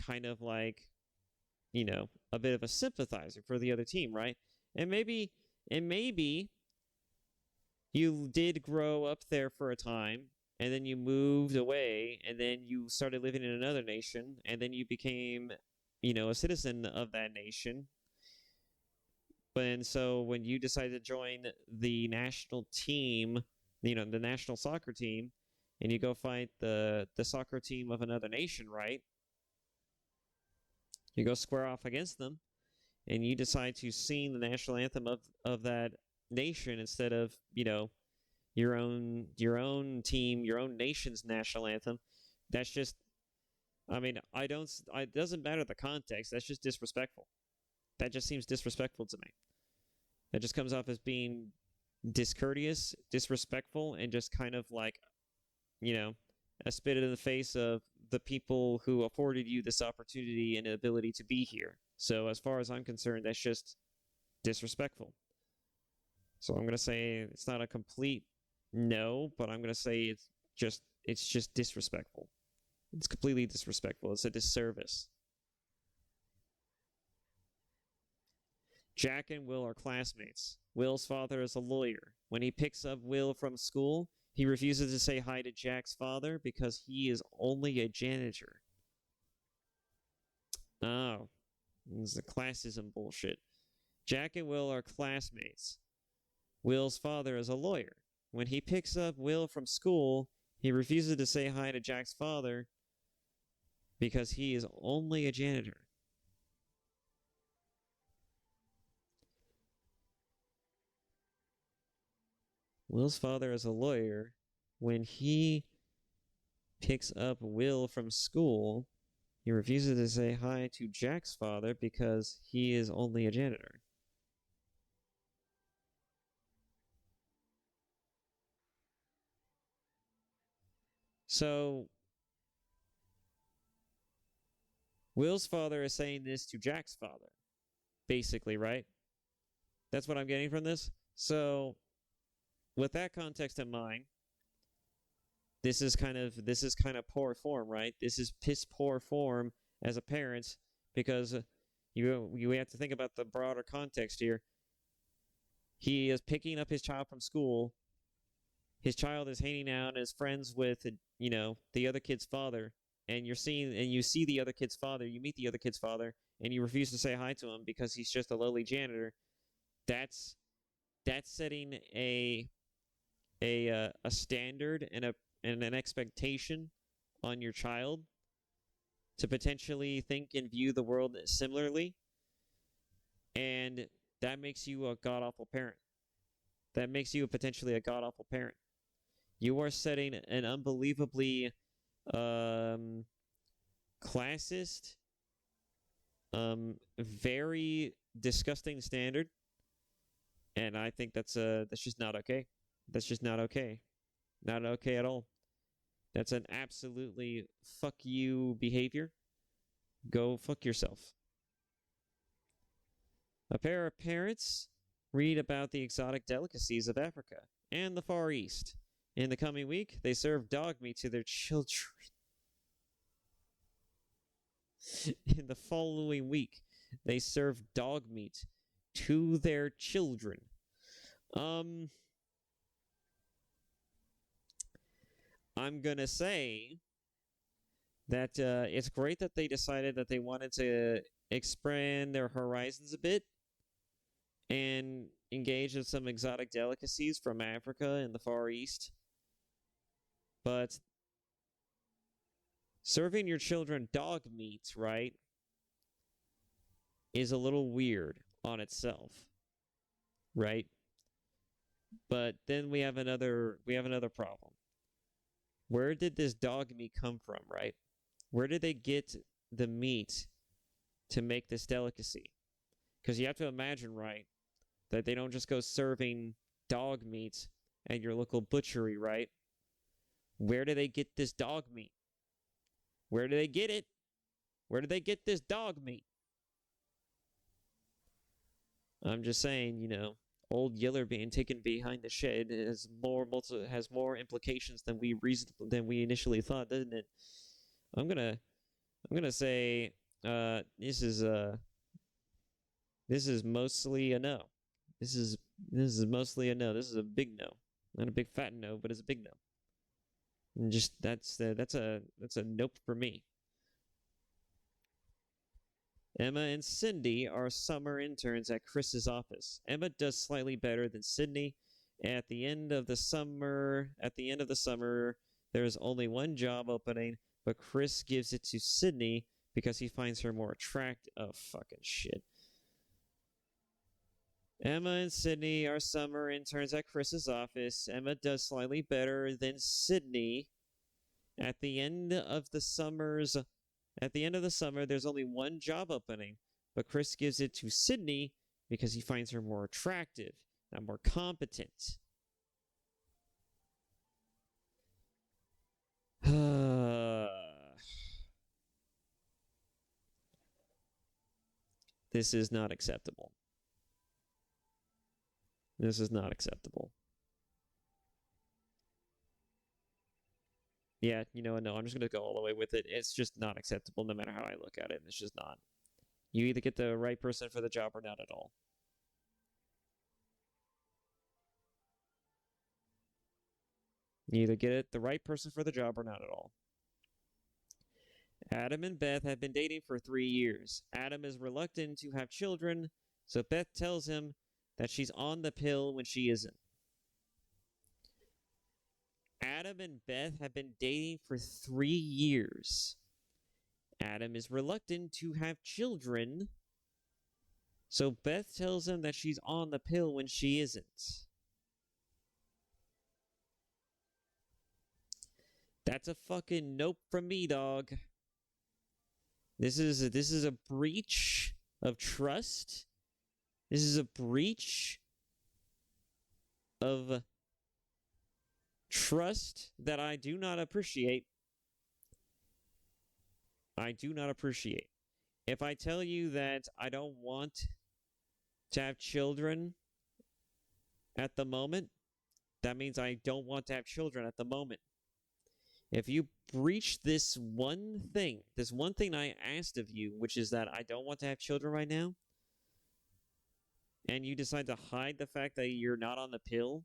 kind of a bit of a sympathizer for the other team, right? And maybe you did grow up there for a time, and then you moved away, and then you started living in another nation, and then you became, a citizen of that nation. And so when you decided to join the national team, the national soccer team, and you go fight the soccer team of another nation, right? You go square off against them, and you decide to sing the national anthem of that nation instead of, your own team, your own nation's national anthem. That's just, it doesn't matter the context. That's just disrespectful. That just seems disrespectful to me. That just comes off as being discourteous, disrespectful, and just kind of a spit in the face of the people who afforded you this opportunity and ability to be here. So as far as I'm concerned, that's just disrespectful. So I'm going to say it's not a complete no, but I'm going to say it's just disrespectful. It's completely disrespectful. It's a disservice. Jack and Will are classmates. Will's father is a lawyer. When he picks up Will from school, he refuses to say hi to Jack's father because he is only a janitor. Oh, this is the classism bullshit. Jack and Will are classmates. Will's father is a lawyer. When he picks up Will from school, he refuses to say hi to Jack's father because he is only a janitor. Will's father is a lawyer. When he picks up Will from school, he refuses to say hi to Jack's father because he is only a janitor. So, Will's father is saying this to Jack's father, basically, right? That's what I'm getting from this. So, with that context in mind, this is kind of poor form, right? This is piss poor form as a parent because you have to think about the broader context here. He is picking up his child from school. His child is hanging out as friends with, the other kid's father, and you see the other kid's father, you meet the other kid's father, and you refuse to say hi to him because he's just a lowly janitor. That's setting a standard and an expectation on your child to potentially think and view the world similarly, and that makes you a god-awful parent. That makes you potentially a god-awful parent. You are setting an unbelievably classist, very disgusting standard, and I think that's just not okay. That's just not okay. Not okay at all. That's an absolutely fuck you behavior. Go fuck yourself. A pair of parents read about the exotic delicacies of Africa and the Far East. In the coming week, they serve dog meat to their children. In the following week, they serve dog meat to their children. I'm gonna say that it's great that they decided that they wanted to expand their horizons a bit and engage in some exotic delicacies from Africa and the Far East. But serving your children dog meat, right, is a little weird on itself, right? But then we have another problem. Where did this dog meat come from, right? Where did they get the meat to make this delicacy? Because you have to imagine, right, that they don't just go serving dog meat at your local butchery, right? Where do they get this dog meat? Where do they get it? Where do they get this dog meat? I'm just saying, old Yeller being taken behind the shed has more implications than we initially thought, doesn't it? I'm gonna say this is mostly a no. This is mostly a no. This is a big no, not a big fat no, but it's a big no. And just that's a nope for me. Emma and Cindy are summer interns at Chris's office. Emma does slightly better than Sydney. At the end of the summer, there is only one job opening, but Chris gives it to Sydney because he finds her more attractive. Oh, fucking shit. Emma and Sydney are summer interns at Chris's office. Emma does slightly better than Sydney. At the end of the summer, there's only one job opening, but Chris gives it to Sydney because he finds her more attractive, not more competent. This is not acceptable. This is not acceptable. Yeah, no, I'm just going to go all the way with it. It's just not acceptable no matter how I look at it. It's just not. You either get the right person for the job or not at all. You either get the right person for the job or not at all. Adam and Beth have been dating for 3 years. Adam is reluctant to have children, so Beth tells him that she's on the pill when she isn't. Adam and Beth have been dating for 3 years. Adam is reluctant to have children, so Beth tells him that she's on the pill when she isn't. That's a fucking nope from me, dog. This is a breach of trust. This is a breach of trust that I do not appreciate. I do not appreciate. If I tell you that I don't want to have children at the moment, that means I don't want to have children at the moment. If you breach this one thing I asked of you, which is that I don't want to have children right now, and you decide to hide the fact that you're not on the pill,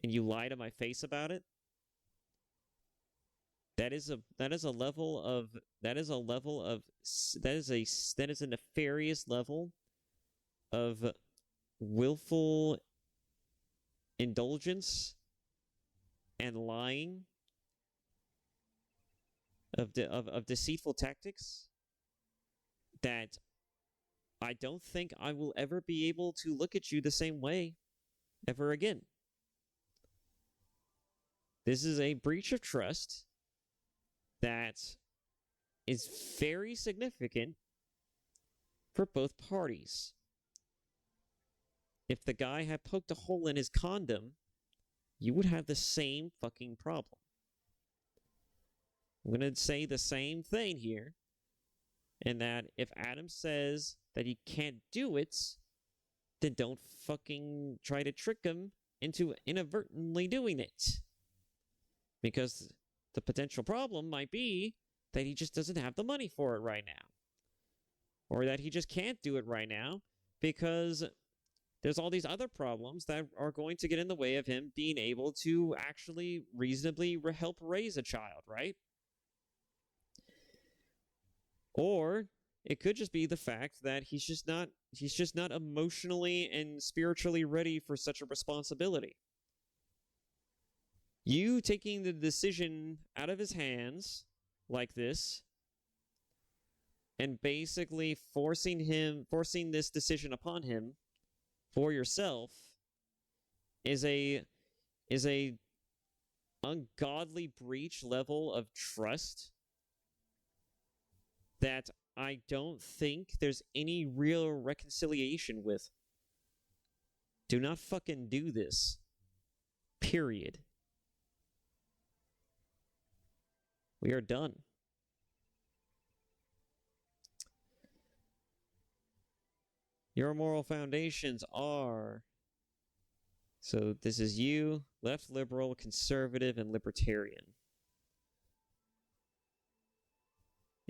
and you lie to my face about it, that is a nefarious level of willful indulgence and lying, of deceitful tactics, that I don't think I will ever be able to look at you the same way ever again. This is a breach of trust that is very significant for both parties. If the guy had poked a hole in his condom, you would have the same fucking problem. I'm going to say the same thing here, and that if Adam says that he can't do it, then don't fucking try to trick him into inadvertently doing it. Because the potential problem might be that he just doesn't have the money for it right now. Or that he just can't do it right now because there's all these other problems that are going to get in the way of him being able to actually reasonably help raise a child, right? Or it could just be the fact that he's just not emotionally and spiritually ready for such a responsibility. You taking the decision out of his hands like this and basically forcing this decision upon him for yourself is a ungodly breach level of trust that I don't think there's any real reconciliation with. Do not fucking do this. Period. We are done. Your moral foundations are... So this is you, left, liberal, conservative, and libertarian.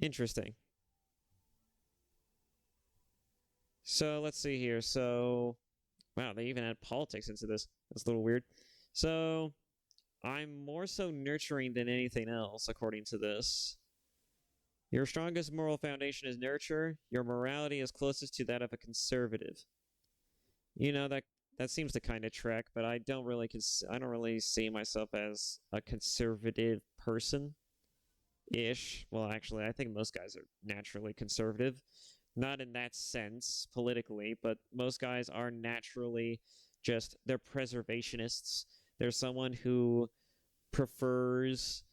Interesting. So let's see here. So, wow, they even add politics into this. That's a little weird. So, I'm more so nurturing than anything else, according to this. Your strongest moral foundation is nurture. Your morality is closest to that of a conservative. You know, that seems to kind of track, but I don't really see myself as a conservative person-ish. Well, actually, I think most guys are naturally conservative. Not in that sense, politically, but most guys are naturally they're preservationists. They're someone who prefers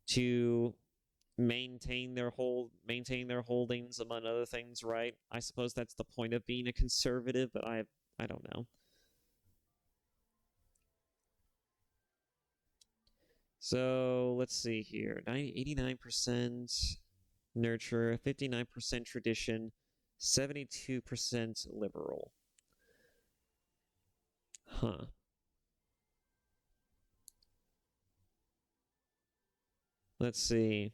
to maintain their holdings, among other things, right? I suppose that's the point of being a conservative, but I don't know. So let's see here. 89% nurture, 59% tradition, 72% liberal. Huh. Let's see.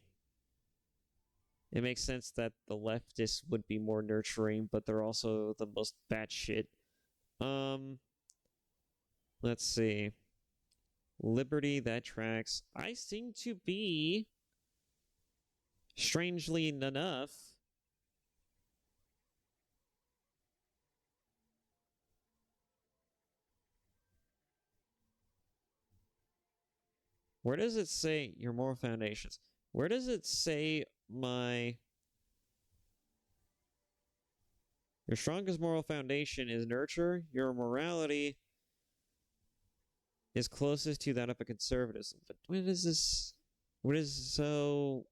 It makes sense that the leftists would be more nurturing, but they're also the most batshit. Let's see. Liberty that tracks. I seem to be, strangely enough, where does it say your moral foundations? Where does it say your strongest moral foundation is nurture? Your morality is closest to that of a conservatism. But what is this? What is so?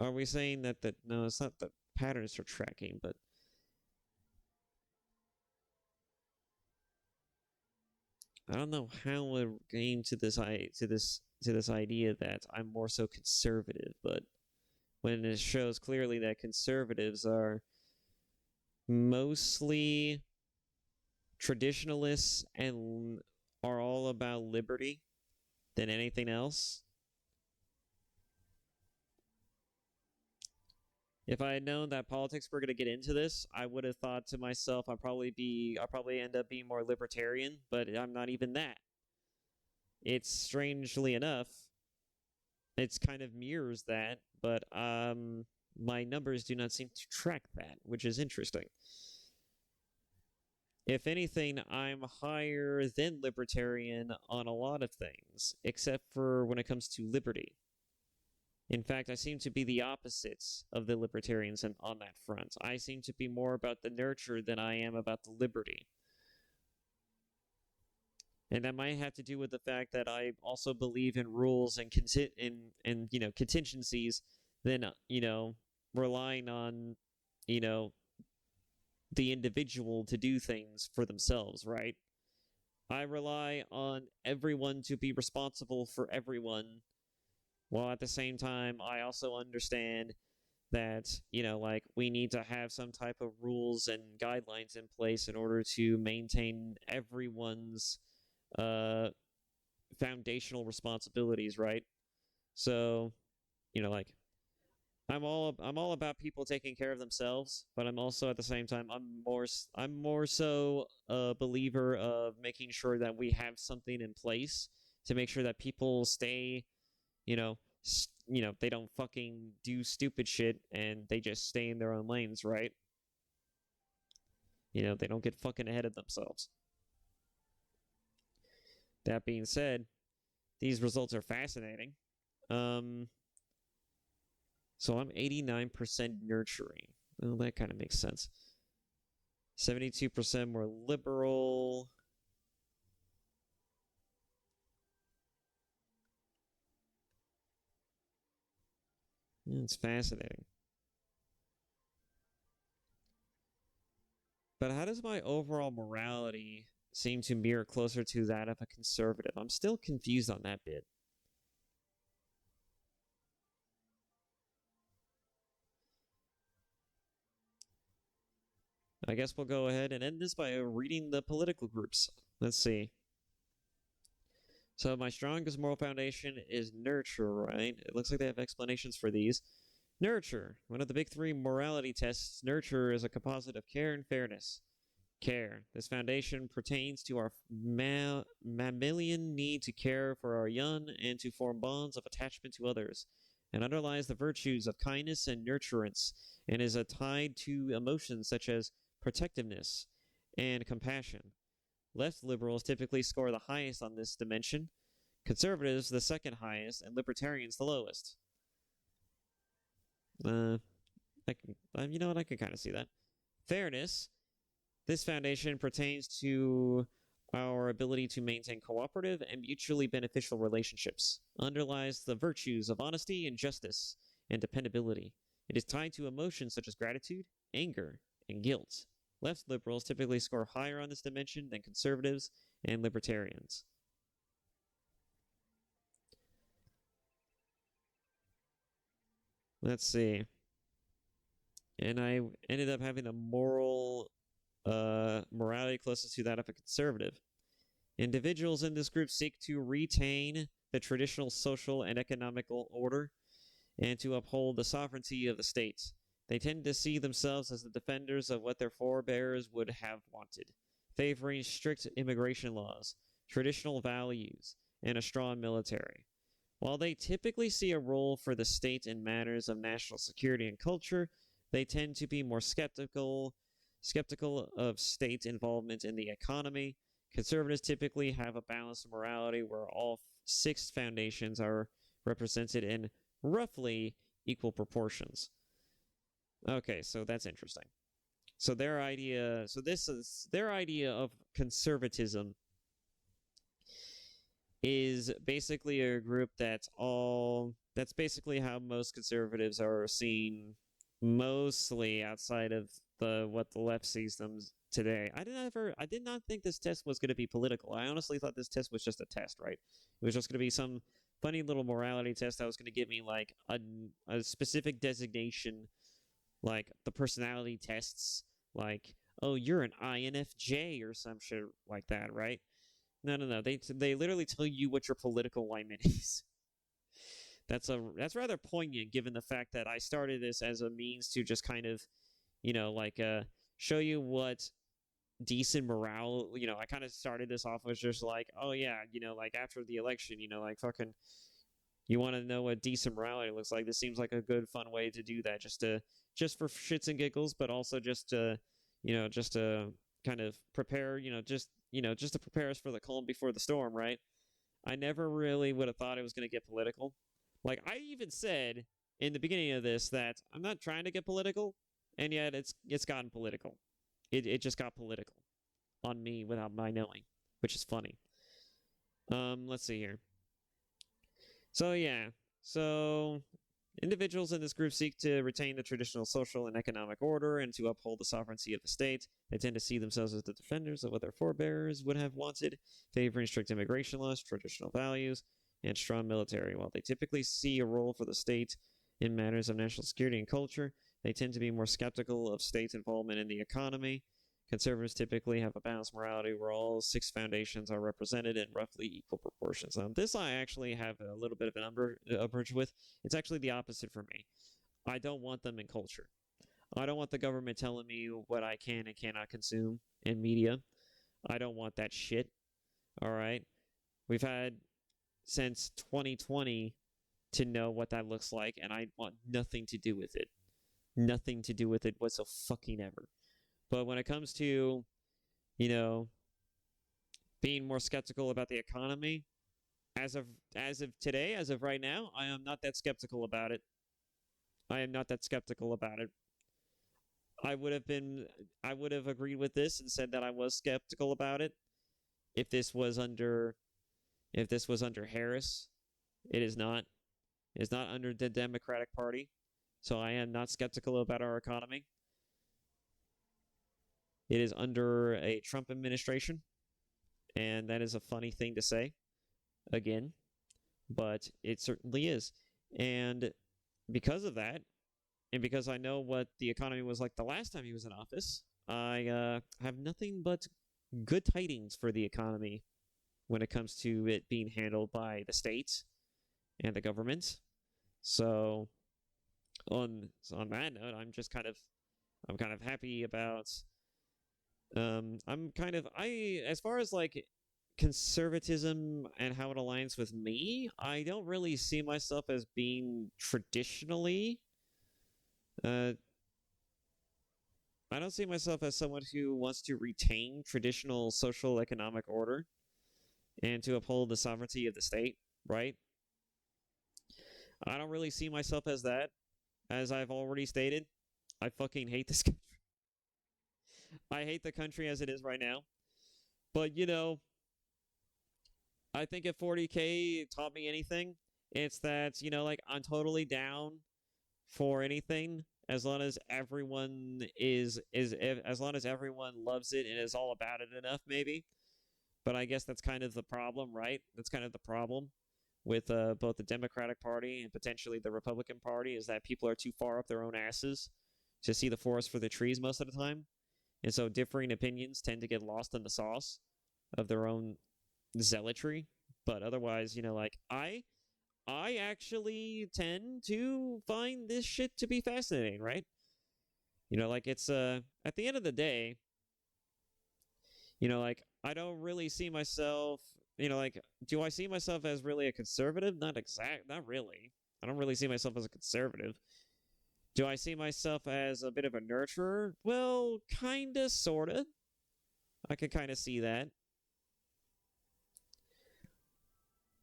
Are we saying that no? It's not the patterns for tracking, but I don't know how we're getting to this idea that I'm more so conservative, but when it shows clearly that conservatives are mostly traditionalists and are all about liberty than anything else. If I had known that politics were going to get into this, I would have thought to myself, I'll probably end up being more libertarian, but I'm not even that. It's strangely enough, it's kind of mirrors that, but my numbers do not seem to track that, which is interesting. If anything, I'm higher than libertarian on a lot of things, except for when it comes to liberty. In fact, I seem to be the opposite of the libertarians on that front. I seem to be more about the nurture than I am about the liberty. And that might have to do with the fact that I also believe in rules and contingencies than relying on the individual to do things for themselves, right? I rely on everyone to be responsible for everyone, while at the same time I also understand that we need to have some type of rules and guidelines in place in order to maintain everyone's foundational responsibilities, right? So, I'm all about people taking care of themselves, but I'm also at the same time I'm more so a believer of making sure that we have something in place to make sure that people stay, they don't fucking do stupid shit and they just stay in their own lanes, right? They don't get fucking ahead of themselves. That being said, these results are fascinating. So I'm 89% nurturing. Well, that kind of makes sense. 72% more liberal. It's fascinating. But how does my overall morality seem to mirror closer to that of a conservative? I'm still confused on that bit. I guess we'll go ahead and end this by reading the political groups. Let's see. So my strongest moral foundation is nurture, right? It looks like they have explanations for these. Nurture. One of the big three morality tests, nurture is a composite of care and fairness. Care. This foundation pertains to our mammalian need to care for our young and to form bonds of attachment to others, and underlies the virtues of kindness and nurturance, and is tied to emotions such as protectiveness and compassion. Left liberals typically score the highest on this dimension, conservatives the second highest, and libertarians the lowest. I can kind of see that. Fairness. This foundation pertains to our ability to maintain cooperative and mutually beneficial relationships, underlies the virtues of honesty and justice and dependability. It is tied to emotions such as gratitude, anger, and guilt. Left liberals typically score higher on this dimension than conservatives and libertarians. Let's see. And I ended up having a morality closest to that of a conservative. Individuals in this group seek to retain the traditional social and economical order and to uphold the sovereignty of the state. They tend to see themselves as the defenders of what their forebears would have wanted, favoring strict immigration laws, traditional values, and a strong military. While they typically see a role for the state in matters of national security and culture, they tend to be more skeptical of state involvement in the economy. Conservatives typically have a balanced morality where all six foundations are represented in roughly equal proportions. Okay, so that's interesting. So their idea, so this is their idea of conservatism is basically a group that's basically how most conservatives are seen, mostly outside of what the left sees them today. I did not think this test was going to be political. I honestly thought this test was just a test, right? It was just going to be some funny little morality test that was going to give me like a specific designation, like the personality tests, like, oh, you're an INFJ or some shit like that, right? No. They literally tell you what your political alignment is. That's rather poignant given the fact that I started this as a means to just kind of, show you what decent morale. I kind of started this off as just like, oh yeah, like after the election, like fucking, you want to know what decent morality looks like. This seems like a good, fun way to do that, just for shits and giggles, but also just to kind of prepare, just to prepare us for the calm before the storm, right? I never really would have thought it was going to get political. Like, I even said in the beginning of this that I'm not trying to get political, and yet it's gotten political. It just got political on me without my knowing, which is funny. Let's see here. So, yeah. So, individuals in this group seek to retain the traditional social and economic order and to uphold the sovereignty of the state. They tend to see themselves as the defenders of what their forebears would have wanted, favoring strict immigration laws, traditional values, and strong military. While they typically see a role for the state in matters of national security and culture, they tend to be more skeptical of state involvement in the economy. Conservatives typically have a balanced morality where all six foundations are represented in roughly equal proportions. This I actually have a little bit of an umbrage with. It's actually the opposite for me. I don't want them in culture. I don't want the government telling me what I can and cannot consume in media. I don't want that shit. All right? We've had since 2020 to know what that looks like, and I want nothing to do with it. Nothing to do with it whatsoever. But when it comes to, being more skeptical about the economy, as of today, as of right now, I am not that skeptical about it. I would have agreed with this and said that I was skeptical about it if this was under Harris. It is not. It's not under the Democratic Party. So I am not skeptical about our economy. It is under a Trump administration, and that is a funny thing to say, again, but it certainly is. And because of that, and because I know what the economy was like the last time he was in office, I have nothing but good tidings for the economy when it comes to it being handled by the state and the government. So on that note, I'm kind of happy about. As far as like conservatism and how it aligns with me, I don't really see myself as being traditionally. I don't see myself as someone who wants to retain traditional social economic order and to uphold the sovereignty of the state, right? I don't really see myself as that. As I've already stated, I fucking hate this country. I hate the country as it is right now. But, I think if 40K taught me anything, it's that, I'm totally down for anything as long as everyone as long as everyone loves it and is all about it enough, maybe. But I guess that's kind of the problem, right? That's kind of the problem with both the Democratic Party and potentially the Republican Party, is that people are too far up their own asses to see the forest for the trees most of the time. And so differing opinions tend to get lost in the sauce of their own zealotry. But otherwise, I actually tend to find this shit to be fascinating, right? It's at the end of the day, I don't really see myself like, do I see myself as really a conservative? Not really. I don't really see myself as a conservative. Do I see myself as a bit of a nurturer? Well, kinda, sorta. I could kind of see that.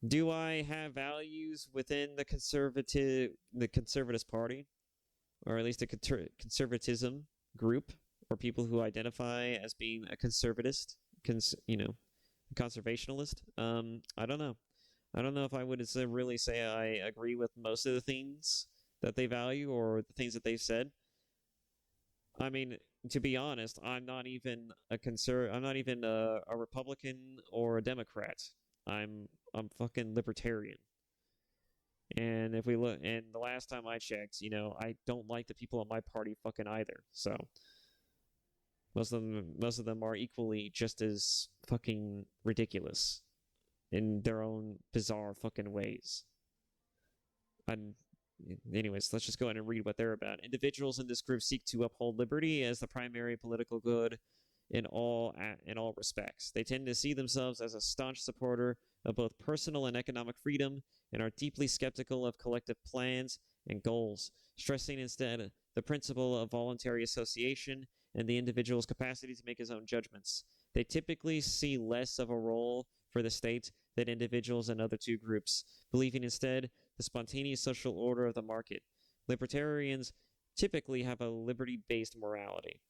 Do I have values within the conservatist party, or at least a conservatism group, or people who identify as being a conservatist, conservationalist? I don't know. I don't know if I would really say I agree with most of the things that they value or the things that they've said. I mean, to be honest, I'm not even I'm not even a Republican or a Democrat. I'm fucking libertarian. And if we look, and the last time I checked, I don't like the people in my party fucking either. So most of them are equally just as fucking ridiculous in their own bizarre fucking ways. And anyways, let's just go ahead and read what they're about. Individuals in this group seek to uphold liberty as the primary political good in all respects. They tend to see themselves as a staunch supporter of both personal and economic freedom and are deeply skeptical of collective plans and goals, stressing instead the principle of voluntary association and the individual's capacity to make his own judgments. They typically see less of a role for the state than individuals in other two groups, believing instead the spontaneous social order of the market. Libertarians typically have a liberty-based morality.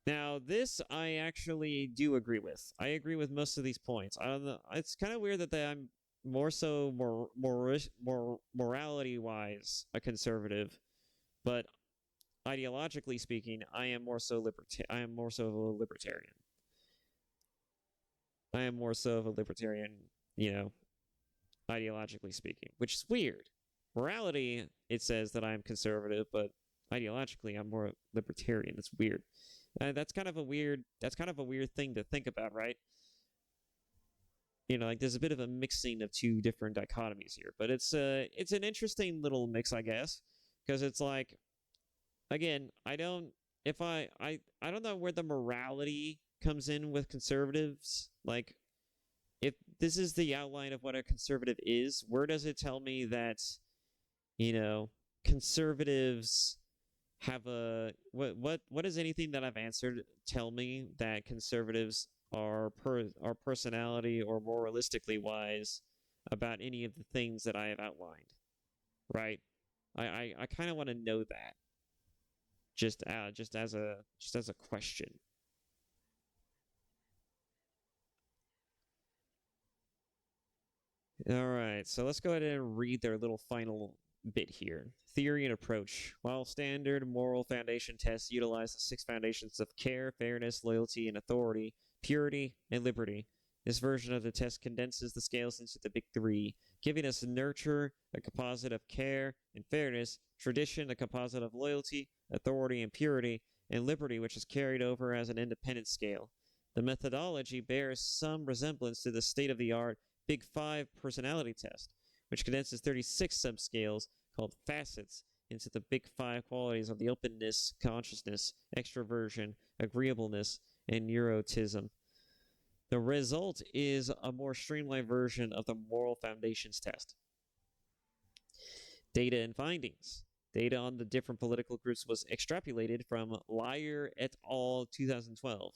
Now, this I actually do agree with. I agree with most of these points. I don't know. It's kind of weird that I'm more so morality-wise a conservative, but ideologically speaking, I am more so I am more so of a libertarian. I am more so of a libertarian, ideologically speaking, which is weird. Morality, it says that I'm conservative, but ideologically, I'm more libertarian. It's weird. That's kind of a weird thing to think about, right? Like there's a bit of a mixing of two different dichotomies here, but it's an interesting little mix, I guess, because it's like, again, I don't know where the morality comes in with conservatives. Like, if this is the outline of what a conservative is, where does it tell me that, conservatives have a what does anything that I've answered tell me that conservatives are personality or moralistically wise about any of the things that I have outlined, right? I kind of want to know that just as a question. All right, so let's go ahead and read their little final bit here. Theory and approach. While standard moral foundation tests utilize the 6 foundations of care, fairness, loyalty, and authority, purity, and liberty, this version of the test condenses the scales into the big 3, giving us nurture, a composite of care and fairness, tradition, a composite of loyalty, authority, and purity, and liberty, which is carried over as an independent scale. The methodology bears some resemblance to the state-of-the-art Big 5 personality test, which condenses 36 subscales called facets into the Big 5 qualities of the openness, consciousness, extroversion, agreeableness, and neuroticism. The result is a more streamlined version of the moral foundations test. Data and findings. Data on the different political groups was extrapolated from Lyer et al. 2012.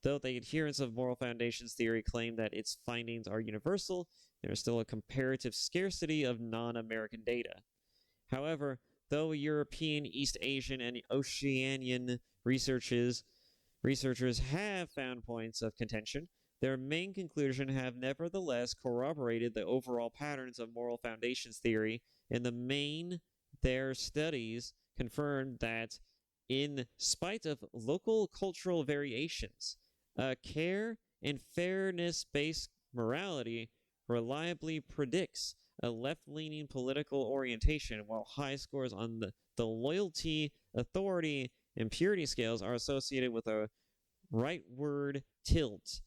Though the adherents of moral foundations theory claim that its findings are universal, there is still a comparative scarcity of non-American data. However, though European, East Asian, and Oceanian researchers have found points of contention, their main conclusion have nevertheless corroborated the overall patterns of moral foundations theory. In the main, their studies confirmed that, in spite of local cultural variations, care and fairness-based morality reliably predicts a left-leaning political orientation, while high scores on the loyalty, authority, and purity scales are associated with a rightward tilt.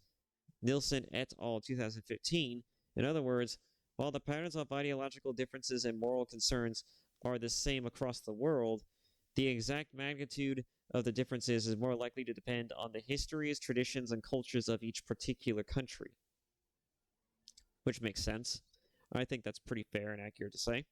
Nielsen et al. 2015. In other words, while the patterns of ideological differences and moral concerns are the same across the world, the exact magnitude of the differences is more likely to depend on the histories, traditions, and cultures of each particular country. Which makes sense. I think that's pretty fair and accurate to say.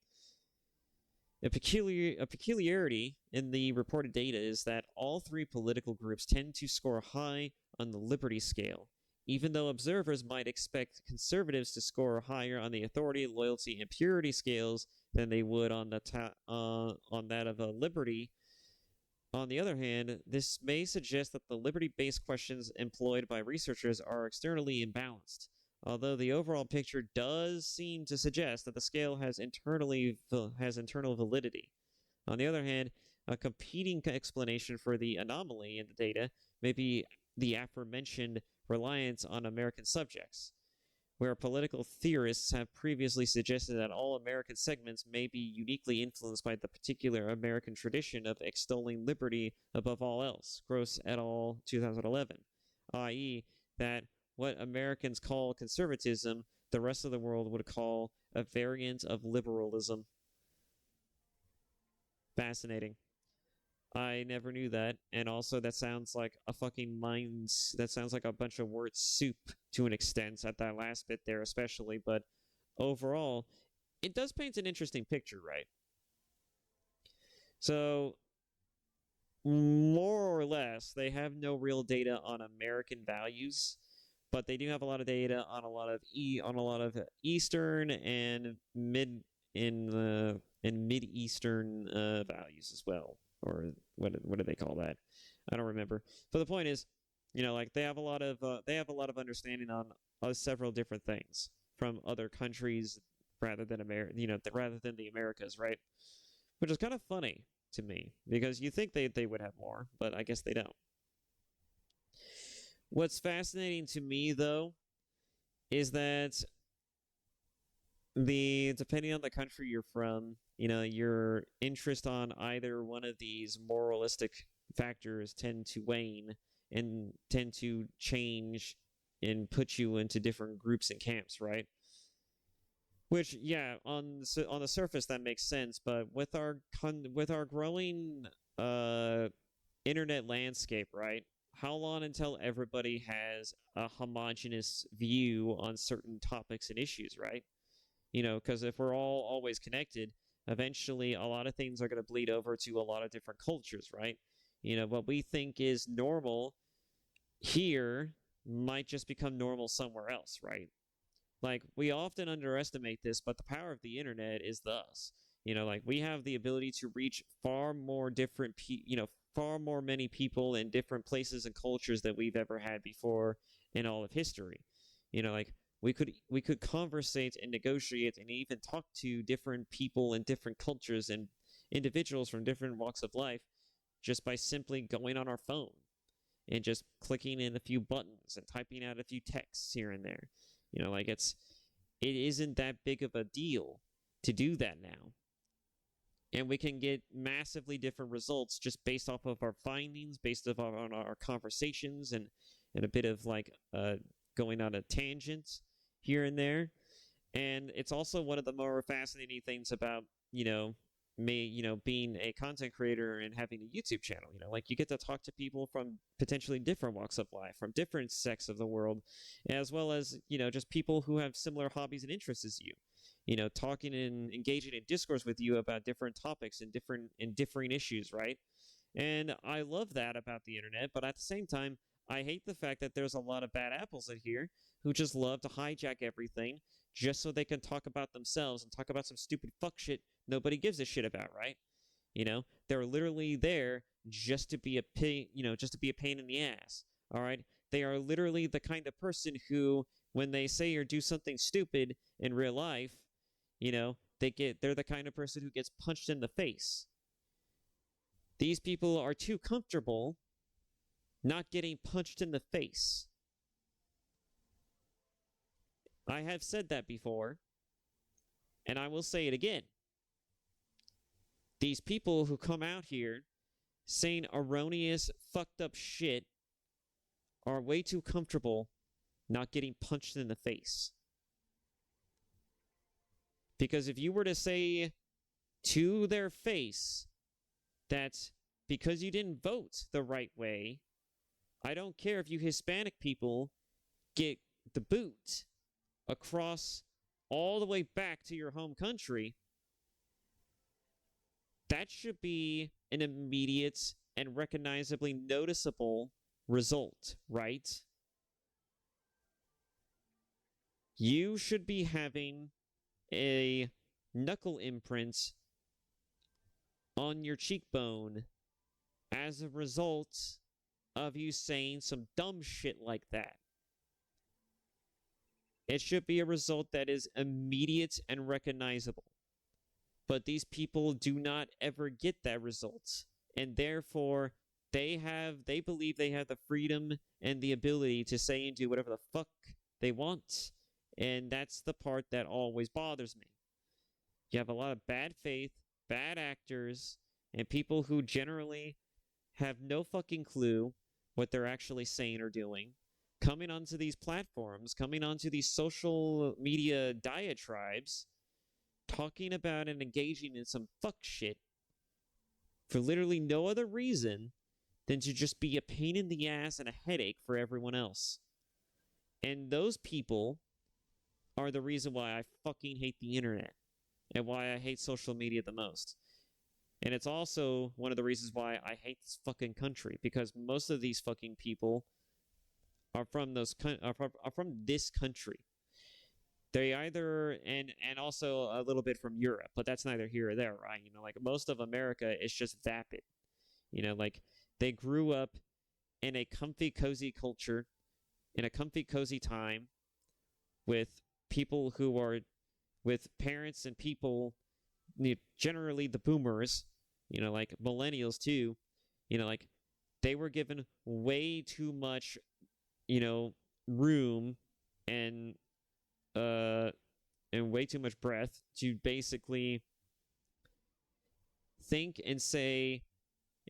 A peculiarity in the reported data is that all three political groups tend to score high on the liberty scale, even though observers might expect conservatives to score higher on the authority, loyalty, and purity scales than they would on that of liberty. On the other hand, this may suggest that the liberty-based questions employed by researchers are externally imbalanced, although the overall picture does seem to suggest that the scale has internal validity. On the other hand, a competing explanation for the anomaly in the data may be the aforementioned reliance on American subjects, where political theorists have previously suggested that all American segments may be uniquely influenced by the particular American tradition of extolling liberty above all else. Gross et al. 2011, i.e., that what Americans call conservatism, the rest of the world would call a variant of liberalism. Fascinating. I never knew that, and also that sounds like a fucking that sounds like a bunch of word soup to an extent at that last bit there especially, but overall, it does paint an interesting picture, right? So, more or less, they have no real data on American values, but they do have a lot of data on a lot of Eastern and Mid-Eastern values as well. Or what do they call that? I don't remember. But the point is, like they have a lot of understanding on several different things from other countries rather than rather than the Americas, right? Which is kind of funny to me because you think they would have more, but I guess they don't. What's fascinating to me though is that depending on the country you're from, your interest on either one of these moralistic factors tend to wane and tend to change and put you into different groups and camps, right? Which, yeah, on the surface that makes sense, but with our growing internet landscape, right? How long until everybody has a homogenous view on certain topics and issues, right? Because if we're all always connected, eventually a lot of things are going to bleed over to a lot of different cultures, right? What we think is normal here might just become normal somewhere else, right? Like, we often underestimate this, but the power of the internet is thus. Like, we have the ability to reach far more many people in different places and cultures that we've ever had before in all of history. Like, we could conversate and negotiate and even talk to different people in different cultures and individuals from different walks of life just by simply going on our phone and just clicking in a few buttons and typing out a few texts here and there. Like it isn't that big of a deal to do that now. And we can get massively different results just based off of our findings, based off on our conversations and a bit of like going on a tangent here and there. And it's also one of the more fascinating things about, being a content creator and having a YouTube channel. Like you get to talk to people from potentially different walks of life, from different sects of the world, as well as, just people who have similar hobbies and interests as you. Talking and engaging in discourse with you about different topics and differing issues, right? And I love that about the internet, but at the same time, I hate the fact that there's a lot of bad apples in here who just love to hijack everything just so they can talk about themselves and talk about some stupid fuck shit nobody gives a shit about, right? They're literally there just to be a pain in the ass, all right? They are literally the kind of person who, when they say or do something stupid in real life, they're the kind of person who gets punched in the face. These people are too comfortable not getting punched in the face. I have said that before, and I will say it again. These people who come out here saying erroneous, fucked up shit are way too comfortable not getting punched in the face. Because if you were to say to their face that because you didn't vote the right way, I don't care if you Hispanic people get the boot across all the way back to your home country. That should be an immediate and recognizably noticeable result, right? You should be having a knuckle imprint on your cheekbone as a result of you saying some dumb shit like that. It should be a result that is immediate and recognizable. But these people do not ever get that result. And therefore, they believe they have the freedom and the ability to say and do whatever the fuck they want. And that's the part that always bothers me. You have a lot of bad faith, bad actors, and people who generally have no fucking clue what they're actually saying or doing, coming onto these platforms, coming onto these social media diatribes, talking about and engaging in some fuck shit for literally no other reason than to just be a pain in the ass and a headache for everyone else. And those people are the reason why I fucking hate the internet and why I hate social media the most. And it's also one of the reasons why I hate this fucking country, because most of these fucking people are from this country. They either and also a little bit from Europe, but that's neither here or there, right? You know, like most of America is just vapid. You know, like they grew up in a comfy, cozy culture, in a comfy, cozy time, with people who are, with parents and people, generally the boomers, you know, like millennials too, you know, like they were given way too much, you know, room and way too much breath to basically think and say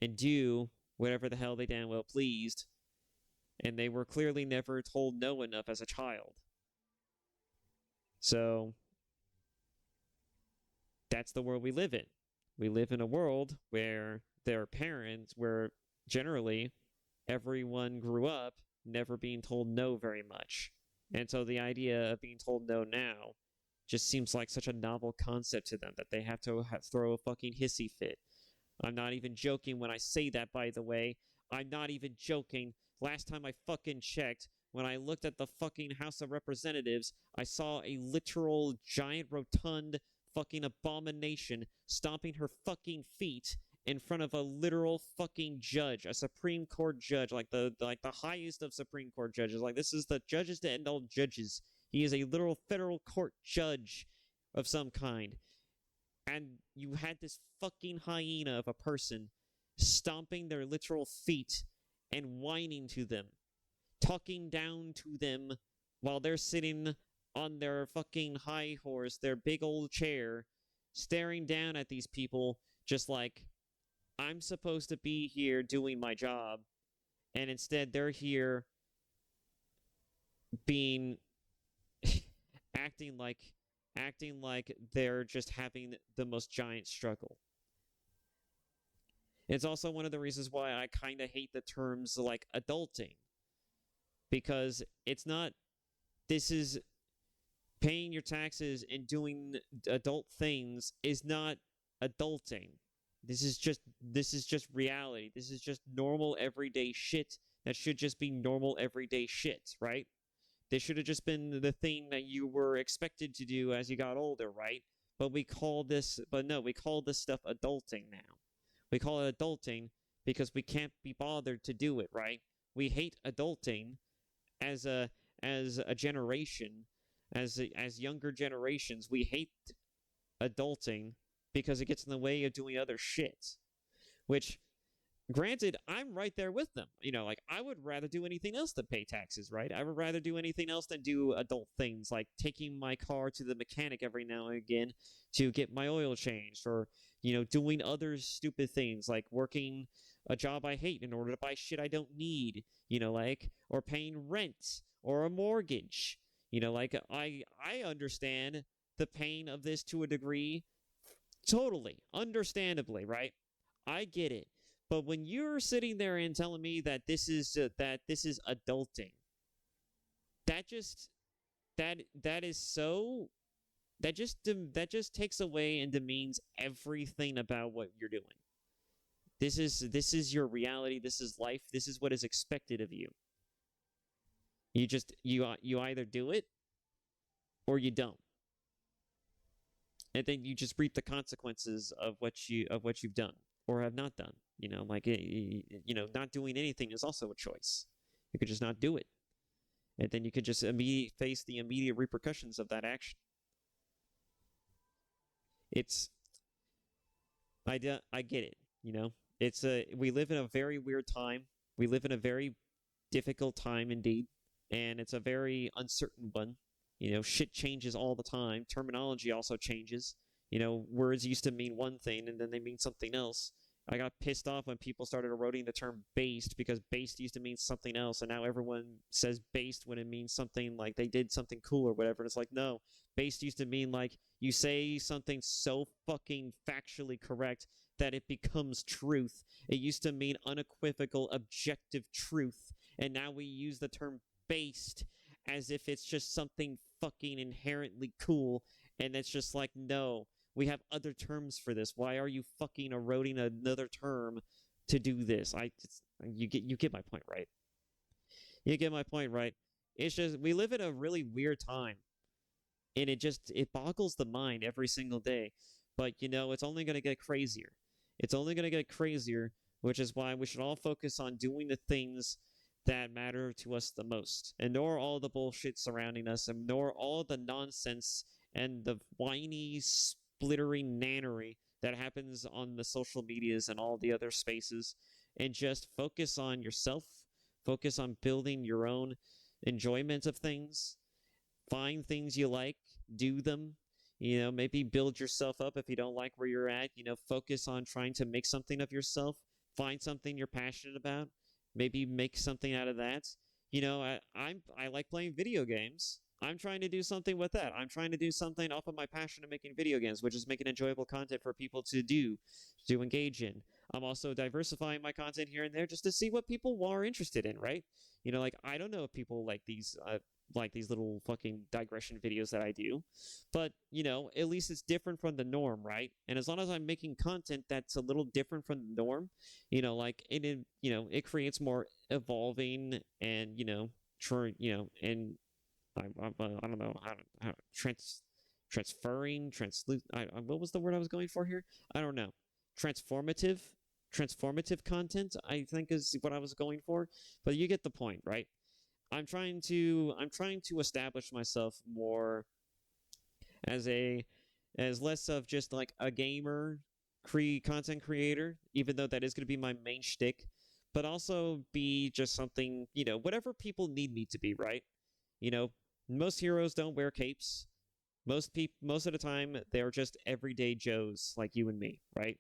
and do whatever the hell they damn well pleased. And they were clearly never told no enough as a child. So that's the world we live in. We live in a world where their parents, where generally everyone grew up never being told no very much. And so the idea of being told no now just seems like such a novel concept to them that they have to throw a fucking hissy fit. I'm not even joking when I say that, by the way. I'm not even joking. Last time I fucking checked, when I looked at the fucking House of Representatives, I saw a literal giant rotund fucking abomination stomping her fucking feet in front of a literal fucking judge, a Supreme Court judge, like the highest of Supreme Court judges. Like, this is the judges to end all judges. He is a literal federal court judge of some kind. And you had this fucking hyena of a person stomping their literal feet and whining to them, talking down to them while they're sitting on their fucking high horse, their big old chair, staring down at these people just like, I'm supposed to be here doing my job, and instead they're here being acting like they're just having the most giant struggle. It's also one of the reasons why I kind of hate the terms like adulting, because it's not, this is paying your taxes and doing adult things is not adulting. This is just reality. This is just normal everyday shit that should just be normal everyday shit, right? This should have just been the thing that you were expected to do as you got older, right? But we call this stuff adulting now. We call it adulting because we can't be bothered to do it, right? We hate adulting as a generation, as younger generations. We hate adulting because it gets in the way of doing other shit. Which, granted, I'm right there with them. You know, like, I would rather do anything else than pay taxes, right? I would rather do anything else than do adult things, like taking my car to the mechanic every now and again to get my oil changed, or, you know, doing other stupid things, like working a job I hate in order to buy shit I don't need, you know, like, or paying rent or a mortgage. You know, like, I understand the pain of this to a degree. Totally. Understandably, right? I get it. But when you're sitting there and telling me that this is adulting, that just that is so that just takes away and demeans everything about what you're doing. This is your reality. This is life. This is what is expected of you. You either do it or you don't, and then you just reap the consequences of what you've done or have not done. You know, like not doing anything is also a choice. You could just not do it, and then you could just face the immediate repercussions of that action. It's I get it. You know, we live in a very weird time. We live in a very difficult time indeed, and it's a very uncertain one. You know, shit changes all the time. Terminology also changes. You know, words used to mean one thing and then they mean something else. I got pissed off when people started eroding the term based because based used to mean something else, and now everyone says based when it means something like they did something cool or whatever. And it's like, no, based used to mean like you say something so fucking factually correct that it becomes truth. It used to mean unequivocal, objective truth, and now we use the term based as if it's just something fucking inherently cool, and it's just like, no, we have other terms for this. Why are you fucking eroding another term to do this? You get my point, right? You get my point, right? It's just we live in a really weird time, and it boggles the mind every single day. But you know, it's only going to get crazier. It's only going to get crazier, which is why we should all focus on doing the things that matter to us the most. Ignore all the bullshit surrounding us. Ignore all the nonsense and the whiny, splittering nannery that happens on the social medias and all the other spaces. And just focus on yourself. Focus on building your own enjoyment of things. Find things you like. Do them. You know, maybe build yourself up if you don't like where you're at. You know, focus on trying to make something of yourself. Find something you're passionate about. Maybe make something out of that. You know, I like playing video games. I'm trying to do something with that. I'm trying to do something off of my passion of making video games, which is making enjoyable content for people to engage in. I'm also diversifying my content here and there just to see what people are interested in, right? You know, like I don't know if people like these little fucking digression videos that I do, but you know, at least it's different from the norm, right? And as long as I'm making content that's a little different from the norm, you know, like it creates more evolving and and I don't know how transferring what was the word I was going for here? I don't know. Transformative content, I think, is what I was going for, but you get the point, right? I'm trying to establish myself more as less of just like a gamer content creator, even though that is going to be my main shtick, but also be just something, you know, whatever people need me to be, right? You know, most heroes don't wear capes. Most of the time they're just everyday Joes like you and me, right?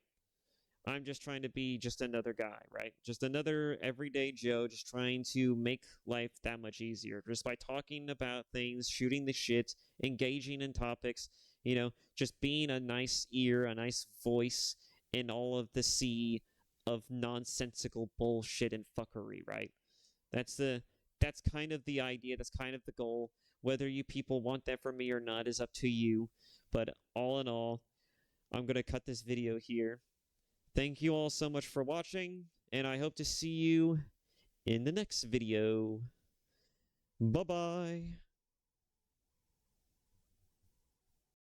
I'm just trying to be just another guy, right? Just another everyday Joe, just trying to make life that much easier. Just by talking about things, shooting the shit, engaging in topics, you know, just being a nice ear, a nice voice in all of the sea of nonsensical bullshit and fuckery, right? That's kind of the idea, that's kind of the goal. Whether you people want that from me or not is up to you. But all in all, I'm going to cut this video here. Thank you all so much for watching, and I hope to see you in the next video. Bye-bye.